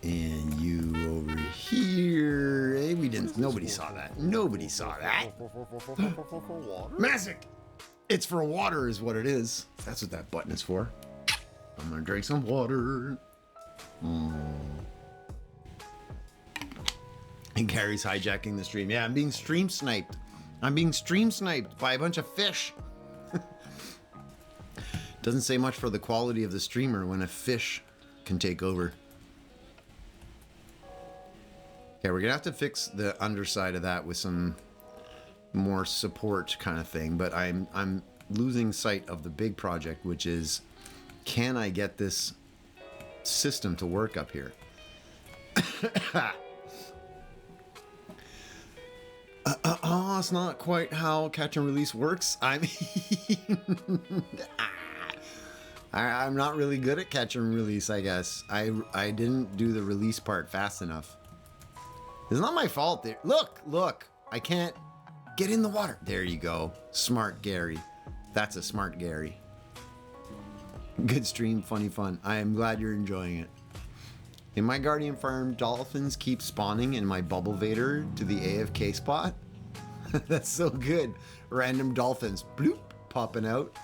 And you over here. Hey, nobody saw that. Nobody saw that. Magic! It's for water is what it is. That's what that button is for. I'm gonna drink some water. And Gary's hijacking the stream. Yeah, I'm being stream sniped. I'm being stream sniped by a bunch of fish. Doesn't say much for the quality of the streamer when a fish can take over. Okay, we're gonna have to fix the underside of that with some more support kind of thing, but I'm losing sight of the big project, which is, can I get this system to work up here? It's not quite how catch and release works. I mean, I'm not really good at catch and release, I guess. I didn't do the release part fast enough. It's not my fault. Look, I can't get in the water. There you go. Smart Gary. That's a smart Gary. Good stream, funny fun. I am glad you're enjoying it. In my Guardian farm, dolphins keep spawning in my bubble vader to the AFK spot. That's so good. Random dolphins, bloop, popping out.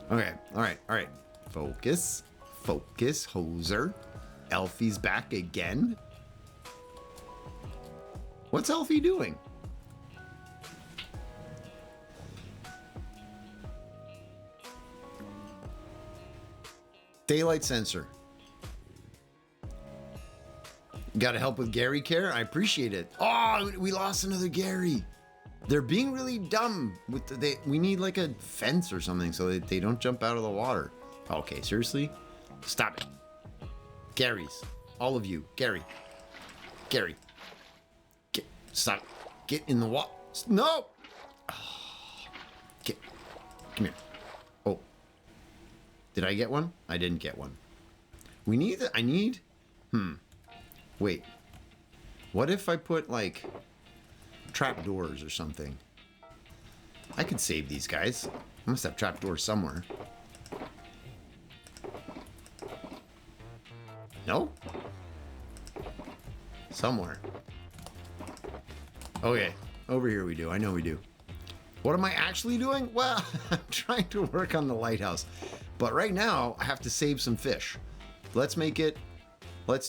Okay, all right. Focus, hoser. Elfie's back again. What's Elfie doing? Daylight sensor. Got to help with Gary care? I appreciate it. Oh, we lost another Gary. They're being really dumb. We need like a fence or something so that they don't jump out of the water. Okay, seriously? Stop it. Garys. All of you. Gary. Stop. Get in the water. No! Come here. Oh. Did I get one? I didn't get one. Wait. What if I put, like, trapdoors or something? I could save these guys. I must have trapdoors somewhere. No? Somewhere. Okay. Over here we do. I know we do. What am I actually doing? Well, I'm trying to work on the lighthouse. But right now, I have to save some fish. Let's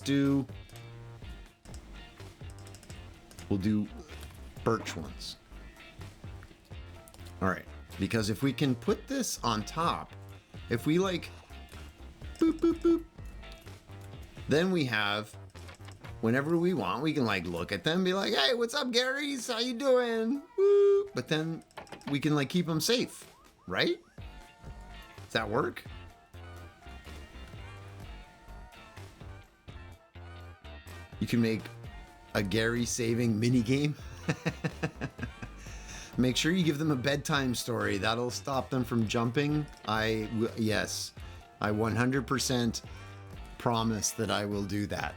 do... We'll do birch ones. All right. Because if we can put this on top, if we like... Boop, boop, boop. Then we have whenever we want, we can like look at them and be like, hey, what's up, Garys? How you doing? Woo! But then we can like keep them safe, right? Does that work? You can make a Gary saving mini game. Make sure you give them a bedtime story. That'll stop them from jumping. Yes, I 100% promise that I will do that.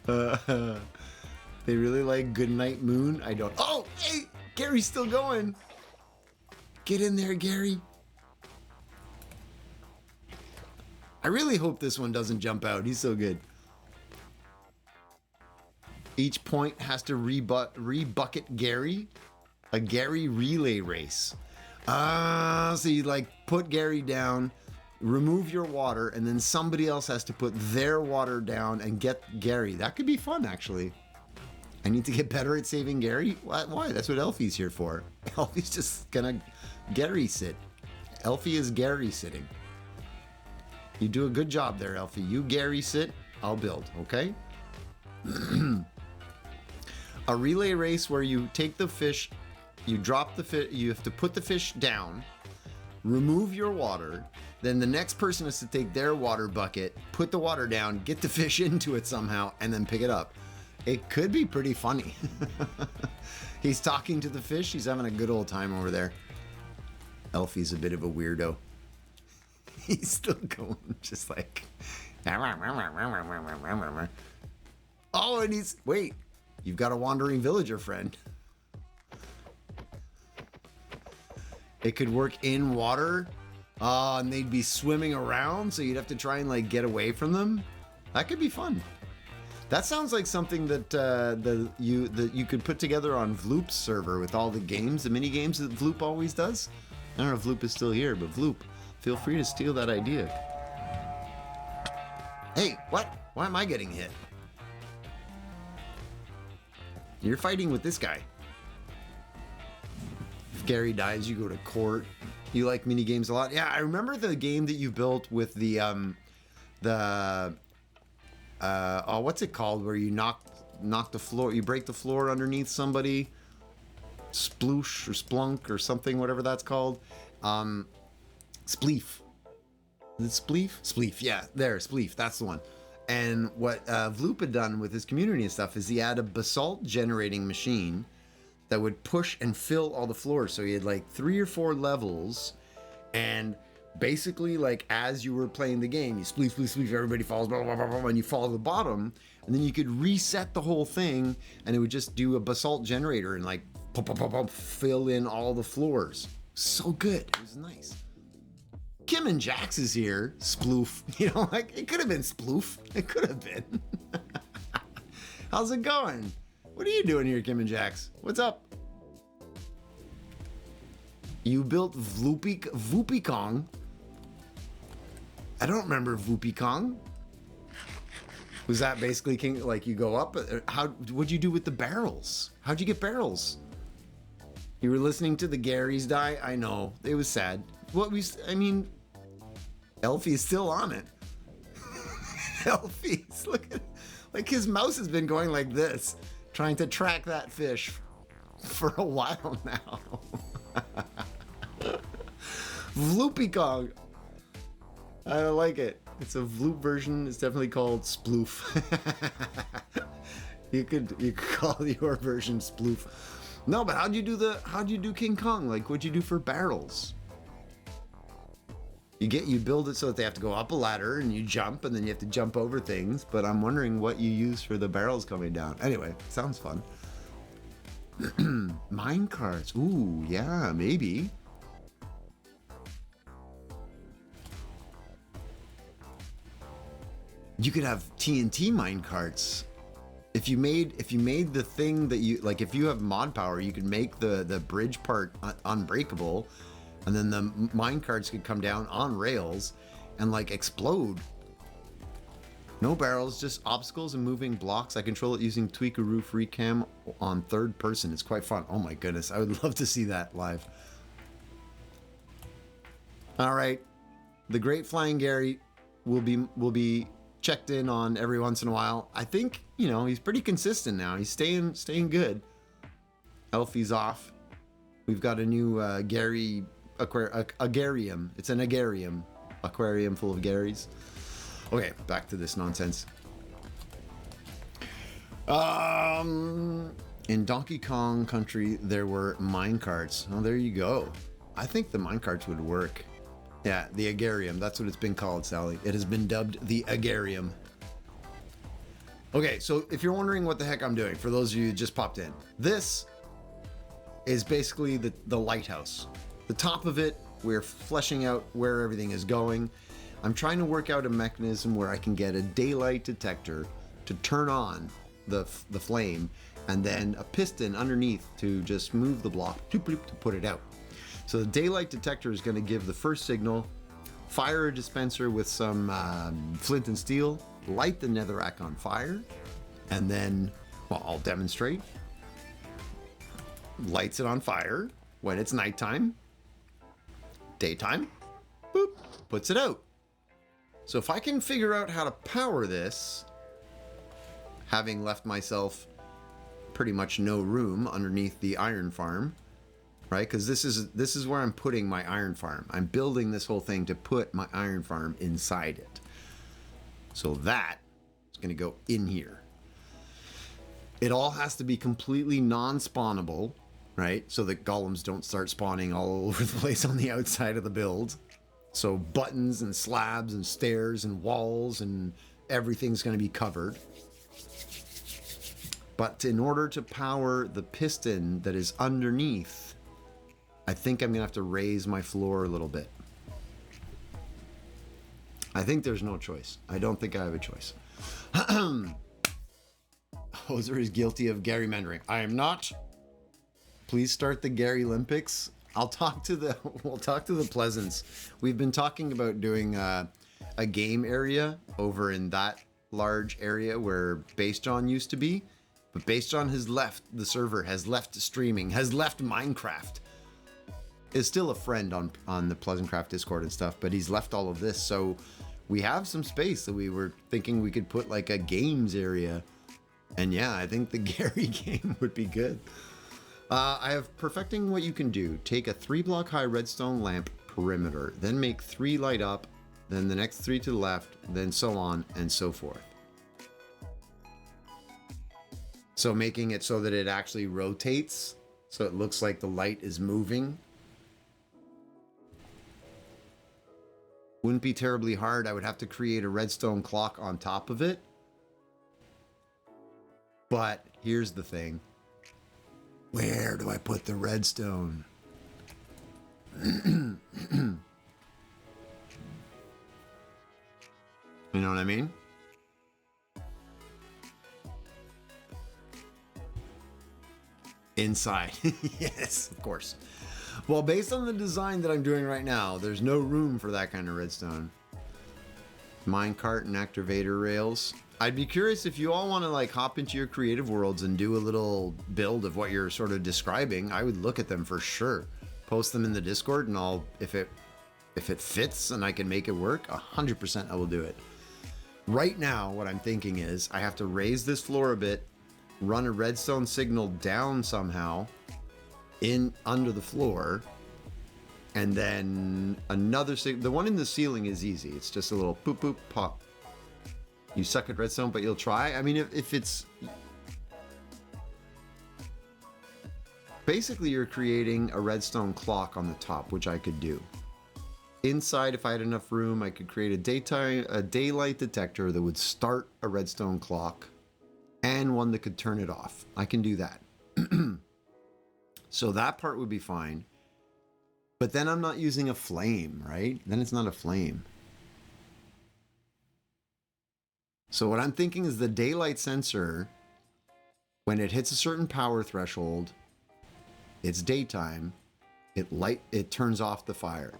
They really like Goodnight Moon. I don't. Oh, hey, Gary's still going. Get in there, Gary. I really hope this one doesn't jump out. He's so good. Each point has to rebucket Gary. A Gary relay race. So you like put Gary down, remove your water, and then somebody else has to put their water down and get Gary. That could be fun, actually. I need to get better at saving Gary? Why? That's what Elfie's here for. Elfie's just gonna Gary sit. Elfie is Gary sitting. You do a good job there, Elfie. You Gary sit, I'll build, okay? A relay race where you take the fish, you drop the fish, you have to put the fish down, remove your water, then the next person has to take their water bucket, put the water down, get the fish into it somehow, and then pick it up. It could be pretty funny. He's talking to the fish, he's having a good old time over there. Elfie's a bit of a weirdo. He's still going, just like... Oh, and he's... Wait. You've got a wandering villager friend. It could work in water. And they'd be swimming around, so you'd have to try and like get away from them. That could be fun. That sounds like something that you could put together on Vloop's server with all the games, the mini games that Vloop always does. I don't know if Vloop is still here, but Vloop, feel free to steal that idea. Hey, what? Why am I getting hit? You're fighting with this guy. If Gary dies, you go to court. You like mini games a lot. Yeah, I remember the game that you built with the what's it called? Where you knock the floor, you break the floor underneath somebody. Sploosh or Splunk or something, whatever that's called. Spleef. Is it Spleef? Spleef, yeah, there, Spleef, that's the one. And what Vloop had done with his community and stuff is he had a basalt generating machine that would push and fill all the floors. So he had like 3 or 4 levels, and basically like as you were playing the game, you spleef, spleef, spleef, everybody falls, blah, blah, blah, blah, and you fall to the bottom, and then you could reset the whole thing, and it would just do a basalt generator and like pop, pop, pop, pop, fill in all the floors. So good. It was nice. Kim and Jax is here. Sploof. You know, like, it could have been Sploof. It could have been. How's it going? What are you doing here, Kim and Jax? What's up? You built Voopy Kong. I don't remember Voopy Kong. Was that basically like you go up? What'd you do with the barrels? How'd you get barrels? You were listening to the Garys die? I know. It was sad. Elfie is still on it. Elfie's, look at, like his mouse has been going like this, trying to track that fish for a while now. Vloopy Kong. I like it. It's a Vloop version. It's definitely called Sploof. You could call your version Sploof. No, but how'd you do King Kong? Like, what'd you do for barrels? You build it so that they have to go up a ladder and you jump, and then you have to jump over things, but I'm wondering what you use for the barrels coming down. Anyway, sounds fun. Mine carts. Ooh, yeah, maybe. You could have TNT mine carts. If you made the thing that you like, if you have mod power, you could make the bridge part unbreakable, and then the mine carts could come down on rails and like explode. No barrels, just obstacles and moving blocks. I control it using Tweakaroo Free Cam on third person. It's quite fun. Oh my goodness, I would love to see that live. All right, the Great Flying Gary. will be checked in on every once in a while. I think, you know, he's pretty consistent now. He's staying good. Elfie's off. We've got a new Gary agarium. It's an agarium. Aquarium full of Garys. Okay, back to this nonsense. In Donkey Kong Country, there were mine carts. Oh, there you go. I think the mine carts would work. Yeah, the agarium. That's what it's been called, Sally. It has been dubbed the agarium. Okay, so if you're wondering what the heck I'm doing, for those of you who just popped in, this is basically the lighthouse. The top of it, we're fleshing out where everything is going. I'm trying to work out a mechanism where I can get a daylight detector to turn on the flame, and then a piston underneath to just move the block to put it out. So the daylight detector is going to give the first signal, fire a dispenser with some flint and steel, light the netherrack on fire, and then, well, I'll demonstrate. Lights it on fire when it's nighttime. Daytime, boop, puts it out. So if I can figure out how to power this, having left myself pretty much no room underneath the iron farm, right? Because this is where I'm putting my iron farm. I'm building this whole thing to put my iron farm inside it. So that is going to go in here. It all has to be completely non-spawnable, right? So that golems don't start spawning all over the place on the outside of the build. So buttons and slabs and stairs and walls and everything's going to be covered. But in order to power the piston that is underneath, I think I'm going to have to raise my floor a little bit. I think there's no choice. I don't think I have a choice. Hoser is guilty of gerrymandering. I am not. Please start the Gary Olympics. We'll talk to the Pleasants. We've been talking about doing a game area over in that large area where Base John used to be. But Base John has left the server, has left streaming, has left Minecraft. Is still a friend on the Pleasantcraft Discord and stuff, but he's left all of this. So we have some space that we were thinking we could put like a games area. And yeah, I think the Gary game would be good. I have perfecting what you can do. Take a 3-block high redstone lamp perimeter, then make 3 light up, then the next 3 to the left, then so on and so forth. So making it so that it actually rotates, so it looks like the light is moving. Wouldn't be terribly hard. I would have to create a redstone clock on top of it. But here's the thing. Where do I put the redstone? You know what I mean? Inside. Yes, of course. Well, based on the design that I'm doing right now, there's no room for that kind of redstone. Minecart and activator rails. I'd be curious if you all want to like hop into your creative worlds and do a little build of what you're sort of describing. I would look at them for sure. Post them in the Discord and I'll, if it fits and I can make it work, 100% I will do it. Right now, what I'm thinking is I have to raise this floor a bit, run a redstone signal down somehow in under the floor, and then another the one in the ceiling is easy. It's just a little boop boop pop. You suck at redstone, but you'll try. I mean, if it's basically you're creating a redstone clock on the top, which I could do. Inside, if I had enough room, I could create a daylight detector that would start a redstone clock and one that could turn it off. I can do that. So that part would be fine. But then I'm not using a flame, right? Then it's not a flame. So what I'm thinking is the daylight sensor, when it hits a certain power threshold, it's daytime, it turns off the fire.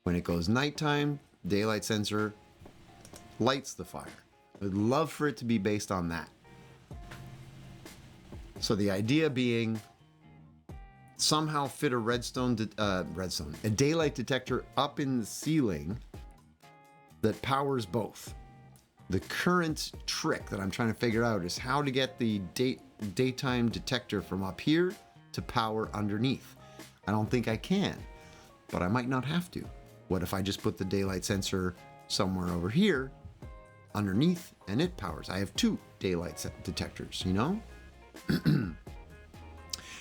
When it goes nighttime, daylight sensor lights the fire. I'd love for it to be based on that. So the idea being somehow fit a a daylight detector up in the ceiling that powers both. The current trick that I'm trying to figure out is how to get the daytime detector from up here to power underneath. I don't think I can, but I might not have to. What if I just put the daylight sensor somewhere over here underneath and it powers? I have two daylight detectors, you know?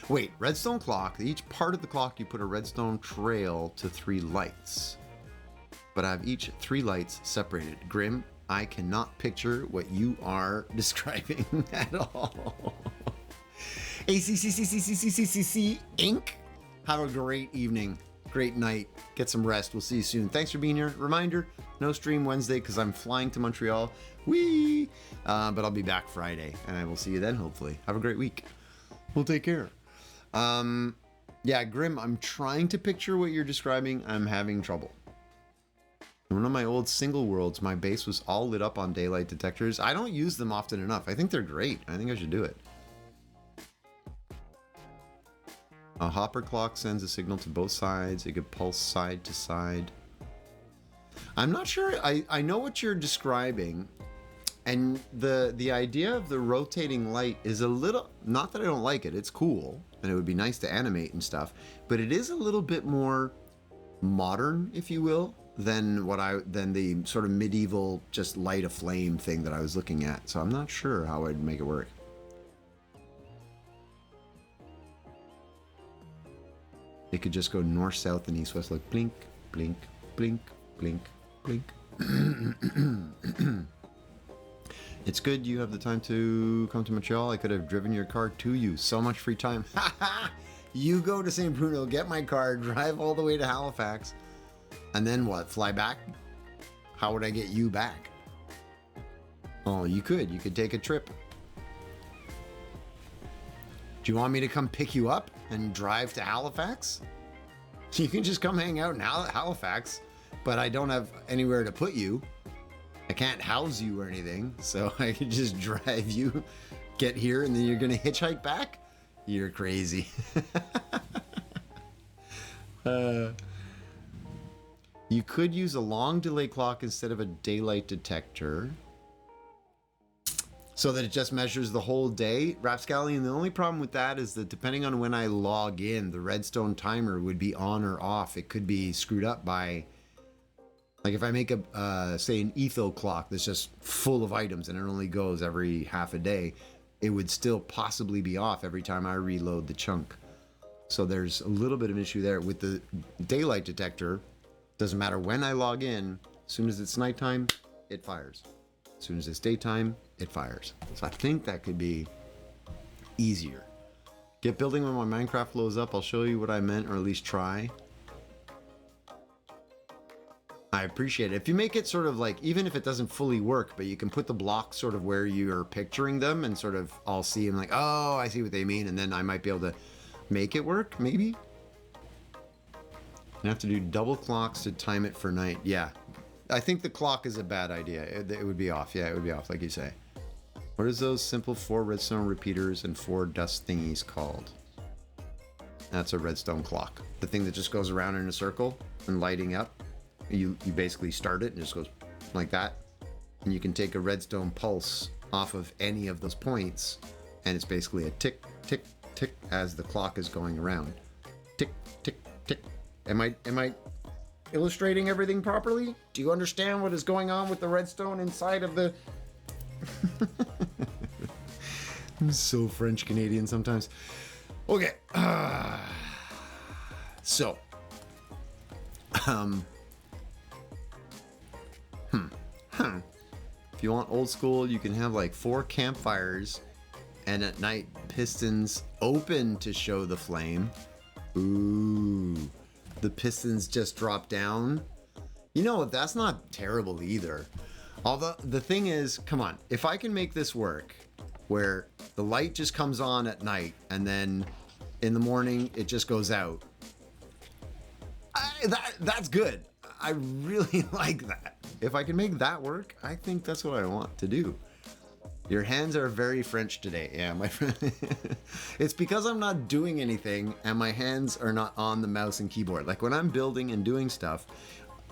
Wait, redstone clock. Each part of the clock you put a redstone trail to 3 lights. But I have each 3 lights separated. Grim, I cannot picture what you are describing at all. ACCCCCCCC Inc. Have a great evening, great night. Get some rest. We'll see you soon. Thanks for being here. Reminder, no stream Wednesday because I'm flying to Montreal. Whee! But I'll be back Friday, and I will see you then, hopefully. Have a great week. We'll take care. Yeah, Grim, I'm trying to picture what you're describing. I'm having trouble. In one of my old single worlds, my base was all lit up on daylight detectors. I don't use them often enough. I think they're great. I think I should do it. A hopper clock sends a signal to both sides. It could pulse side to side. I'm not sure. I know what you're describing. And the idea of the rotating light is a little, not that I don't like it. It's cool. And it would be nice to animate and stuff. But it is a little bit more modern, if you will, than the sort of medieval just light a flame thing that I was looking at. So I'm not sure how I'd make it work. It could just go north, south, and east, west, like blink, blink, blink, blink, blink. It's good you have the time to come to Montreal. I could have driven your car to you. So much free time. You go to St. Bruno, get my car, drive all the way to Halifax, and then what? Fly back? How would I get you back? Oh, you could. You could take a trip. Do you want me to come pick you up and drive to Halifax? You can just come hang out in Halifax, but I don't have anywhere to put you. I can't house you or anything, so I could just drive you, get here, and then you're gonna hitchhike back? You're crazy. You could use a long delay clock instead of a daylight detector, so that it just measures the whole day. Rapscallion, the only problem with that is that depending on when I log in, the redstone timer would be on or off. It could be screwed up by, like if I make a, say an etho clock that's just full of items and it only goes every half a day, it would still possibly be off every time I reload the chunk. So there's a little bit of an issue there. With the daylight detector, doesn't matter when I log in, as soon as it's nighttime, it fires. As soon as it's daytime, it fires. So I think that could be easier. Get building when my Minecraft loads up. I'll show you what I meant, or at least try. I appreciate it. If you make it sort of like, even if it doesn't fully work, but you can put the blocks sort of where you're picturing them and sort of I'll see them like, oh, I see what they mean. And then I might be able to make it work, maybe. You have to do double clocks to time it for night. Yeah. I think the clock is a bad idea. It would be off. Yeah, it would be off, like you say. What is those simple 4 redstone repeaters and 4 dust thingies called? That's a redstone clock. The thing that just goes around in a circle and lighting up. You basically start it and it just goes like that. And you can take a redstone pulse off of any of those points, and it's basically a tick, tick, tick as the clock is going around. Tick, tick, tick. Am I illustrating everything properly? Do you understand what is going on with the redstone inside of the... I'm so French Canadian sometimes. Okay. So. If you want old school, you can have like 4 campfires and at night pistons open to show the flame. Ooh. The pistons just drop down. You know what? That's not terrible either. Although the thing is, come on, if I can make this work where the light just comes on at night and then in the morning it just goes out, that's good. I really like that. If I can make that work, I think that's what I want to do. Your hands are very French today. Yeah, my friend. It's because I'm not doing anything and my hands are not on the mouse and keyboard. Like when I'm building and doing stuff,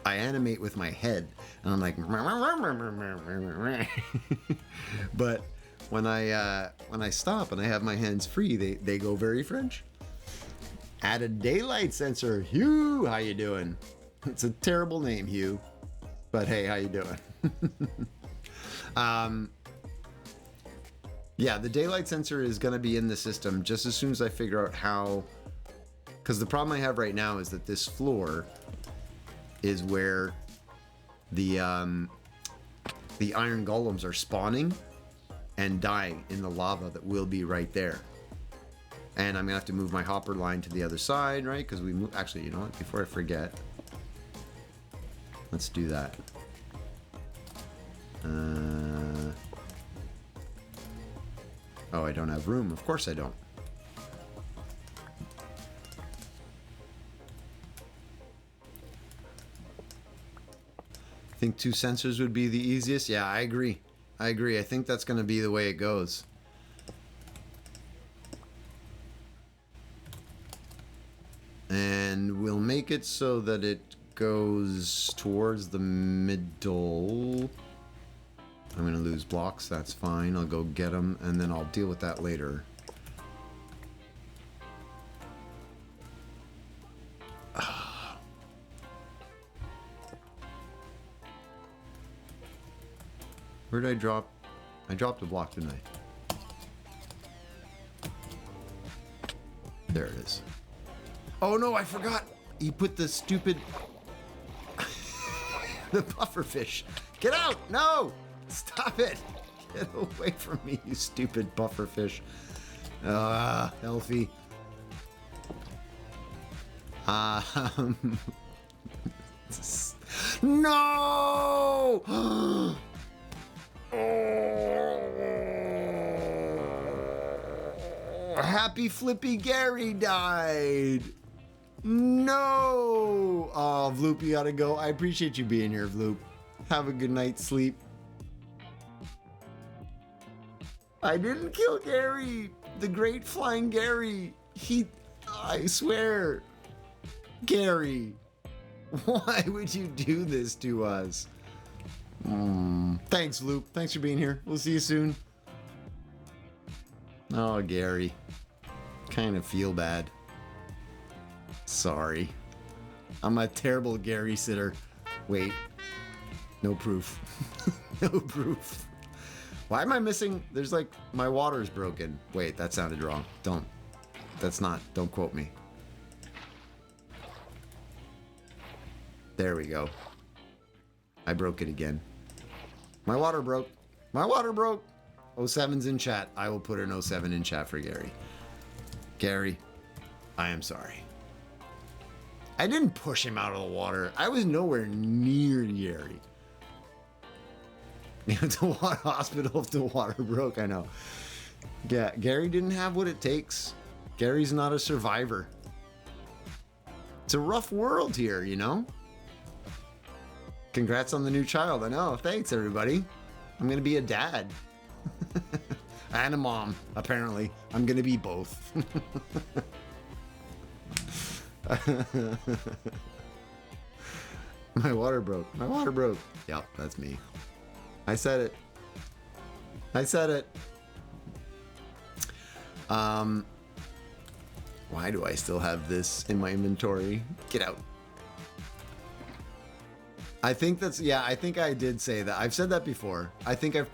I animate with my head, and I'm like, but when I stop and I have my hands free, they go very French. Add a daylight sensor. Hugh, how you doing? It's a terrible name, Hugh, but hey, how you doing? Yeah, the daylight sensor is going to be in the system just as soon as I figure out how, because the problem I have right now is that this floor is where the iron golems are spawning and dying in the lava that will be right there. And I'm gonna have to move my hopper line to the other side, right? Because we move. Actually, you know what? Before I forget, let's do that. Oh, I don't have room. Of course I don't. I think 2 sensors would be the easiest. Yeah, I agree. I agree. I think that's going to be the way it goes. And we'll make it so that it goes towards the middle. I'm going to lose blocks. That's fine. I'll go get them, and then I'll deal with that later. Where did I drop? I dropped a block, didn't I? There it is. Oh no, I forgot! You put the stupid... the pufferfish. Get out! No! Stop it! Get away from me, you stupid pufferfish. Elfie. No! Happy Flippy Gary died. No! Oh, Vloop, you gotta go. I appreciate you being here, Vloop. Have a good night's sleep. I didn't kill Gary. The great flying Gary. I swear. Gary, why would you do this to us? Thanks, Vloop. Thanks for being here. We'll see you soon. Oh, Gary. Kind of feel bad. Sorry. I'm a terrible Gary sitter. Wait. No proof. No proof. Why am I missing? There's like, my water's broken. Wait, that sounded wrong. Don't quote me. There we go. I broke it again. My water broke. My water broke. 07's in chat. I will put an 07 in chat for Gary. Gary, I am sorry. I didn't push him out of the water. I was nowhere near Gary. To water hospital if the water broke, I know. Yeah, Gary didn't have what it takes. Gary's not a survivor. It's a rough world here, you know? Congrats on the new child. I know. Thanks, everybody. I'm going to be a dad. And a mom, apparently. I'm going to be both. My water broke. My water broke. Yep, that's me. I said it. I said it. Why do I still have this in my inventory? Get out. I think that's, yeah, I think I did say that. I've said that before. I think I've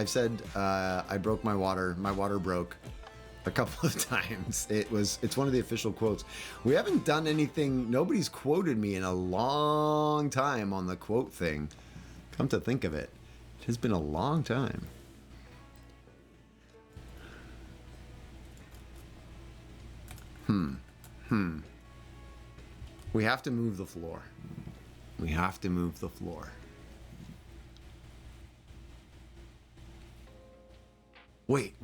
said I broke my water broke a couple of times. It's one of the official quotes. We haven't done anything, nobody's quoted me in a long time on the quote thing. Come to think of it, it has been a long time. We have to move the floor. We have to move the floor. Wait.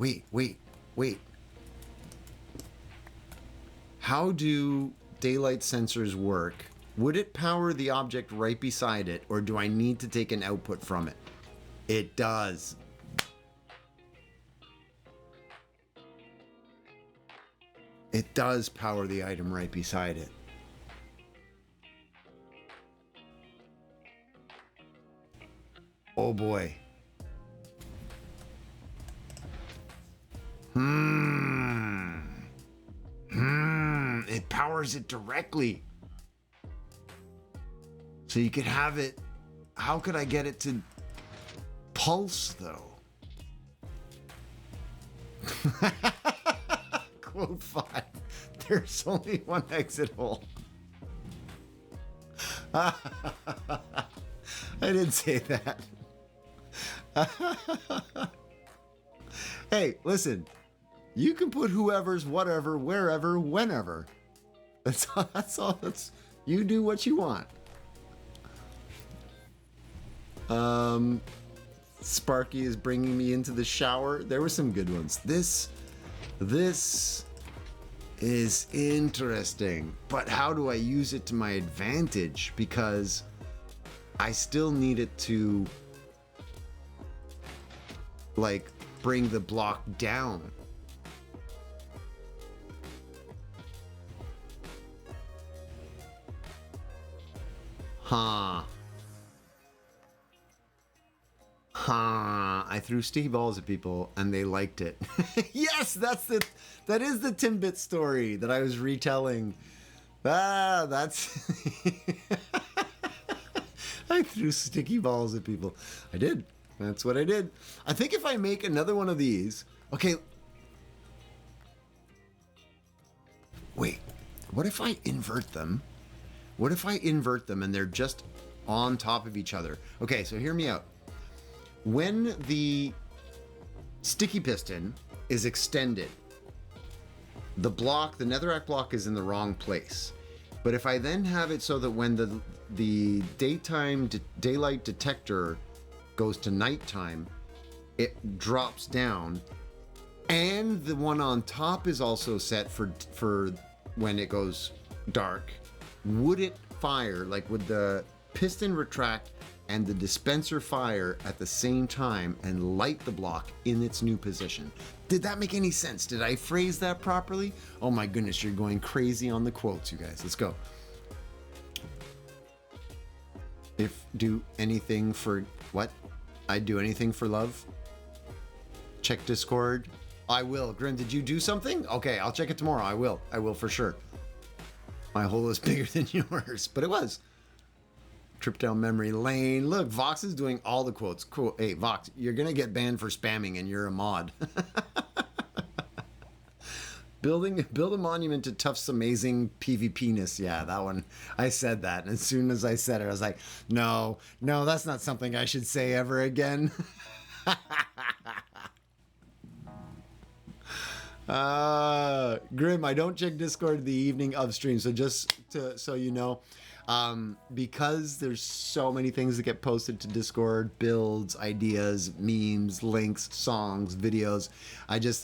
How do daylight sensors work? Would it power the object right beside it, or do I need to take an output from it? It does. It does power the item right beside it. Oh boy. It powers it directly. So you could have it. How could I get it to pulse though? Quote 5. There's only one exit hole. I didn't say that. Hey, listen. You can put whoever's, whatever, wherever, whenever. That's all. You do what you want. Sparky is bringing me into the shower. There were some good ones. This is interesting, but how do I use it to my advantage? Because I still need it to like bring the block down. I threw sticky balls at people and they liked it. Yes, that is the Timbit story that I was retelling. That's I threw sticky balls at people. I did. That's what I did. I think if I make another one of these, okay. Wait, what if I invert them? What if I invert them and they're just on top of each other? Okay, so hear me out. When the sticky piston is extended, the netherrack block is in the wrong place. But if I then have it so that when the daylight detector goes to nighttime, it drops down, and the one on top is also set for when it goes dark, would it fire? Like, would the piston retract and the dispenser fire at the same time and light the block in its new position? Did that make any sense? Did I phrase that properly? Oh my goodness, you're going crazy on the quotes, you guys. Let's go. If do anything for what? I'd do anything for love. Check Discord. I will. Grim, did you do something? Okay, I'll check it tomorrow. I will. I will for sure. My hole is bigger than yours, but it was. Trip down memory lane. Look, Vox is doing all the quotes. Cool. Hey, Vox, you're going to get banned for spamming and you're a mod. Build a monument to Tuff's amazing PvP-ness. Yeah, that one. I said that. And as soon as I said it, I was like, no, that's not something I should say ever again. Grim, I don't check Discord the evening of stream. So so you know, because there's so many things that get posted to Discord, builds, ideas, memes, links, songs, videos.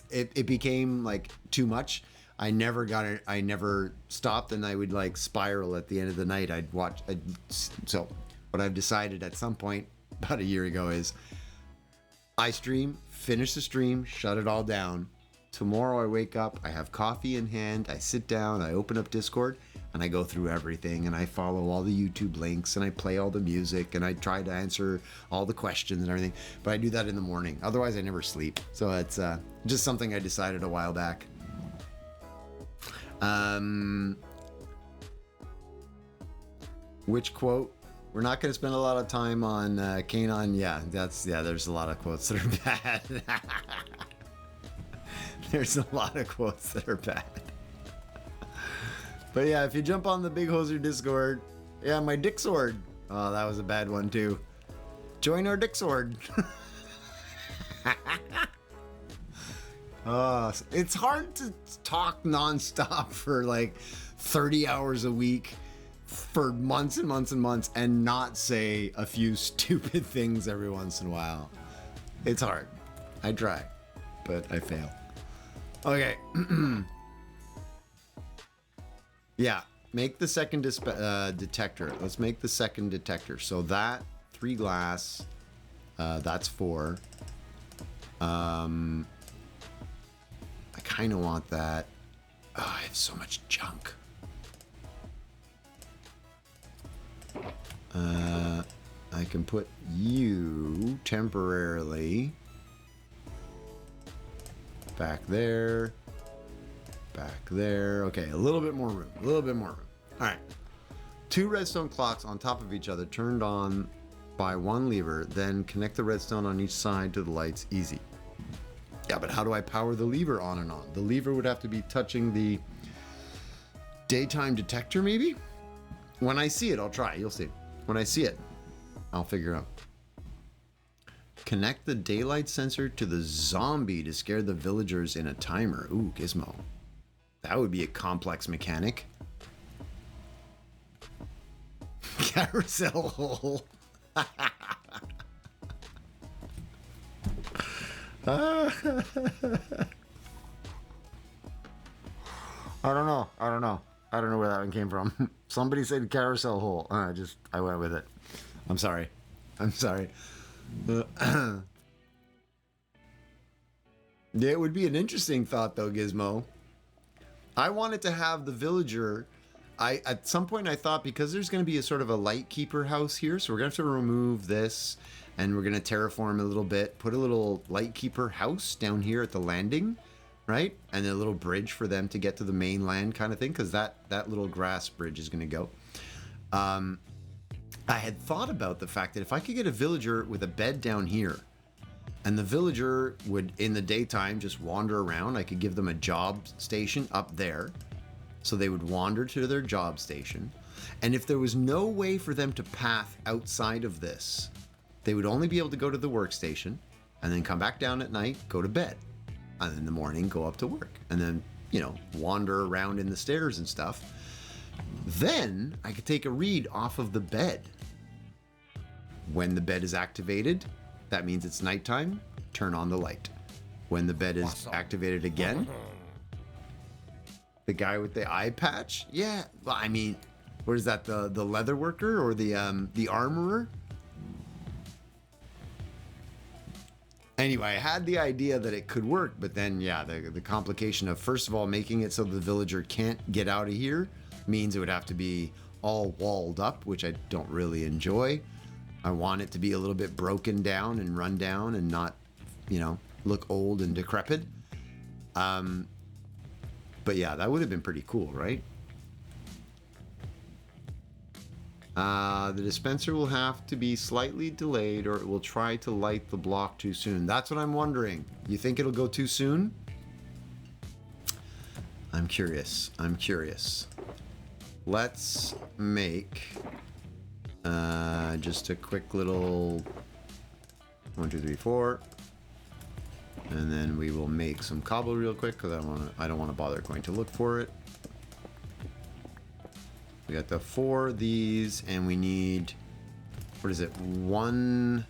It became like too much. I never stopped, and I would like spiral at the end of the night. So what I've decided at some point about a year ago is I stream, finish the stream, shut it all down. Tomorrow I wake up, I have coffee in hand, I sit down, I open up Discord, and I go through everything, and I follow all the YouTube links, and I play all the music, and I try to answer all the questions and everything. But I do that in the morning. Otherwise, I never sleep. So it's just something I decided a while back. Which quote? We're not going to spend a lot of time on Kanon. Yeah, there's a lot of quotes that are bad. There's a lot of quotes that are bad. But yeah, if you jump on the Big Hoser Discord, yeah, my dick sword. Oh, that was a bad one too. Join our dick sword. It's hard to talk nonstop for like 30 hours a week for months and months and months and not say a few stupid things every once in a while. It's hard. I try, but I fail. Okay. Yeah, make the second detector. Let's make the second detector. So that 3 glass, that's 4. I kind of want that. Oh, I have so much junk. I can put you temporarily back there. Back there. Okay, a little bit more room. A little bit more room. All right. 2 redstone clocks on top of each other, turned on by one lever, then connect the redstone on each side to the lights. Easy. Yeah, but how do I power the lever on and on? The lever would have to be touching the daytime detector, maybe? When I see it, I'll try. You'll see. When I see it, I'll figure out. Connect the daylight sensor to the zombie to scare the villagers in a timer. Ooh, Gizmo. That would be a complex mechanic. Carousel hole. I don't know. I don't know where that one came from. Somebody said carousel hole. I went with it. I'm sorry. It would be an interesting thought though, Gizmo. I wanted to have the villager. At some point I thought, because there's going to be a sort of a light keeper house here, so we're going to have to remove this and we're going to terraform a little bit, put a little light keeper house down here at the landing, right? And a little bridge for them to get to the mainland kind of thing, because that little grass bridge is going to go. I had thought about the fact that if I could get a villager with a bed down here, and the villager would, in the daytime, just wander around, I could give them a job station up there. So they would wander to their job station. And if there was no way for them to path outside of this, they would only be able to go to the workstation and then come back down at night, go to bed. And in the morning, go up to work. And then, wander around in the stairs and stuff. Then I could take a read off of the bed. When the bed is activated, that means it's nighttime, turn on the light. When the bed is activated again, the guy with the eye patch? Yeah, well, I mean, what is that, the leather worker or the armorer? Anyway, I had the idea that it could work, but then, yeah, the complication of, first of all, making it so the villager can't get out of here means it would have to be all walled up, which I don't really enjoy. I want it to be a little bit broken down and run down and not, look old and decrepit. But yeah, that would have been pretty cool, right? The dispenser will have to be slightly delayed or it will try to light the block too soon. That's what I'm wondering. You think it'll go too soon? I'm curious. Let's make just a quick little 1, 2, 3, 4. And then we will make some cobble real quick because I don't want to bother going to look for it. We got the 4 of these, and we need, what is it? One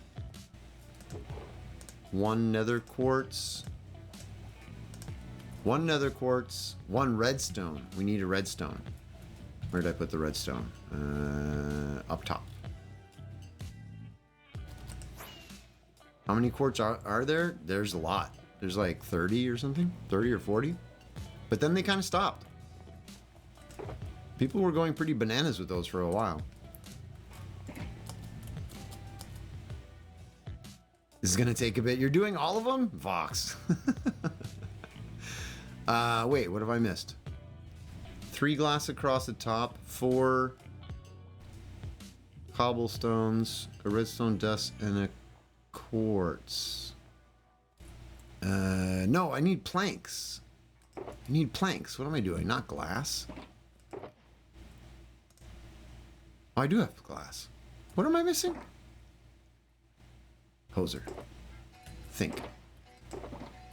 nether quartz. 1 nether quartz, 1 redstone. We need a redstone. Where did I put the redstone? Up top. How many quartz are there? There's a lot. There's like 30 or something. 30 or 40. But then they kind of stopped. People were going pretty bananas with those for a while. This is going to take a bit. You're doing all of them? Vox. Wait, what have I missed? 3 glass across the top. 4 cobblestones. A redstone dust and a quartz. No, I need planks. What am I doing? Not glass. Oh, I do have glass. What am I missing? Hoser. Think.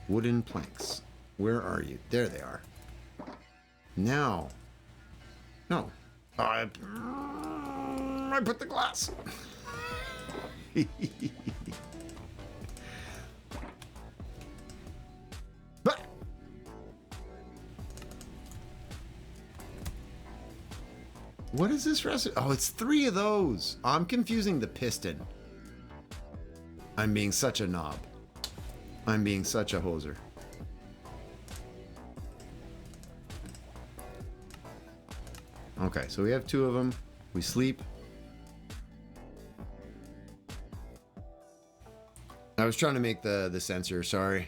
Wooden planks. Where are you? There they are. Now. No. I put the glass. But what is this recipe? Oh, it's 3 of those. I'm confusing the piston. I'm being such a knob. I'm being such a hoser. Okay, so we have 2 of them. We sleep. I was trying to make the sensor, sorry.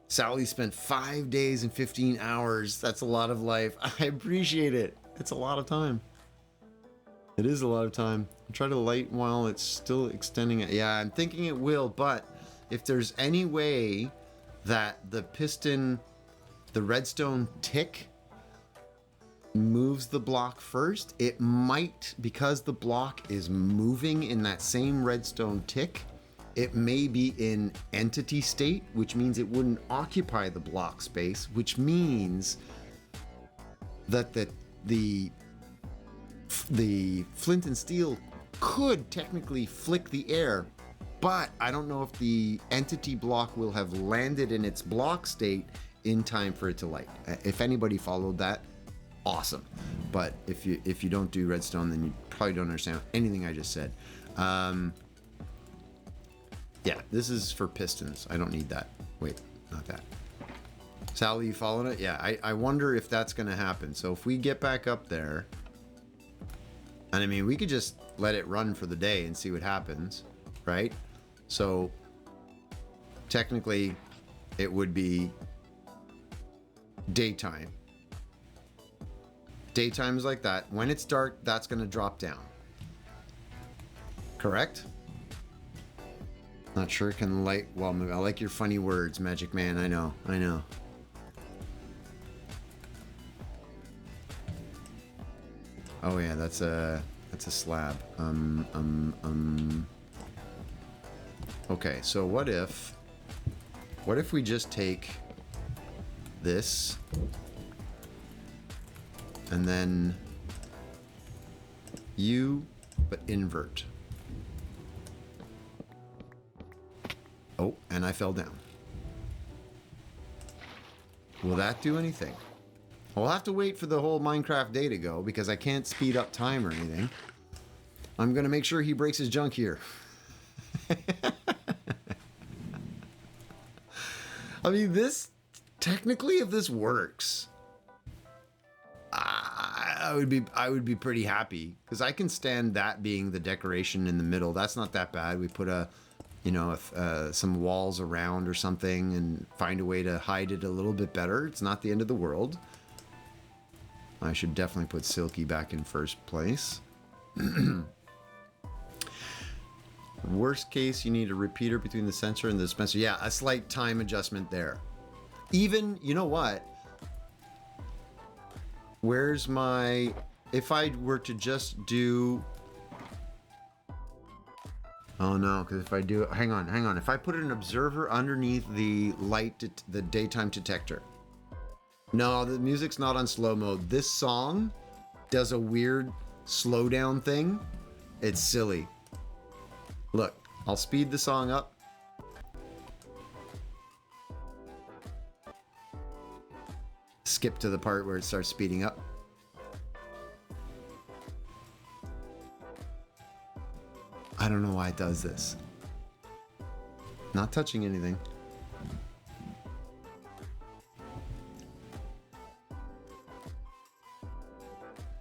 Sally spent 5 days and 15 hours. That's a lot of life. I appreciate it. It's a lot of time. It is a lot of time. Try to light while it's still extending it. Yeah, I'm thinking it will, but if there's any way that the piston, the redstone tick moves the block first, it might, because the block is moving in that same redstone tick, it may be in entity state, which means it wouldn't occupy the block space, which means that the flint and steel could technically flick the air, but I don't know if the entity block will have landed in its block state in time for it to light. If anybody followed that, awesome. But if you don't do redstone, then you probably don't understand anything I just said. Yeah, this is for pistons. I don't need that. Wait, not that. Sally, you following it? Yeah, I wonder if that's going to happen. So if we get back up there, and I mean, we could just let it run for the day and see what happens, right? So technically, it would be daytime. Daytime is like that. When it's dark, that's going to drop down. Correct? Not sure it can light. Well, I like your funny words, Magic Man. I know. Oh yeah, that's a slab. Okay, so what if we just take this and then but invert. Oh, and I fell down. Will that do anything? I'll have to wait for the whole Minecraft day to go because I can't speed up time or anything. I'm going to make sure he breaks his junk here. I mean, technically, if this works, I would be pretty happy because I can stand that being the decoration in the middle. That's not that bad. We put some walls around or something and find a way to hide it a little bit better. It's not the end of the world. I should definitely put Silky back in first place. Worst case, you need a repeater between the sensor and the dispenser. Yeah, a slight time adjustment there. Even, you know what? Where's my... If I were to just do... Oh no, because if I do it... Hang on. If I put an observer underneath the the daytime detector... No, the music's not on slow mode. This song does a weird slowdown thing. It's silly. Look, I'll speed the song up. Skip to the part where it starts speeding up. I don't know why it does this. Not touching anything.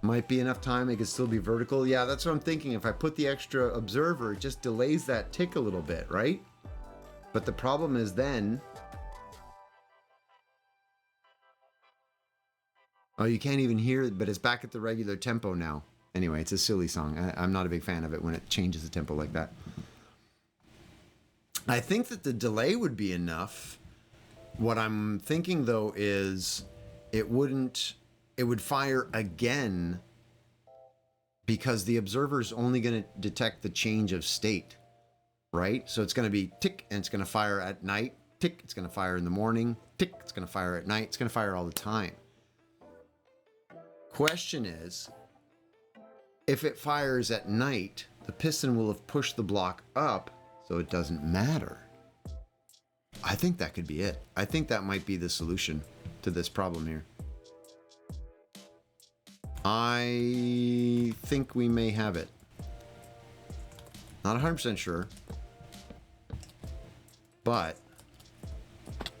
Might be enough time, it could still be vertical. Yeah, that's what I'm thinking. If I put the extra observer, it just delays that tick a little bit, right? But the problem is then... Oh, you can't even hear it, but it's back at the regular tempo now. Anyway, it's a silly song. I'm not a big fan of it when it changes the tempo like that. I think that the delay would be enough. What I'm thinking, though, is it would fire again because the observer is only going to detect the change of state, right? So it's going to be tick, and it's going to fire at night. Tick, it's going to fire in the morning. Tick, it's going to fire at night. It's going to fire all the time. Question is, if it fires at night, the piston will have pushed the block up, so it doesn't matter. I think that could be it. I think that might be the solution to this problem here. I think we may have it. Not 100% sure. But,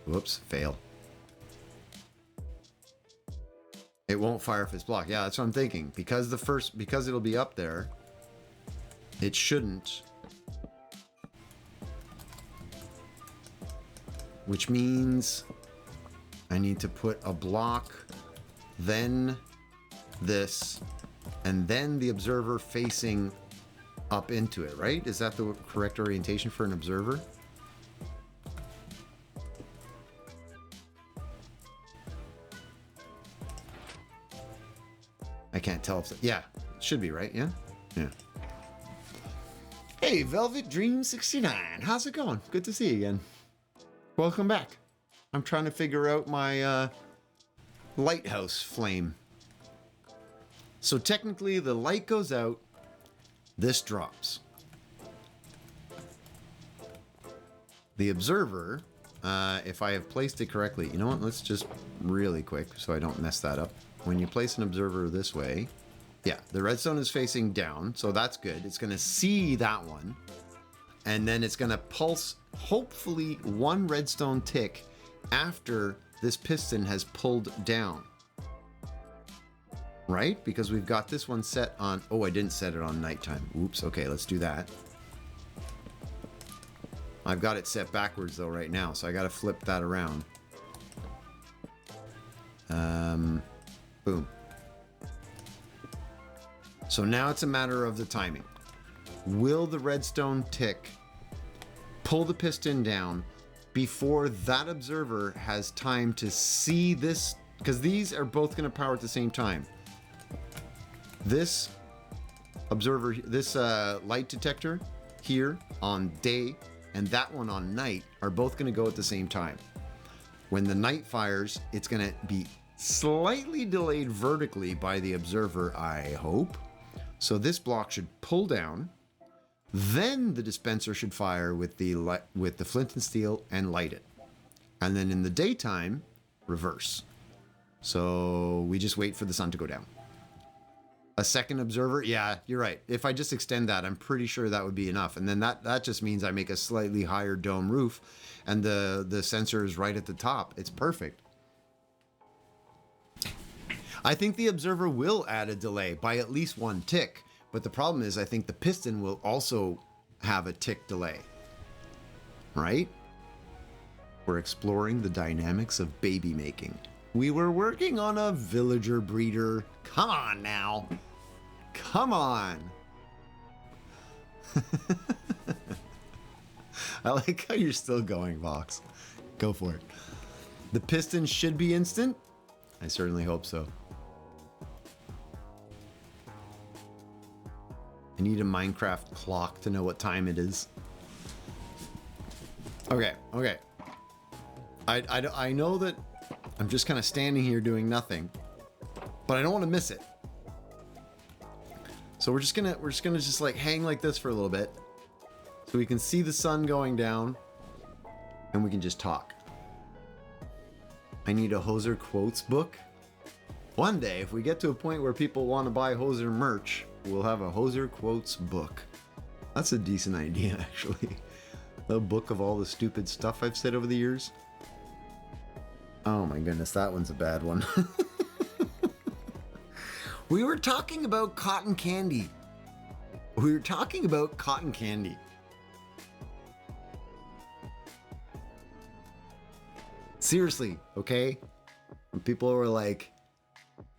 whoops, fail. It won't fire if it's blocked. Yeah, that's what I'm thinking. Because it'll be up there, it shouldn't. which means I need to put a block, then this, and then the observer facing up into it, right? Is that the correct orientation for an observer? I can't tell if... Yeah, it should be, right? Yeah? Yeah. Hey, Velvet Dream 69. How's it going? Good to see you again. Welcome back. I'm trying to figure out my lighthouse flame. So technically, the light goes out. This drops. The observer, if I have placed it correctly... You know what? Let's just really quick so I don't mess that up. When you place an observer this way... Yeah, the redstone is facing down, so that's good. It's going to see that one. And then it's going to pulse, hopefully, one redstone tick after this piston has pulled down. Right? Because we've got this one set on... Oh, I didn't set it on nighttime. Oops, okay, let's do that. I've got it set backwards, though, right now, so I got to flip that around. Boom. So now it's a matter of the timing. Will the redstone tick pull the piston down before that observer has time to see this? Because these are both going to power at the same time. This observer, this light detector here on day and that one on night are both going to go at the same time. When the night fires, it's going to be slightly delayed vertically by the observer, I hope. So this block should pull down, then the dispenser should fire with the flint and steel and light it. And then in the daytime, reverse. So we just wait for the sun to go down. A second observer, yeah, you're right. If I just extend that, I'm pretty sure that would be enough. And then that just means I make a slightly higher dome roof and the sensor is right at the top. It's perfect. I think the observer will add a delay by at least one tick, but the problem is I think the piston will also have a tick delay, right? We're exploring the dynamics of baby making. We were working on a villager breeder. Come on now. Come on. I like how you're still going, Vox. Go for it. The piston should be instant. I certainly hope so. I need a Minecraft clock to know what time it is. Okay. I know that I'm just kind of standing here doing nothing, but I don't want to miss it. So we're just gonna like hang like this for a little bit, so we can see the sun going down, and we can just talk. I need a Hoser quotes book. One day, if we get to a point where people want to buy Hoser merch, we'll have a Hoser quotes book. That's a decent idea, actually. The book of all the stupid stuff I've said over the years. Oh my goodness, that one's a bad one. We were talking about cotton candy. Seriously, okay? When people were like,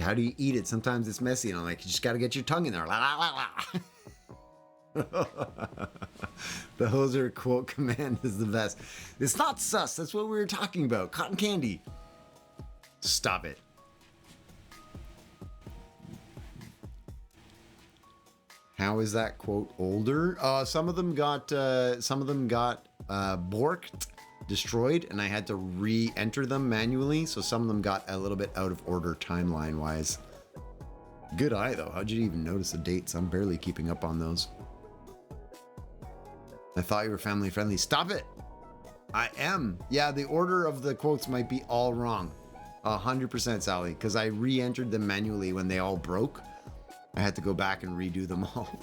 how do you eat it? Sometimes it's messy. And I'm like, you just got to get your tongue in there. La, la, la, la. The Hoser quote command is the best. It's not sus. That's what we were talking about. Cotton candy. Stop it. How is that quote older? Some of them got borked, destroyed, and I had to re-enter them manually. So some of them got a little bit out of order timeline-wise. Good eye, though. How'd you even notice the dates? I'm barely keeping up on those. I thought you were family friendly. Stop it! I am. Yeah, the order of the quotes might be all wrong. 100%, Sally, because I re-entered them manually when they all broke. I had to go back and redo them all.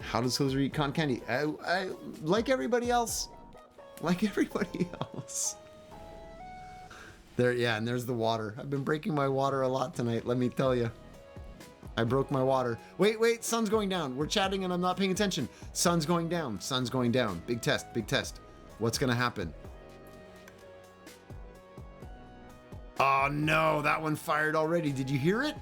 How does Hoser eat cotton candy? I like everybody else. Like everybody else. There, yeah, and there's the water. I've been breaking my water a lot tonight, let me tell you. I broke my water. Wait, sun's going down. We're chatting and I'm not paying attention. Sun's going down. Big test. What's gonna happen? Oh no, that one fired already. Did you hear it?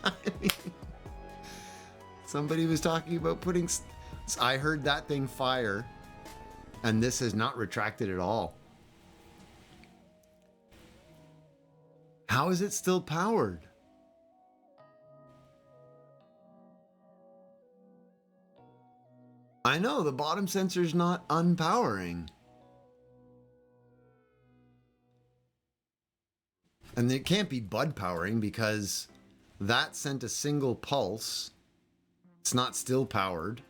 I mean, somebody was talking about putting... I heard that thing fire, and this has not retracted at all. How is it still powered? I know, the bottom sensor's not unpowering. And it can't be bud powering because that sent a single pulse. It's not still powered.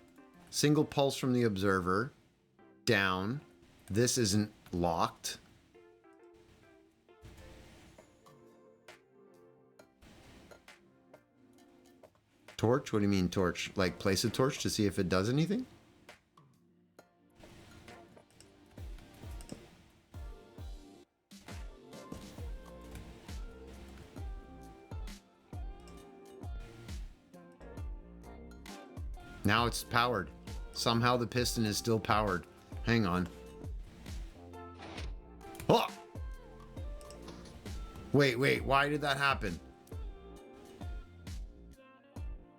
Single pulse from the observer. Down. This isn't locked. Torch? What do you mean torch? Like place a torch to see if it does anything? Now it's powered. Somehow the piston is still powered. Hang on. Oh! Wait, why did that happen?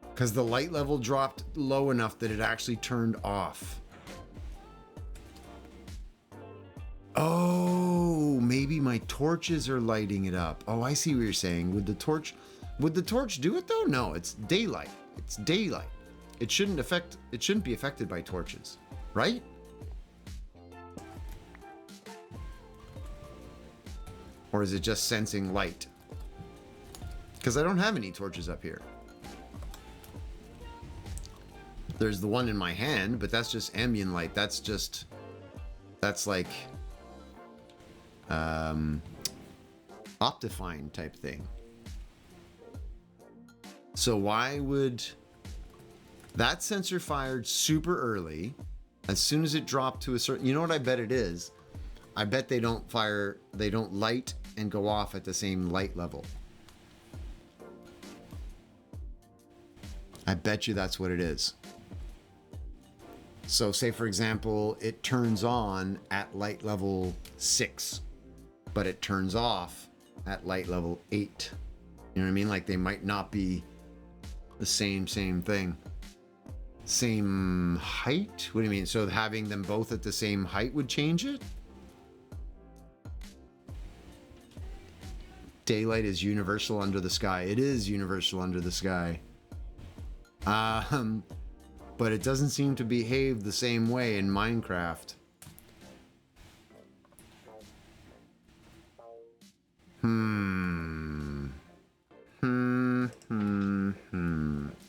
Because the light level dropped low enough that it actually turned off. Oh, maybe my torches are lighting it up. Oh, I see what you're saying. Would the torch do it though? No, it's daylight. It's daylight. It shouldn't be affected by torches, right? Or is it just sensing light? Because I don't have any torches up here. There's the one in my hand, but that's just ambient light. That's like optifine type thing. So why would that sensor fired super early? As soon as it dropped to a certain, you know what I bet it is? I bet they don't light and go off at the same light level. I bet you that's what it is. So say for example, it turns on at light level 6, but it turns off at light level 8. You know what I mean? Like they might not be the same thing. Same height? What do you mean? So having them both at the same height would change it? Daylight is universal under the sky. It is universal under the sky. But it doesn't seem to behave the same way in Minecraft.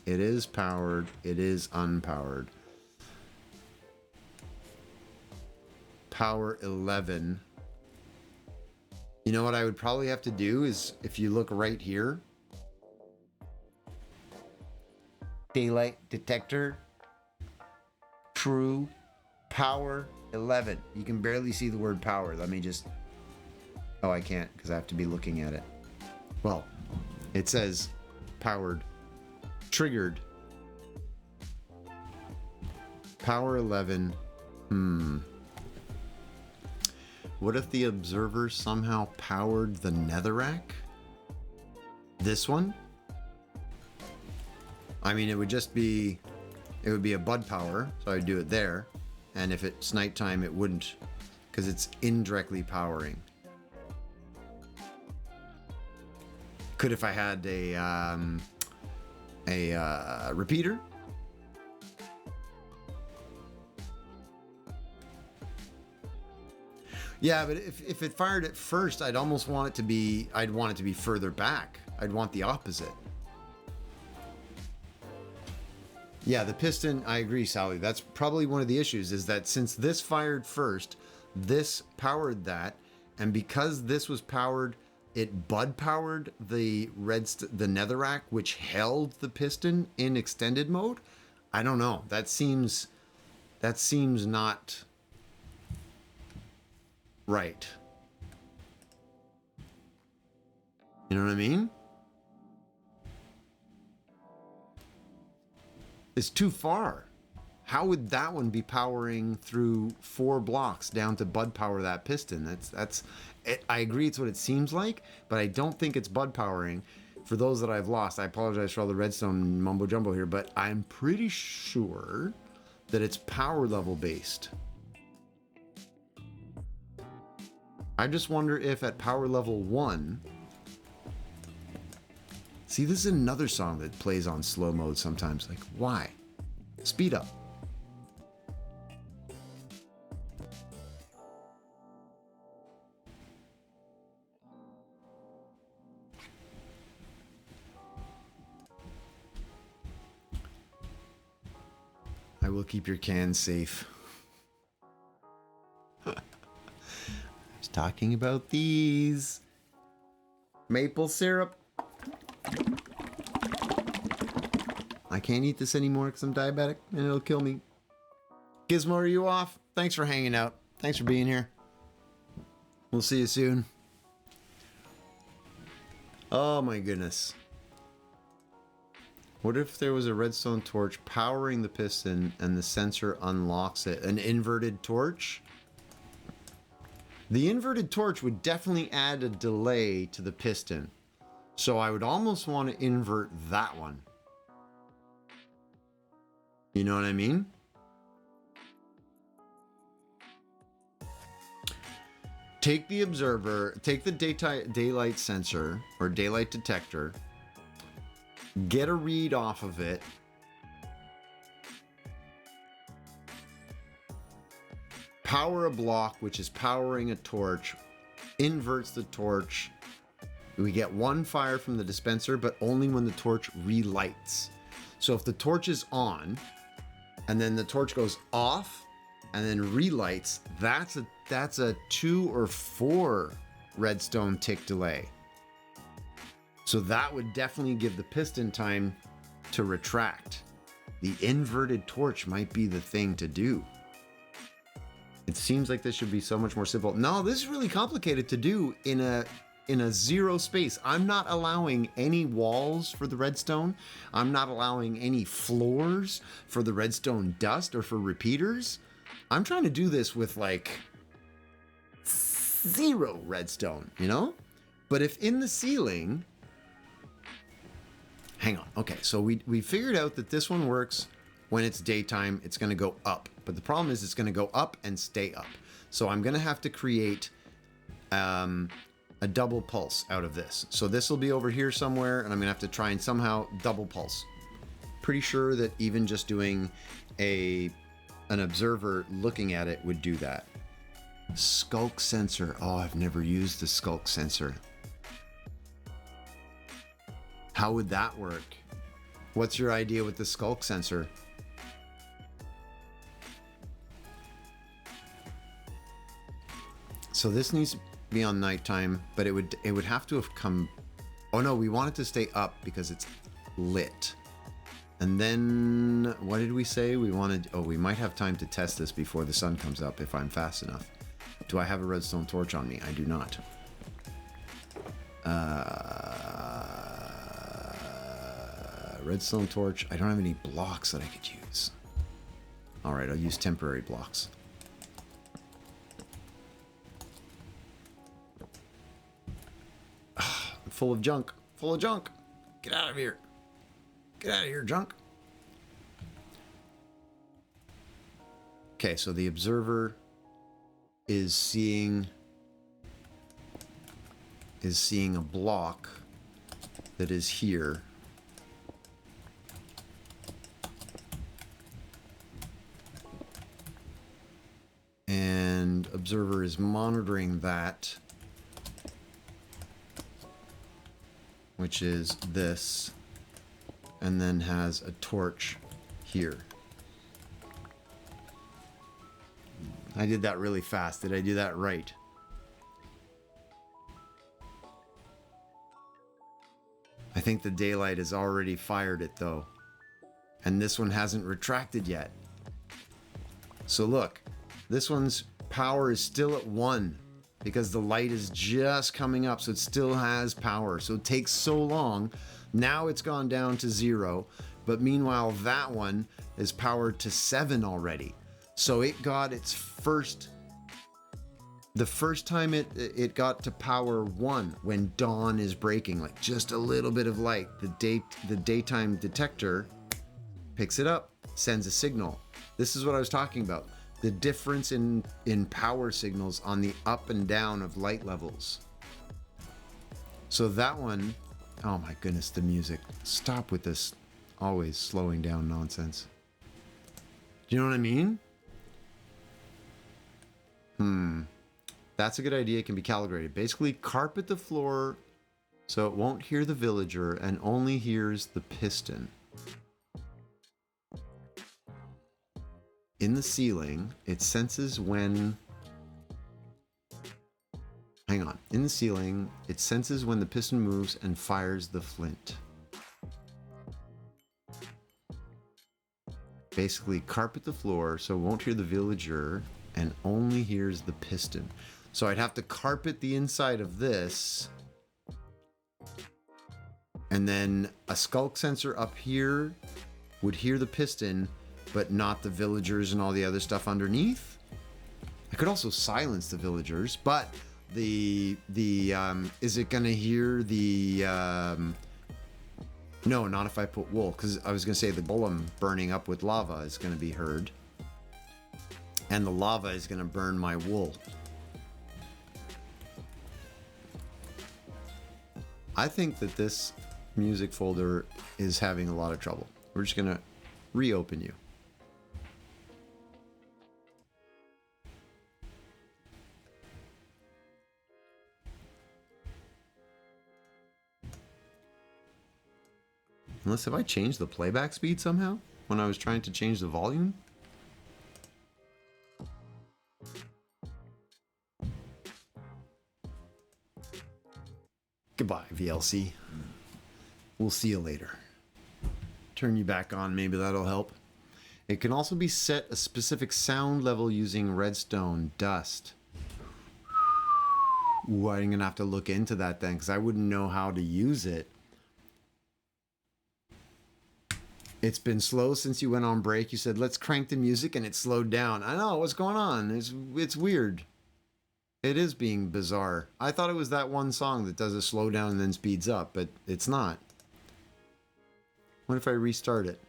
It is powered. It is unpowered. Power 11. You know what I would probably have to do is, if you look right here, daylight detector, true, power 11. You can barely see the word power. Let me just, oh, I can't because I have to be looking at it. Well, it says powered, triggered, power 11. What if the observer somehow powered the netherrack? This one? I mean, it would be a bud power, so I would do it there. And if it's nighttime, it wouldn't, because it's indirectly powering. Could if I had a repeater. Yeah, but if it fired at first, I'd almost want it to be, I'd want it to be further back. I'd want the opposite. Yeah, the piston, I agree, Sally. That's probably one of the issues, is that since this fired first, this powered that, and because this was powered, it bud powered the netherrack, which held the piston in extended mode. I don't know. That seems not right. You know what I mean? It's too far. how would that one be powering through 4 blocks down to bud power that piston? I agree it's what it seems like, but I don't think it's bud powering. For those that I've lost, I apologize for all the redstone mumbo jumbo here, but I'm pretty sure that it's power level based. I just wonder if at power level 1... See, this is another song that plays on slow mode sometimes. Like, why? Speed up. I will keep your cans safe. I was talking about these. Maple syrup. I can't eat this anymore because I'm diabetic and it'll kill me. Gizmo, are you off? Thanks for hanging out. Thanks for being here. We'll see you soon. Oh my goodness. What if there was a redstone torch powering the piston and the sensor unlocks it? An inverted torch? The inverted torch would definitely add a delay to the piston. So I would almost want to invert that one. You know what I mean? Take the observer, take the daylight sensor or daylight detector, get a read off of it, power a block, which is powering a torch, inverts the torch. We get 1 fire from the dispenser, but only when the torch relights. So if the torch is on, and then the torch goes off, and then relights, that's a 2 or 4 redstone tick delay. So that would definitely give the piston time to retract. The inverted torch might be the thing to do. It seems like this should be so much more simple. No, this is really complicated to do in a 0 space. I'm not allowing any walls for the redstone. I'm not allowing any floors for the redstone dust or for repeaters. I'm trying to do this with like 0 redstone, you know? But if in the ceiling... Hang on. Okay, so we figured out that this one works when it's daytime. It's going to go up. But the problem is it's going to go up and stay up. So I'm going to have to create a double pulse out of this. So this will be over here somewhere, and I'm going to have to try and somehow double pulse. Pretty sure that even just doing an observer looking at it would do that. Skulk sensor. Oh, I've never used the skulk sensor. How would that work? What's your idea with the skulk sensor? So this needs to be on nighttime, but it would have to have come... Oh no, we want it to stay up because it's lit. And then, what did we say? We wanted... Oh, we might have time to test this before the sun comes up if I'm fast enough. Do I have a redstone torch on me? I do not. Redstone torch. I don't have any blocks that I could use. Alright, I'll use temporary blocks. I'm full of junk. Full of junk. Get out of here. Get out of here, junk. Okay, so the observer is seeing a block that is here. And observer is monitoring that, which is this, and then has a torch here. I did that really fast. Did I do that right? I think the daylight has already fired it though. And this one hasn't retracted yet. So look, this one's power is still at 1 because the light is just coming up, so it still has power. So it takes so long. Now it's gone down to 0. But meanwhile, that one is powered to 7 already. So it got its first... The first time it got to power 1 when dawn is breaking, like just a little bit of light, the daytime detector picks it up, sends a signal. This is what I was talking about. The difference in power signals on the up and down of light levels. So that one, oh my goodness, the music. Stop with this always slowing down nonsense. Do you know what I mean? That's a good idea. It can be calibrated. Basically, carpet the floor so it won't hear the villager and only hears the piston. In the ceiling, it senses when... Hang on. In the ceiling, it senses when the piston moves and fires the flint. Basically, carpet the floor so it won't hear the villager and only hears the piston. So I'd have to carpet the inside of this. And then a skulk sensor up here would hear the piston, but not the villagers and all the other stuff underneath. I could also silence the villagers, but is it gonna hear the, no, not if I put wool, because I was gonna say the golem burning up with lava is gonna be heard. And the lava is gonna burn my wool. I think that this music folder is having a lot of trouble. We're just gonna reopen you. Unless, have I changed the playback speed somehow when I was trying to change the volume? Goodbye, VLC. We'll see you later. Turn you back on, maybe that'll help. It can also be set a specific sound level using redstone dust. Ooh, I'm gonna have to look into that then, because I wouldn't know how to use it. It's been slow since you went on break. You said, let's crank the music, and it slowed down. I know, what's going on? It's weird. It is being bizarre. I thought it was that one song that does a slowdown and then speeds up, but it's not. What if I restart it?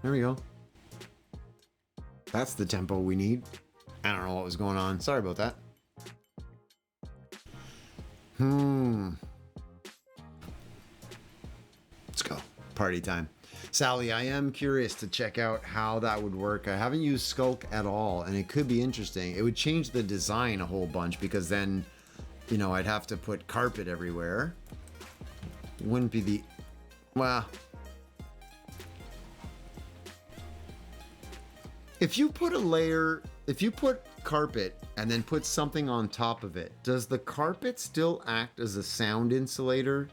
There we go. That's the tempo we need. I don't know what was going on. Sorry about that. Let's go. Party time. Sally, I am curious to check out how that would work. I haven't used Skulk at all, and it could be interesting. It would change the design a whole bunch, because then, you know, I'd have to put carpet everywhere. Wouldn't be the... Well... If you put a layer... If you put carpet and then put something on top of it, does the carpet still act as a sound insulator?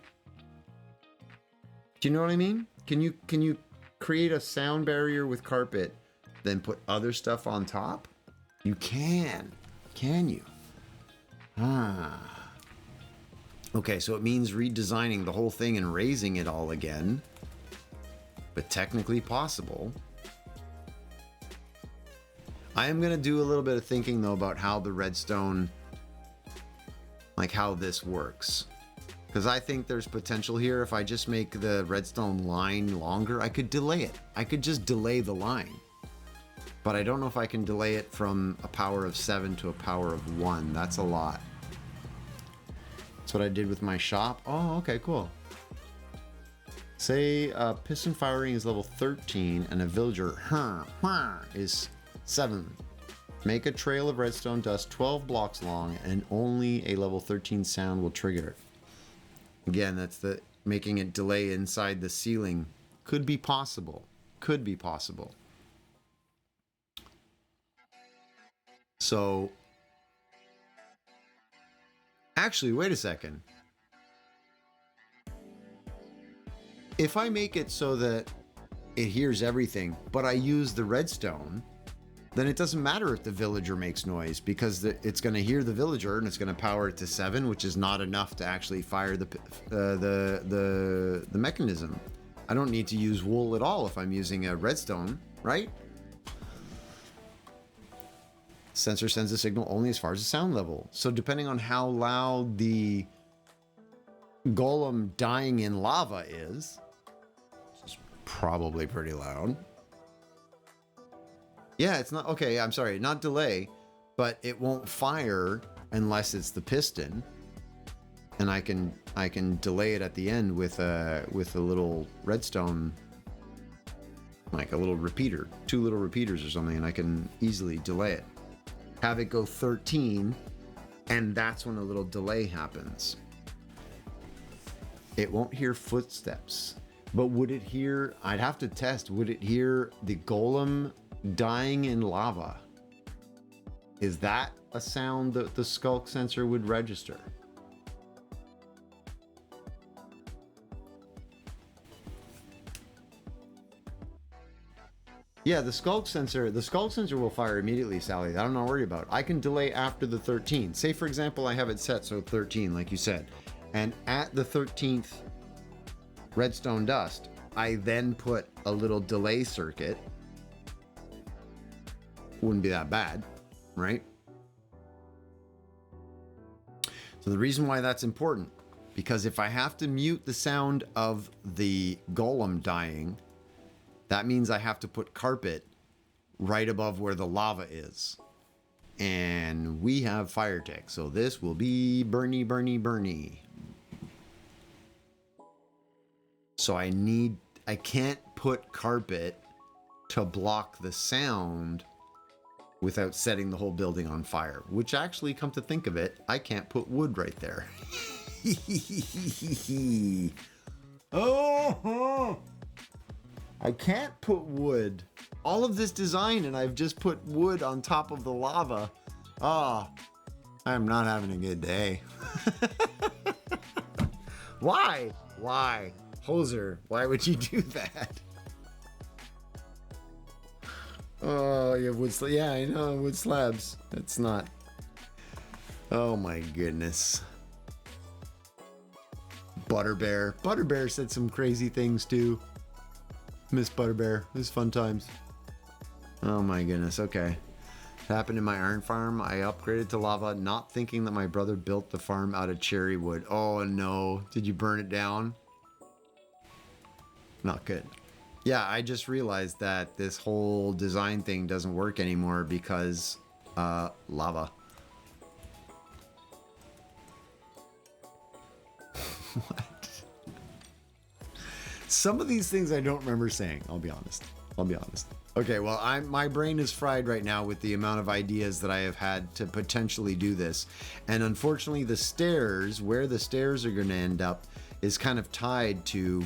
Do you know what I mean? Can you create a sound barrier with carpet, then put other stuff on top? You can you? Okay, so it means redesigning the whole thing and raising it all again, but technically possible. I am gonna do a little bit of thinking though about how the redstone, like how this works. Because I think there's potential here. If I just make the redstone line longer, I could delay it. I could just delay the line. But I don't know if I can delay it from a power of 7 to a power of 1. That's a lot. That's what I did with my shop. Oh, okay, cool. Say piston firing is level 13 and a villager is 7. Make a trail of redstone dust 12 blocks long and only a level 13 sound will trigger it. Again, that's the making it delay inside the ceiling. Could be possible. Could be possible. So, actually, wait a second. If I make it so that it hears everything, but I use the redstone, then it doesn't matter if the villager makes noise, because it's going to hear the villager and it's going to power it to 7, which is not enough to actually fire the mechanism. I don't need to use wool at all if I'm using a redstone, right? Sensor sends a signal only as far as the sound level. So depending on how loud the golem dying in lava is, which is probably pretty loud. Yeah, it's not, okay, I'm sorry, not delay, but it won't fire unless it's the piston. And I can delay it at the end with a little redstone, like a little repeater, 2 little repeaters or something, and I can easily delay it. Have it go 13, and that's when a little delay happens. It won't hear footsteps, but would it hear, I'd have to test, would it hear the golem dying in lava? Is that a sound that the skulk sensor would register? Yeah, the skulk sensor will fire immediately, Sally. I'm not worried about it. I can delay after the 13. Say, for example, I have it set so 13, like you said. And at the 13th redstone dust, I then put a little delay circuit. Wouldn't be that bad, right? So the reason why that's important, because if I have to mute the sound of the golem dying, that means I have to put carpet right above where the lava is. And we have fire tech, so this will be Bernie, Bernie, Bernie. So I can't put carpet to block the sound without setting the whole building on fire. Which actually, come to think of it, I can't put wood right there. Oh! I can't put wood. All of this design and I've just put wood on top of the lava. Ah, I'm not having a good day. Why? Why? Hoser, why would you do that? Oh, you have wood slabs. Yeah, I know, wood slabs. It's not. Oh my goodness. Butterbear. Butterbear said some crazy things too. Miss Butterbear. It was fun times. Oh my goodness. Okay. It happened in my iron farm. I upgraded to lava, not thinking that my brother built the farm out of cherry wood. Oh no. Did you burn it down? Not good. Yeah, I just realized that this whole design thing doesn't work anymore because lava. What? Some of these things I don't remember saying. I'll be honest. Okay, well, my brain is fried right now with the amount of ideas that I have had to potentially do this. And unfortunately, the stairs, where the stairs are going to end up, is kind of tied to,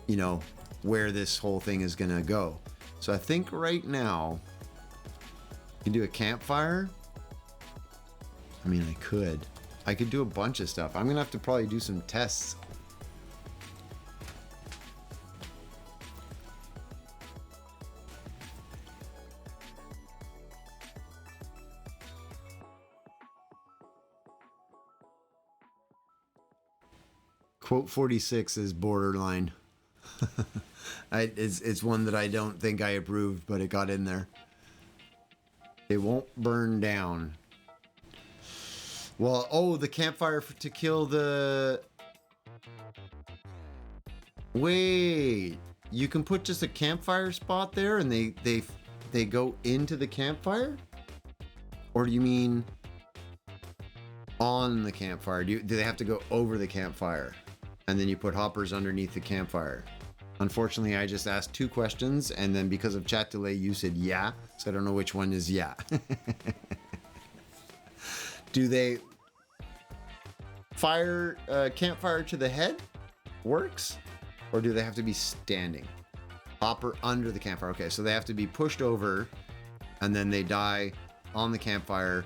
you know, where this whole thing is going to go. So I think right now, you can do a campfire. I mean, I could do a bunch of stuff. I'm going to have to probably do some tests. Quote 46 is borderline. It's one that I don't think I approved, but it got in there. It won't burn down. Well, oh, the campfire to kill the... Wait, you can put just a campfire spot there and they go into the campfire? Or do you mean on the campfire? Do they have to go over the campfire? And then you put hoppers underneath the campfire. Unfortunately, I just asked 2 questions, and then because of chat delay, you said yeah, so I don't know which one is yeah. Do they fire campfire to the head? Works? Or do they have to be standing? Hopper under the campfire. Okay, so they have to be pushed over, and then they die on the campfire.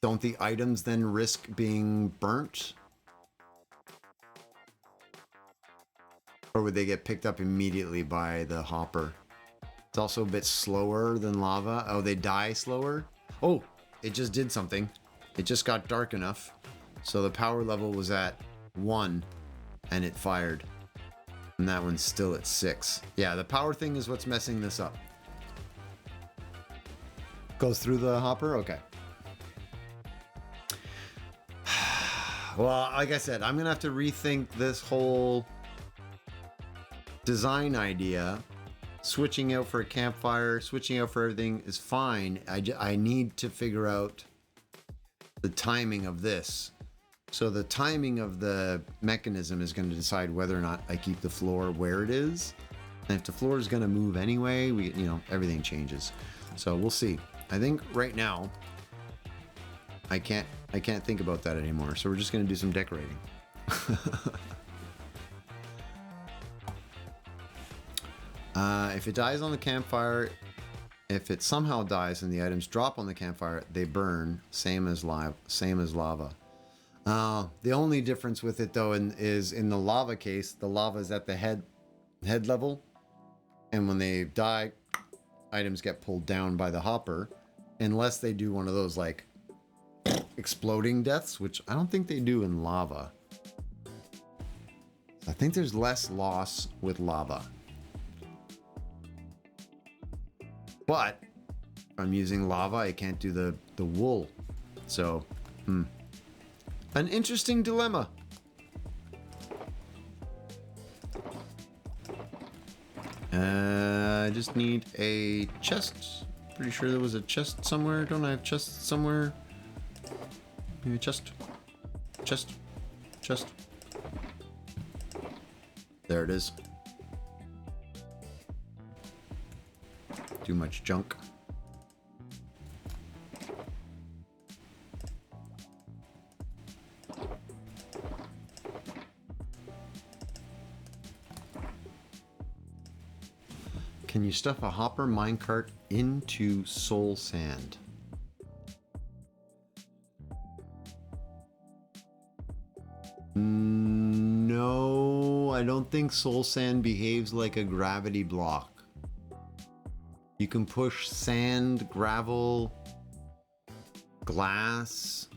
Don't the items then risk being burnt? Or would they get picked up immediately by the hopper? It's also a bit slower than lava. Oh, they die slower? Oh, it just did something. It just got dark enough. So the power level was at 1 and it fired. And that one's still at 6. Yeah, the power thing is what's messing this up. Goes through the hopper? Okay. Well, like I said, I'm going to have to rethink this whole design idea. Switching out for a campfire, switching out for everything is fine. I need to figure out the timing of this. So the timing of the mechanism is going to decide whether or not I keep the floor where it is. And if the floor is going to move anyway, everything changes. So we'll see. I think right now I can't think about that anymore. So we're just going to do some decorating. If it dies on the campfire, if it somehow dies and the items drop on the campfire, they burn, same as lava. The only difference with it though is in the lava case, the lava is at the head level, and when they die, items get pulled down by the hopper, unless they do one of those like exploding deaths, which I don't think they do in lava. I think there's less loss with lava. But if I'm using lava, I can't do the wool. So, an interesting dilemma. I just need a chest. Pretty sure there was a chest somewhere. Don't I have chests somewhere? Maybe chest. There it is. Too much junk. Can you stuff a hopper minecart into soul sand? No, I don't think soul sand behaves like a gravity block. You can push sand, gravel, glass.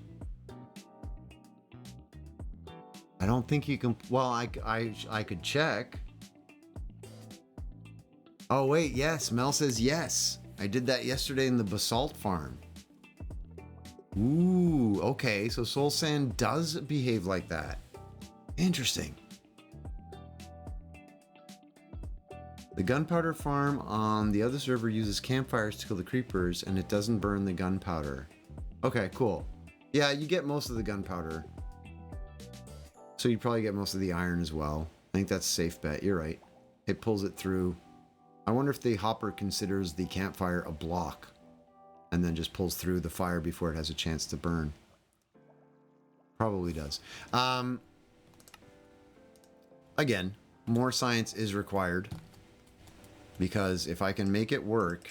I don't think you can. Well, I could check. Oh wait, yes. Mel says yes. I did that yesterday in the basalt farm. Ooh, okay. So soul sand does behave like that. Interesting. The gunpowder farm on the other server uses campfires to kill the creepers, and it doesn't burn the gunpowder. Okay, cool. Yeah, you get most of the gunpowder. So you probably get most of the iron as well. I think that's a safe bet. You're right. It pulls it through. I wonder if the hopper considers the campfire a block and then just pulls through the fire before it has a chance to burn. Probably does. Again, more science is required. Because if I can make it work,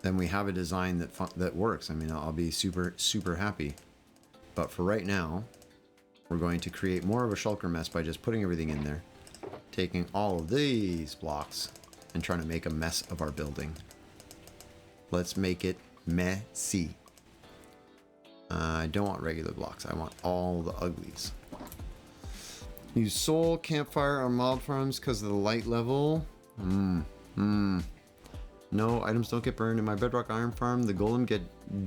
then we have a design that works. I mean, I'll be super happy. But for right now, we're going to create more of a shulker mess by just putting everything in there, taking all of these blocks, and trying to make a mess of our building. Let's make it messy. I don't want regular blocks. I want all the uglies. Use soul campfire on mild farms because of the light level. No, items don't get burned. In my bedrock iron farm, the golem get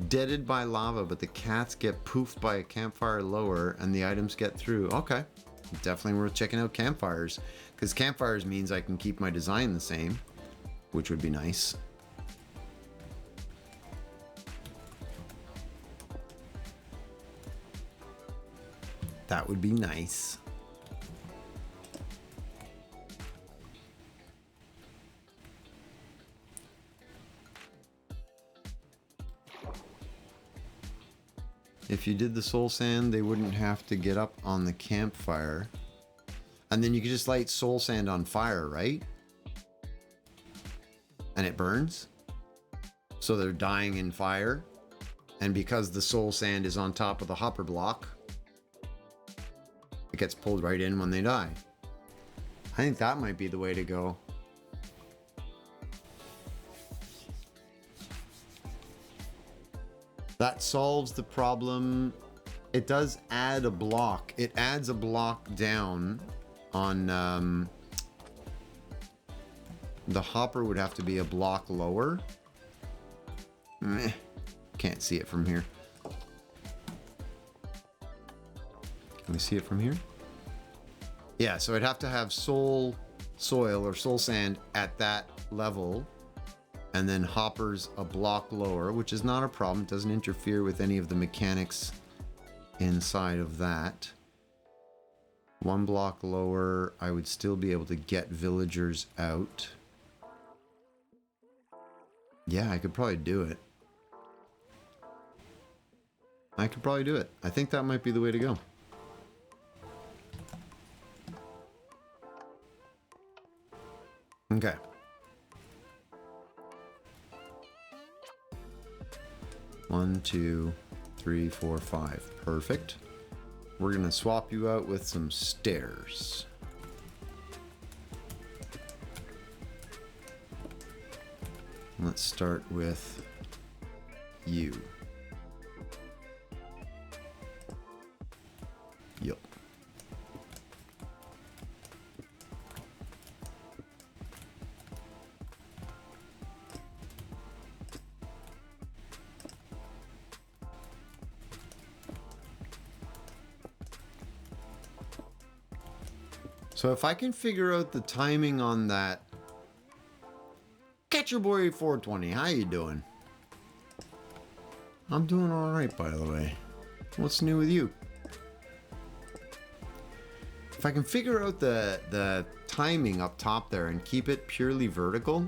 deaded by lava, but the cats get poofed by a campfire lower, and the items get through. Okay, definitely worth checking out campfires, because campfires means I can keep my design the same, which would be nice. That would be nice. If you did the soul sand, they wouldn't have to get up on the campfire. And then you could just light soul sand on fire, right? And it burns. So they're dying in fire. And because the soul sand is on top of the hopper block, gets pulled right in when they die. I think that might be the way to go. That solves the problem. It does add a block. It adds a block down on the hopper would have to be a block lower. Meh. Can't see it from here. Can we see it from here? Yeah, so I'd have to have soil or soul sand at that level, and then hoppers a block lower, which is not a problem. It doesn't interfere with any of the mechanics inside of that. One block lower, I would still be able to get villagers out. Yeah, I could probably do it. I could probably do it. I think that might be the way to go. Okay. One, two, three, four, five. Perfect. We're gonna swap you out with some stairs. Let's start with you. Yup. So if I can figure out the timing on that. Catcher Boy 420, how you doing? I'm doing all right, by the way. What's new with you? If I can figure out the timing up top there and keep it purely vertical,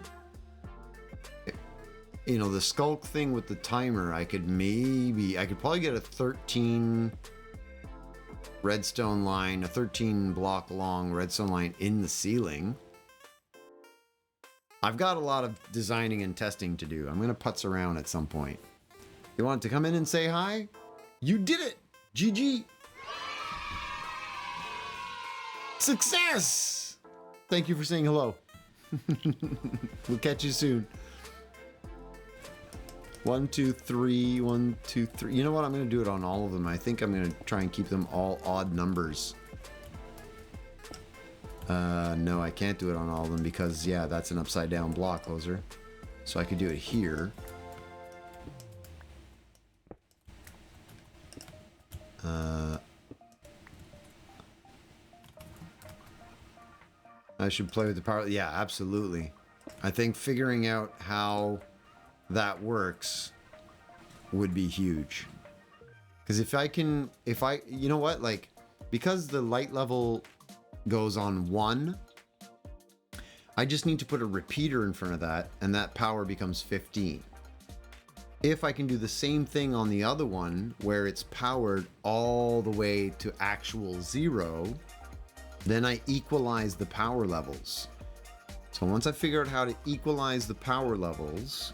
you know, the skulk thing with the timer, I could probably get a 13 redstone line, a 13 block long redstone line in the ceiling. I've got a lot of designing and testing to do. I'm going to putz around at some point. You want to come in and say hi? You did it! GG! Success! Thank you for saying hello. We'll catch you soon. 1, 2, 3, 1, 2, 3. You know what? I'm going to do it on all of them. I think I'm going to try and keep them all odd numbers. No, I can't do it on all of them because, yeah, that's an upside down block closer. So I could do it here. I should play with the power. Yeah, absolutely. I think figuring out how that works would be huge. Because you know what? Like, because the light level goes on 1, I just need to put a repeater in front of that, and that power becomes 15. If I can do the same thing on the other one, where it's powered all the way to actual 0, then I equalize the power levels. So once I figure out how to equalize the power levels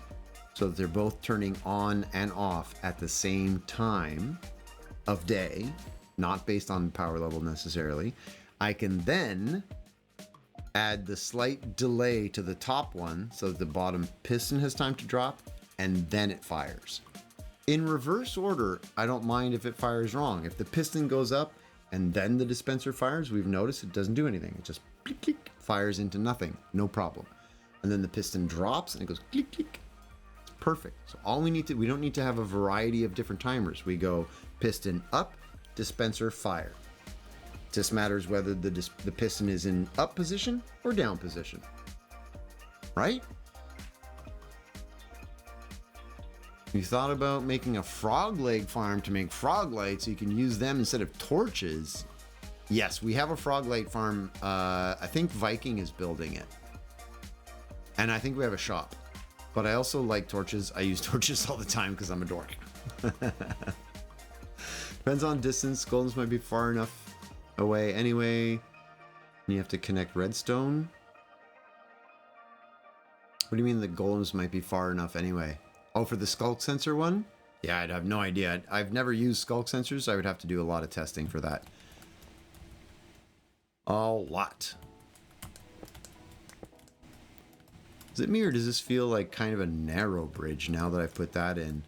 so that they're both turning on and off at the same time of day, not based on power level necessarily, I can then add the slight delay to the top one so that the bottom piston has time to drop, and then it fires. In reverse order, I don't mind if it fires wrong. If the piston goes up and then the dispenser fires, we've noticed it doesn't do anything. It just click, click, fires into nothing, no problem. And then the piston drops and it goes click, click. It's perfect. So all we don't need to have a variety of different timers. We go piston up, dispenser fire. Just matters whether the piston is in up position or down position, right? You thought about making a frog leg farm to make frog lights so you can use them instead of torches. Yes, we have a frog light farm. I think Viking is building it. And I think we have a shop. But I also like torches. I use torches all the time because I'm a dork. Depends on distance. Golems might be far enough away anyway. You have to connect redstone. What do you mean the golems might be far enough anyway? Oh, for the skulk sensor one? Yeah, I'd have no idea. I've never used skulk sensors, so I would have to do a lot of testing for that. A lot. Is it me or does this feel like kind of a narrow bridge now that I've put that in?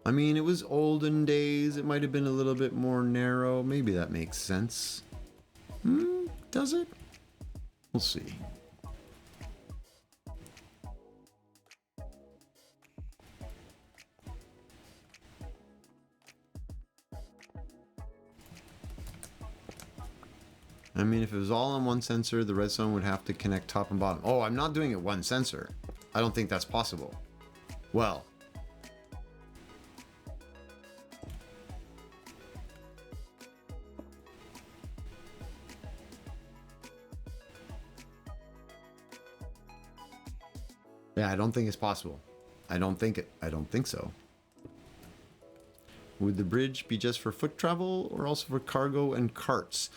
I mean, it was olden days. It might have been a little bit more narrow. Maybe that makes sense. Does it? We'll see. I mean, if it was all on one sensor, the redstone would have to connect top and bottom. Oh, I'm not doing it one sensor. I don't think that's possible. Well. Yeah, I don't think it's possible. I don't think so. Would the bridge be just for foot travel or also for cargo and carts?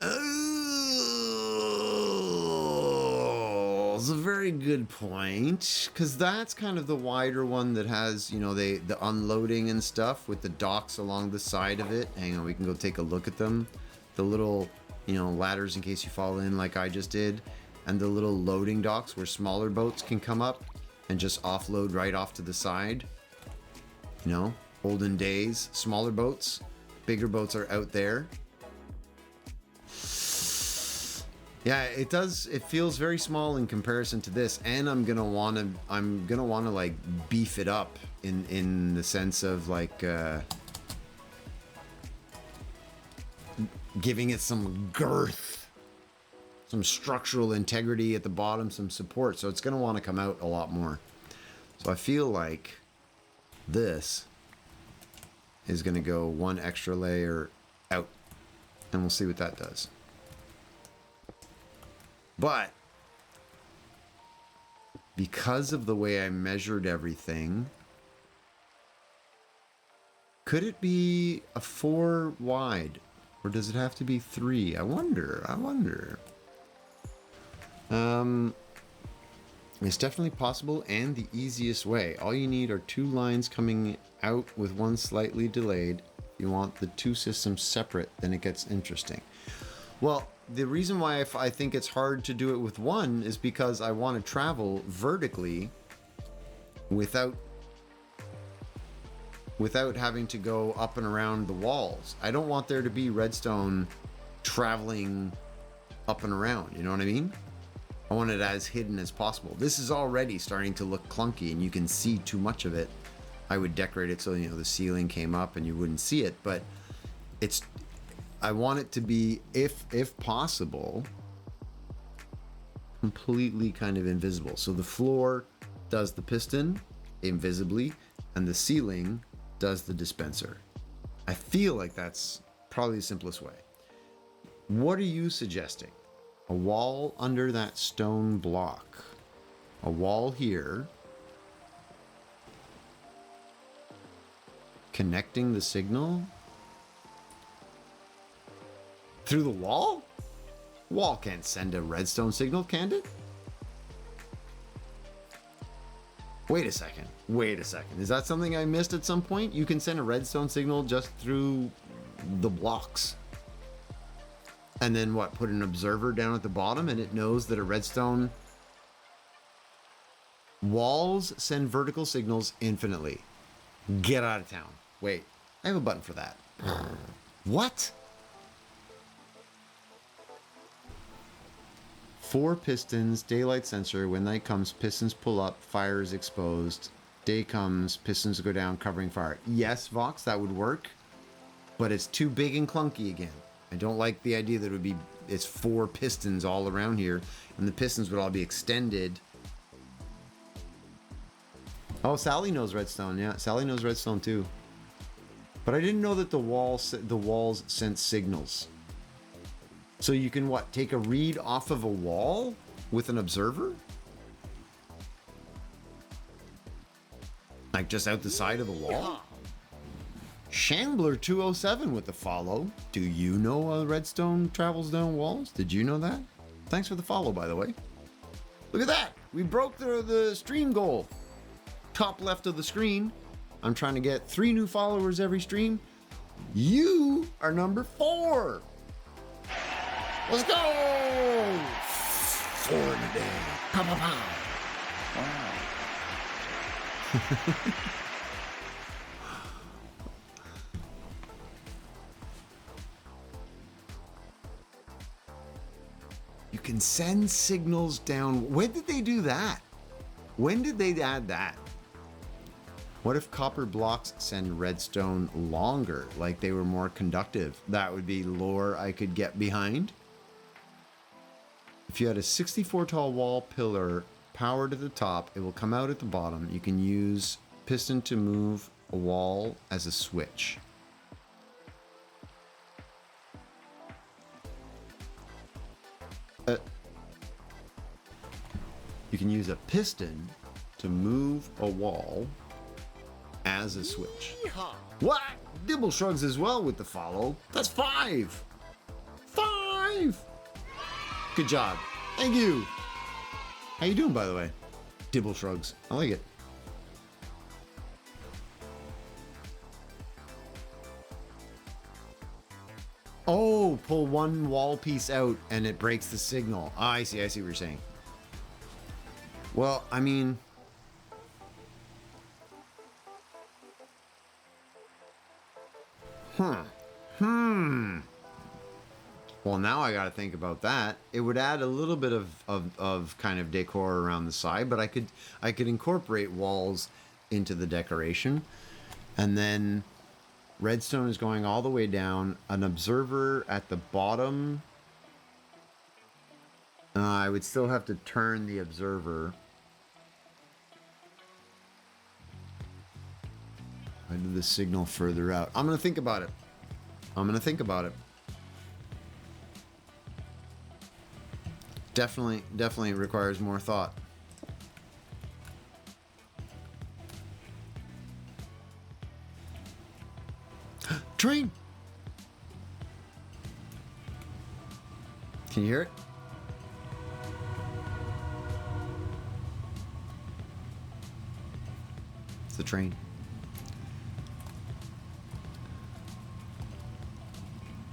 Oh, it's a very good point, because that's kind of the wider one that has, you know, the unloading and stuff with the docks along the side of it. Hang on, we can go take a look at them. The little, you know, ladders in case you fall in like I just did, and the little loading docks where smaller boats can come up and just offload right off to the side. You know, olden days, smaller boats, bigger boats are out there. Yeah, it does. It feels very small in comparison to this, and I'm gonna wanna like beef it up in the sense of like giving it some girth, some structural integrity at the bottom, some support. So it's gonna want to come out a lot more. So I feel like this is gonna go one extra layer out, and we'll see what that does. But because of the way I measured everything, could it be a 4 wide, or does it have to be 3? I wonder. It's definitely possible and the easiest way. All you need are 2 lines coming out with one slightly delayed. If you want the 2 systems separate, then it gets interesting. Well, the reason why I think it's hard to do it with one is because I want to travel vertically without having to go up and around the walls. I don't want there to be redstone traveling up and around, you know what I mean? I want it as hidden as possible. This is already starting to look clunky and you can see too much of it. I would decorate it so, you know, the ceiling came up and you wouldn't see it, but I want it to be, if possible, completely kind of invisible. So the floor does the piston invisibly, and the ceiling does the dispenser. I feel like that's probably the simplest way. What are you suggesting? A wall under that stone block. A wall here. Connecting the signal through the wall? Wall can't send a redstone signal, can it? Wait a second. Is that something I missed at some point? You can send a redstone signal just through the blocks. And then what? Put an observer down at the bottom and it knows that a redstone... Walls send vertical signals infinitely. Get out of town. Wait, I have a button for that. What? 4 pistons, daylight sensor. When night comes, pistons pull up, fire is exposed. Day comes, pistons go down, covering fire. Yes, Vox, that would work, but it's too big and clunky again. I don't like the idea that it's 4 pistons all around here, and the pistons would all be extended. Oh, Sally knows redstone. Yeah, Sally knows redstone too. But I didn't know that the walls sent signals. So you can what? Take a read off of a wall with an observer? Like just out the side of the wall? Shambler 207 with the follow. Do you know redstone travels down walls? Did you know that? Thanks for the follow, by the way. Look at that. We broke the stream goal. Top left of the screen. I'm trying to get 3 new followers every stream. You are number 4. Let's go! 4 in a day. Pow, pow, pow. Wow. You can send signals down. When did they do that? When did they add that? What if copper blocks send redstone longer, like they were more conductive? That would be lore I could get behind. If you had a 64 tall wall pillar powered at the top, it will come out at the bottom. You can use piston to move a wall as a switch. You can use a piston to move a wall as a switch. Yeehaw. What? Dibble shrugs as well with the follow. That's 5. 5. Good job. Thank you. How you doing, by the way? Dibble shrugs. I like it. Oh, pull one wall piece out and it breaks the signal. Ah, I see what you're saying. Well, I mean... Well, now I got to think about that. It would add a little bit of kind of decor around the side, but I could incorporate walls into the decoration. And then redstone is going all the way down. An observer at the bottom. I would still have to turn the observer. I did the signal further out. I'm going to think about it. Definitely requires more thought. Train! Can you hear it? It's the train.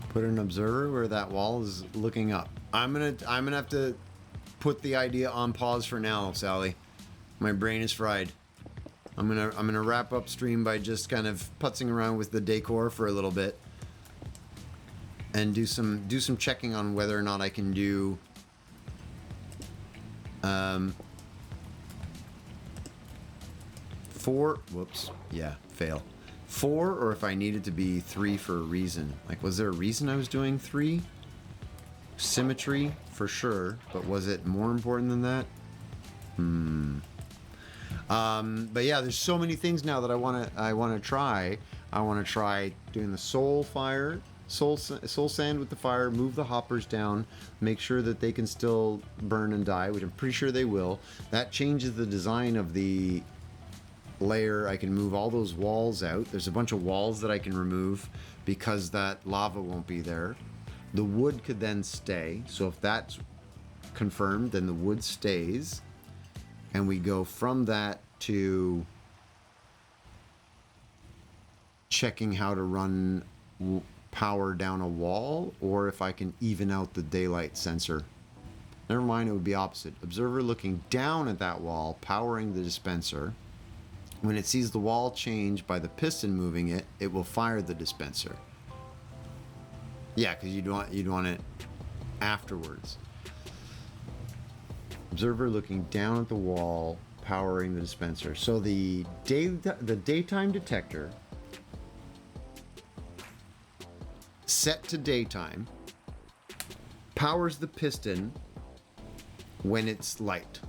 Put an observer where that wall is looking up. I'm gonna have to put the idea on pause for now, Sally. My brain is fried. I'm gonna wrap up stream by just kind of putzing around with the decor for a little bit, and do some checking on whether or not I can do 4. Whoops. Yeah, fail. 4, or if I needed to be 3 for a reason. Like, was there a reason I was doing 3? Symmetry, for sure, but was it more important than that? But yeah, there's so many things now that I wanna try. I wanna try doing the soul sand with the fire, move the hoppers down, make sure that they can still burn and die, which I'm pretty sure they will. That changes the design of the layer. I can move all those walls out. There's a bunch of walls that I can remove because that lava won't be there. The wood could then stay. So if that's confirmed, then the wood stays. And we go from that to checking how to run power down a wall, or if I can even out the daylight sensor. Never mind, it would be opposite. Observer looking down at that wall, powering the dispenser. When it sees the wall change by the piston moving it, it will fire the dispenser. Yeah, because you'd want it afterwards. Observer looking down at the wall, powering the dispenser. So the daytime detector set to daytime powers the piston when it's light.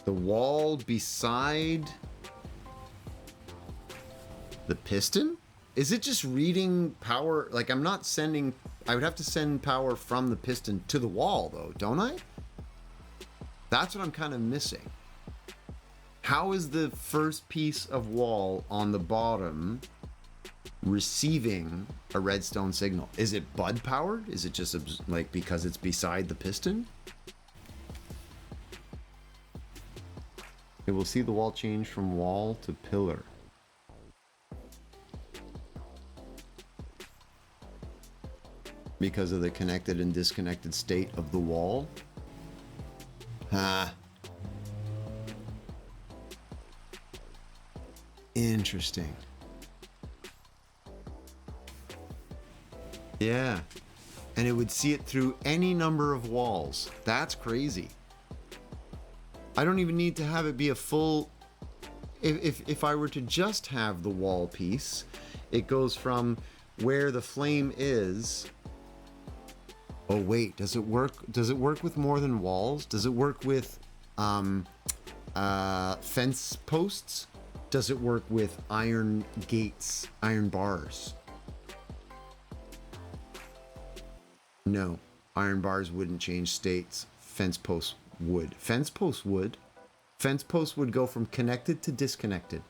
The wall beside the piston? Is it just reading power? Like, I'm not sending... I would have to send power from the piston to the wall, though, don't I? That's what I'm kind of missing. How is the first piece of wall on the bottom receiving a redstone signal? Is it bud powered? Is it just like because it's beside the piston? It will see the wall change from wall to pillar. Because of the connected and disconnected state of the wall. Interesting. Yeah. And it would see it through any number of walls. That's crazy. I don't even need to have it be a full... If I were to just have the wall piece, it goes from where the flame is... Oh wait, does it work? Does it work with more than walls? Does it work with fence posts? Does it work with iron gates, iron bars? No, iron bars wouldn't change states. Fence posts would. Fence posts would. Fence posts would go from connected to disconnected.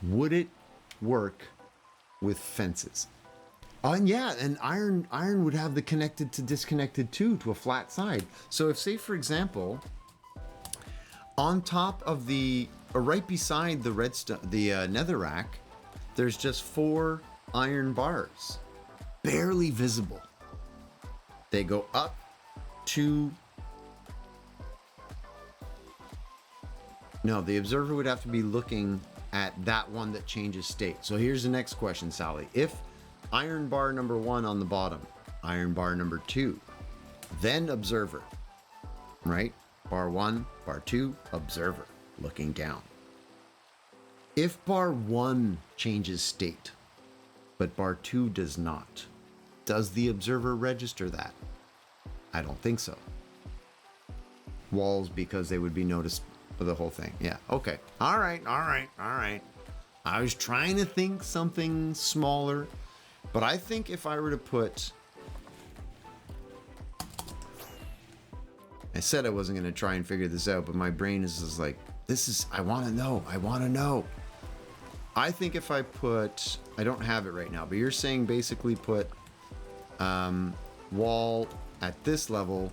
Would it work with fences? And yeah, and iron would have the connected to disconnected too, to a flat side. So if, say for example, on top of the, or right beside the redstone, the netherrack, there's just 4 iron bars, barely visible. They go up to... No, the observer would have to be looking at that one that changes state. So here's the next question, Sally. If iron bar number 1 on the bottom, iron bar number 2, then observer, right? Bar 1, bar 2, observer, looking down. If bar 1 changes state, but bar 2 does not, does the observer register that? I don't think so. Walls, because they would be noticed for the whole thing. Yeah, okay. All right. I was trying to think something smaller, but I think if I were to put... I said I wasn't going to try and figure this out, but my brain is just like, I want to know. I think if I put, I don't have it right now, but you're saying basically put wall at this level,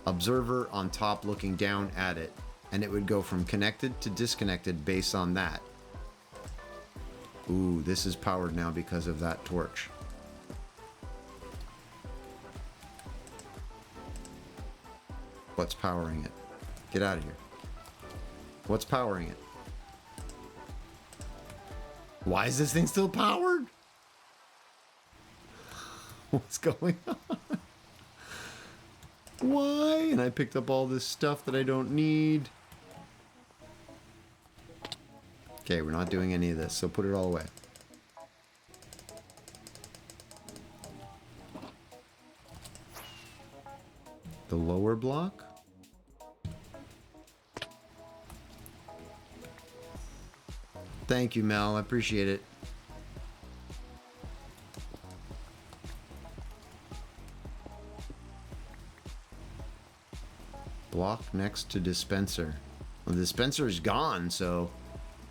observer on top looking down at it, and it would go from connected to disconnected based on that. Ooh, this is powered now because of that torch. What's powering it? Get out of here. What's powering it? Why is this thing still powered? What's going on? Why? And I picked up all this stuff that I don't need. Okay, we're not doing any of this, so put it all away. The lower block? Thank you, Mel. I appreciate it. Block next to dispenser. Well, the dispenser is gone, so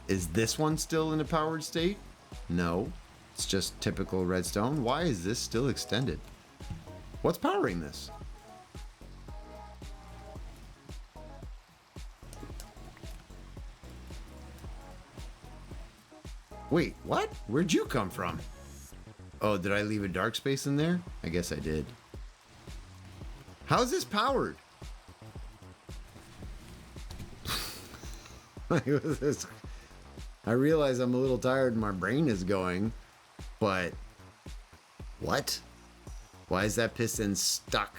is this one still in a powered state? No, it's just typical redstone. Why is this still extended? What's powering this? Wait, what? Where'd you come from? Oh, did I leave a dark space in there? I guess I did. How is this powered? I realize I'm a little tired and my brain is going, but what? Why is that piston stuck?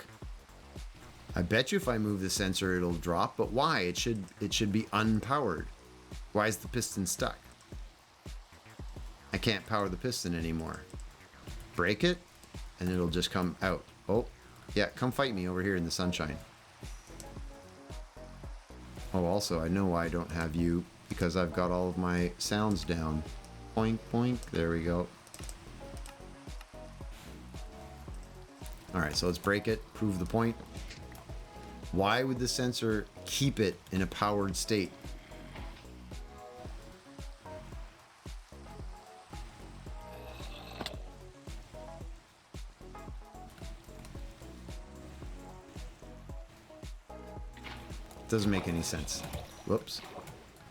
I bet you if I move the sensor it'll drop, but why? It should be unpowered. Why is the piston stuck? I can't power the piston anymore. Break it and it'll just come out. Oh, yeah, come fight me over here in the sunshine. Oh, also, I know why I don't have you, because I've got all of my sounds down. Boink, boink. There we go. Alright, so let's break it, prove the point. Why would the sensor keep it in a powered state? Doesn't make any sense. Whoops.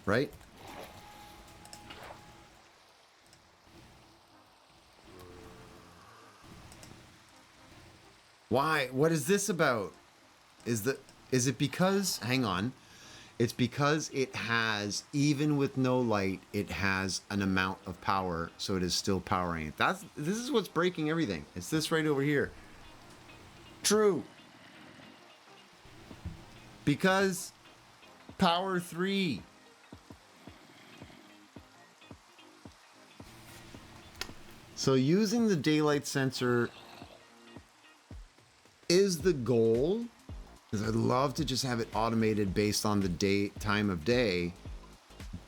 Right? Why? What is this about? Is it because, hang on. It's because it has, even with no light, it has an amount of power, so it is still powering it. This is what's breaking everything. It's this right over here. True. Because power 3. So using the daylight sensor is the goal. Because I'd love to just have it automated based on the time of day,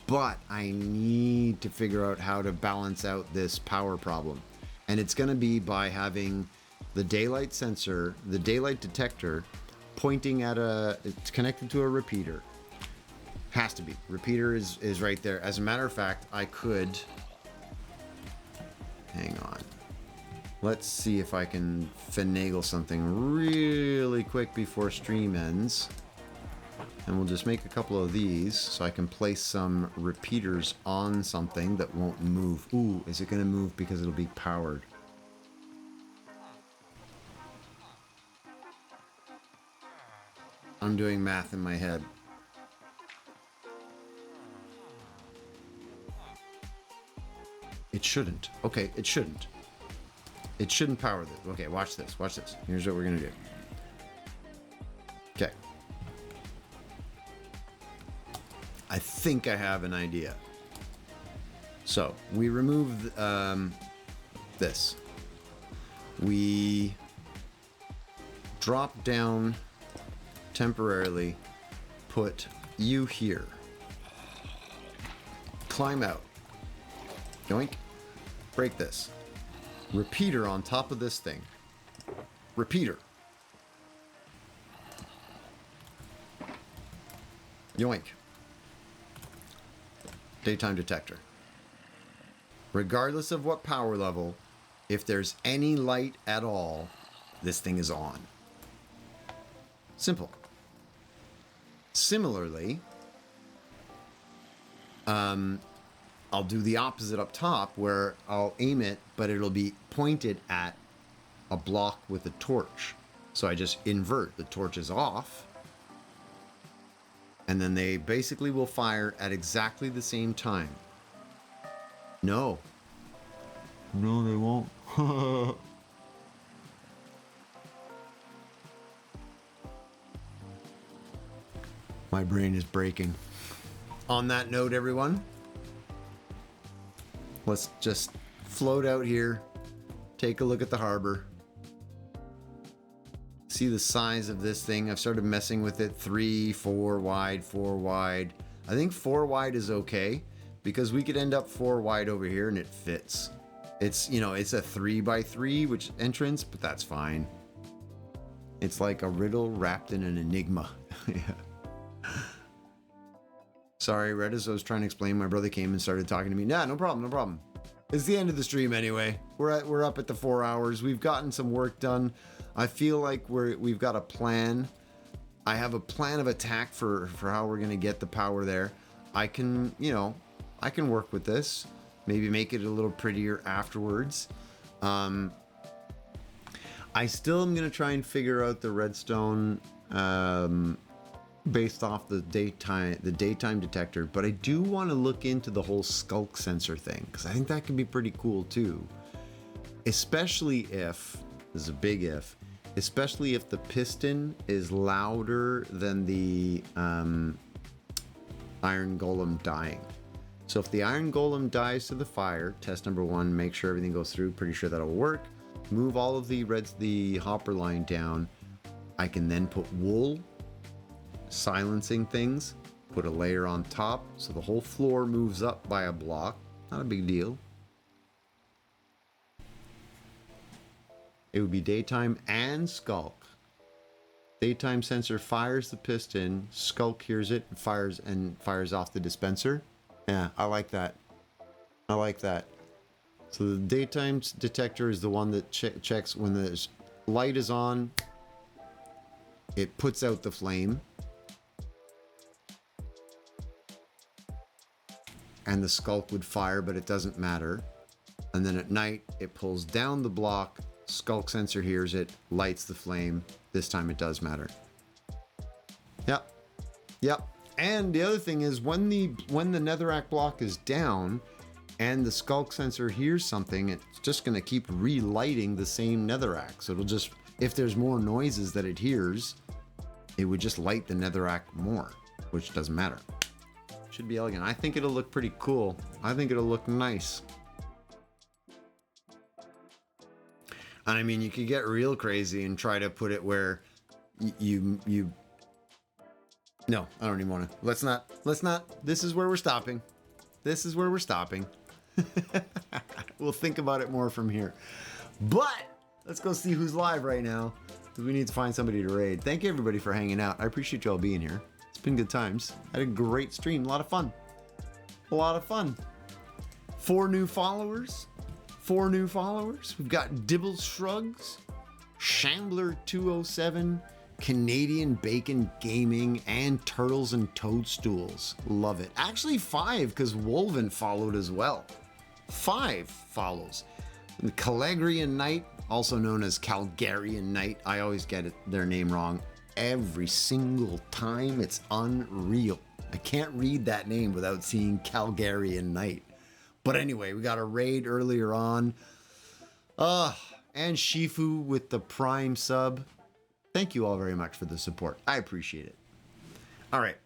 but I need to figure out how to balance out this power problem. And it's going to be by having the daylight sensor, the daylight detector, pointing at it's connected to a repeater. Has to be. Repeater is right there. As a matter of fact, I could, hang on. Let's see if I can finagle something really quick before stream ends. And we'll just make a couple of these so I can place some repeaters on something that won't move. Ooh, is it going to move because it'll be powered? I'm doing math in my head. It shouldn't. Okay, it shouldn't. It shouldn't power this. Okay, watch this. Watch this. Here's what we're going to do. Okay. I think I have an idea. So, we remove this. We drop down temporarily, put you here. Climb out. Yoink. Break this. Repeater on top of this thing. Repeater. Yoink. Daytime detector. Regardless of what power level, if there's any light at all, this thing is on. Simple. Similarly, I'll do the opposite up top where I'll aim it, but it'll be pointed at a block with a torch. So I just invert. The torch is off. And then they basically will fire at exactly the same time. No. No, they won't. My brain is breaking. On that note, everyone, let's just float out here, take a look at the harbor, see the size of this thing. I've started messing with it. 3, 4 wide, 4 wide. I think 4 wide is okay because we could end up 4 wide over here and it fits. It's, you know, it's a 3x3 which entrance, but that's fine. It's like a riddle wrapped in an enigma. Yeah. Sorry, Red, as I was trying to explain, my brother came and started talking to me. Nah, no problem, no problem. It's the end of the stream anyway. We're up at the 4 hours. We've gotten some work done. I feel like we've got a plan. I have a plan of attack for how we're gonna get the power there. I can, you know, I can work with this. Maybe make it a little prettier afterwards. I still am gonna try and figure out the redstone based off the daytime detector, but I do want to look into the whole skulk sensor thing because I think that could be pretty cool too. Especially if, this is a big if, especially if the piston is louder than the iron golem dying. So if the iron golem dies to the fire, test number 1, make sure everything goes through. Pretty sure that'll work. Move all of the hopper line down. I can then put wool, silencing things, put a layer on top so the whole floor moves up by a block. Not a big deal. It would be daytime and skulk. Daytime sensor fires the piston, skulk hears it, and fires off the dispenser. Yeah, I like that. I like that. So the daytime detector is the one that checks when the light is on. It puts out the flame. and the skulk would fire, but it doesn't matter. And then at night, it pulls down the block, skulk sensor hears it, lights the flame. This time it does matter. Yep. Yep. And the other thing is when the netherrack block is down and the skulk sensor hears something, it's just going to keep relighting the same netherrack. So it'll just, if there's more noises that it hears, it would just light the netherrack more, which doesn't matter. Should be elegant. I think it'll look pretty cool. I think it'll look nice. And I mean, you could get real crazy and try to put it where you no, I don't even want to. Let's not. This is where we're stopping. This is where we're stopping. We'll think about it more from here. But let's go see who's live right now, because we need to find somebody to raid. Thank you everybody for hanging out. I appreciate you all being here. It's been good times. Had a great stream. A lot of fun. A lot of fun. 4 new followers. 4 new followers. We've got Dibbles Shrugs, Shambler 207, Canadian Bacon Gaming, and Turtles and Toadstools. Love it. Actually 5, because Wolven followed as well. 5 follows. The Calegrian Knight, also known as Calgarian Knight. I always get their name wrong every single time. It's unreal. I can't read that name without seeing Calgarian Knight. But anyway, we got a raid earlier on. And Shifu with the Prime sub. Thank you all very much for the support. I appreciate it. All right.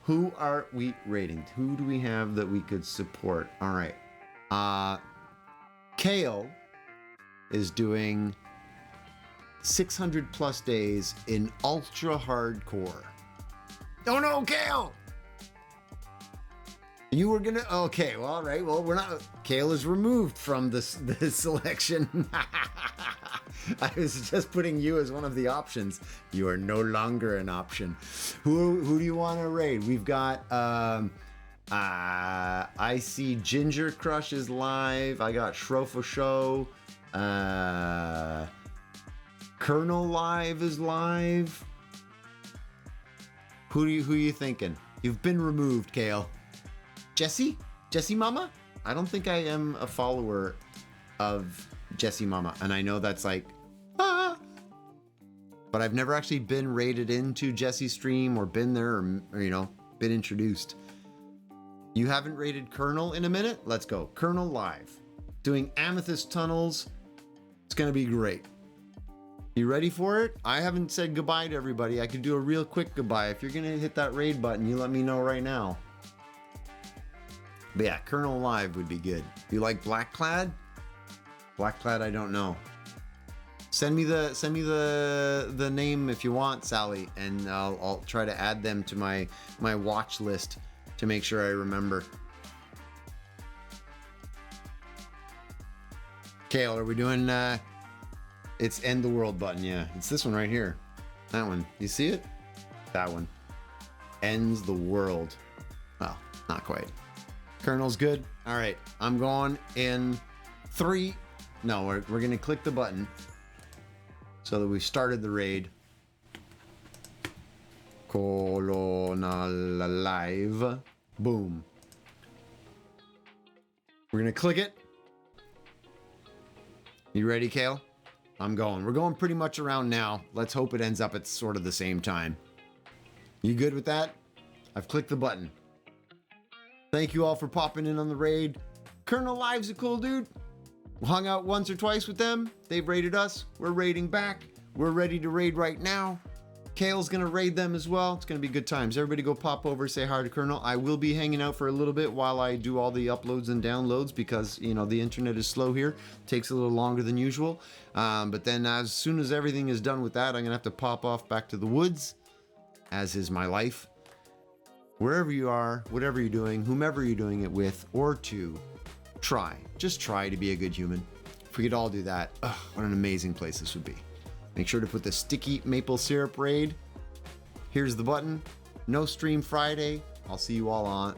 Who are we raiding? Who do we have that we could support? All right. Kale is doing 600 plus days in ultra hardcore. Oh no, Kale! You were gonna, okay, well, all right, well, we're not, Kale is removed from this selection. I was just putting you as one of the options. You are no longer an option. Who do you want to raid? We've got, I see Ginger Crush is live. I got Shrofo Show. Colonel Live is live. Who are you thinking? You've been removed, Kale. Jesse Mama? I don't think I am a follower of Jesse Mama, and I know that's like, but I've never actually been raided into Jesse's stream or been there or you know, been introduced. You haven't raided Colonel in a minute? Let's go. Colonel Live. Doing Amethyst Tunnels. It's gonna be great. You ready for it? I haven't said goodbye to everybody. I could do a real quick goodbye. If you're gonna hit that raid button, you let me know right now. But yeah, Colonel Live would be good. You like Blackclad? Blackclad, I don't know. Send me the name if you want, Sally, and I'll try to add them to my watch list to make sure I remember. Kale, are we doing it's end the world button? Yeah, it's this one right here. That one. You see it? That one. Ends the world. Well, not quite. Colonel's good. All right, I'm going in 3. No, we're going to click the button so that we've started the raid. Colonel Live. Boom. We're going to click it. You ready, Kale? I'm going. We're going pretty much around now. Let's hope it ends up at sort of the same time. You good with that? I've clicked the button. Thank you all for popping in on the raid. Colonel Live's a cool dude. We hung out once or twice with them. They've raided us. We're raiding back. We're ready to raid right now. Kale's gonna raid them as well. It's gonna be good times. Everybody go pop over, say hi to Colonel. I will be hanging out for a little bit while I do all the uploads and downloads because, you know, the internet is slow here. Takes a little longer than usual. But then as soon as everything is done with that, I'm gonna have to pop off back to the woods, as is my life. Wherever you are, whatever you're doing, whomever you're doing it with or to, just try to be a good human. If we could all do that, what an amazing place this would be. Make sure to put the sticky maple syrup raid. Here's the button. No stream Friday. I'll see you all on,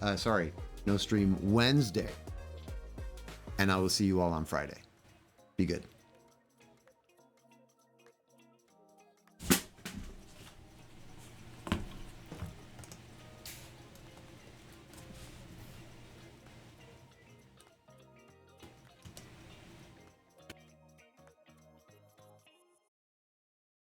no stream Wednesday. And I will see you all on Friday. Be good.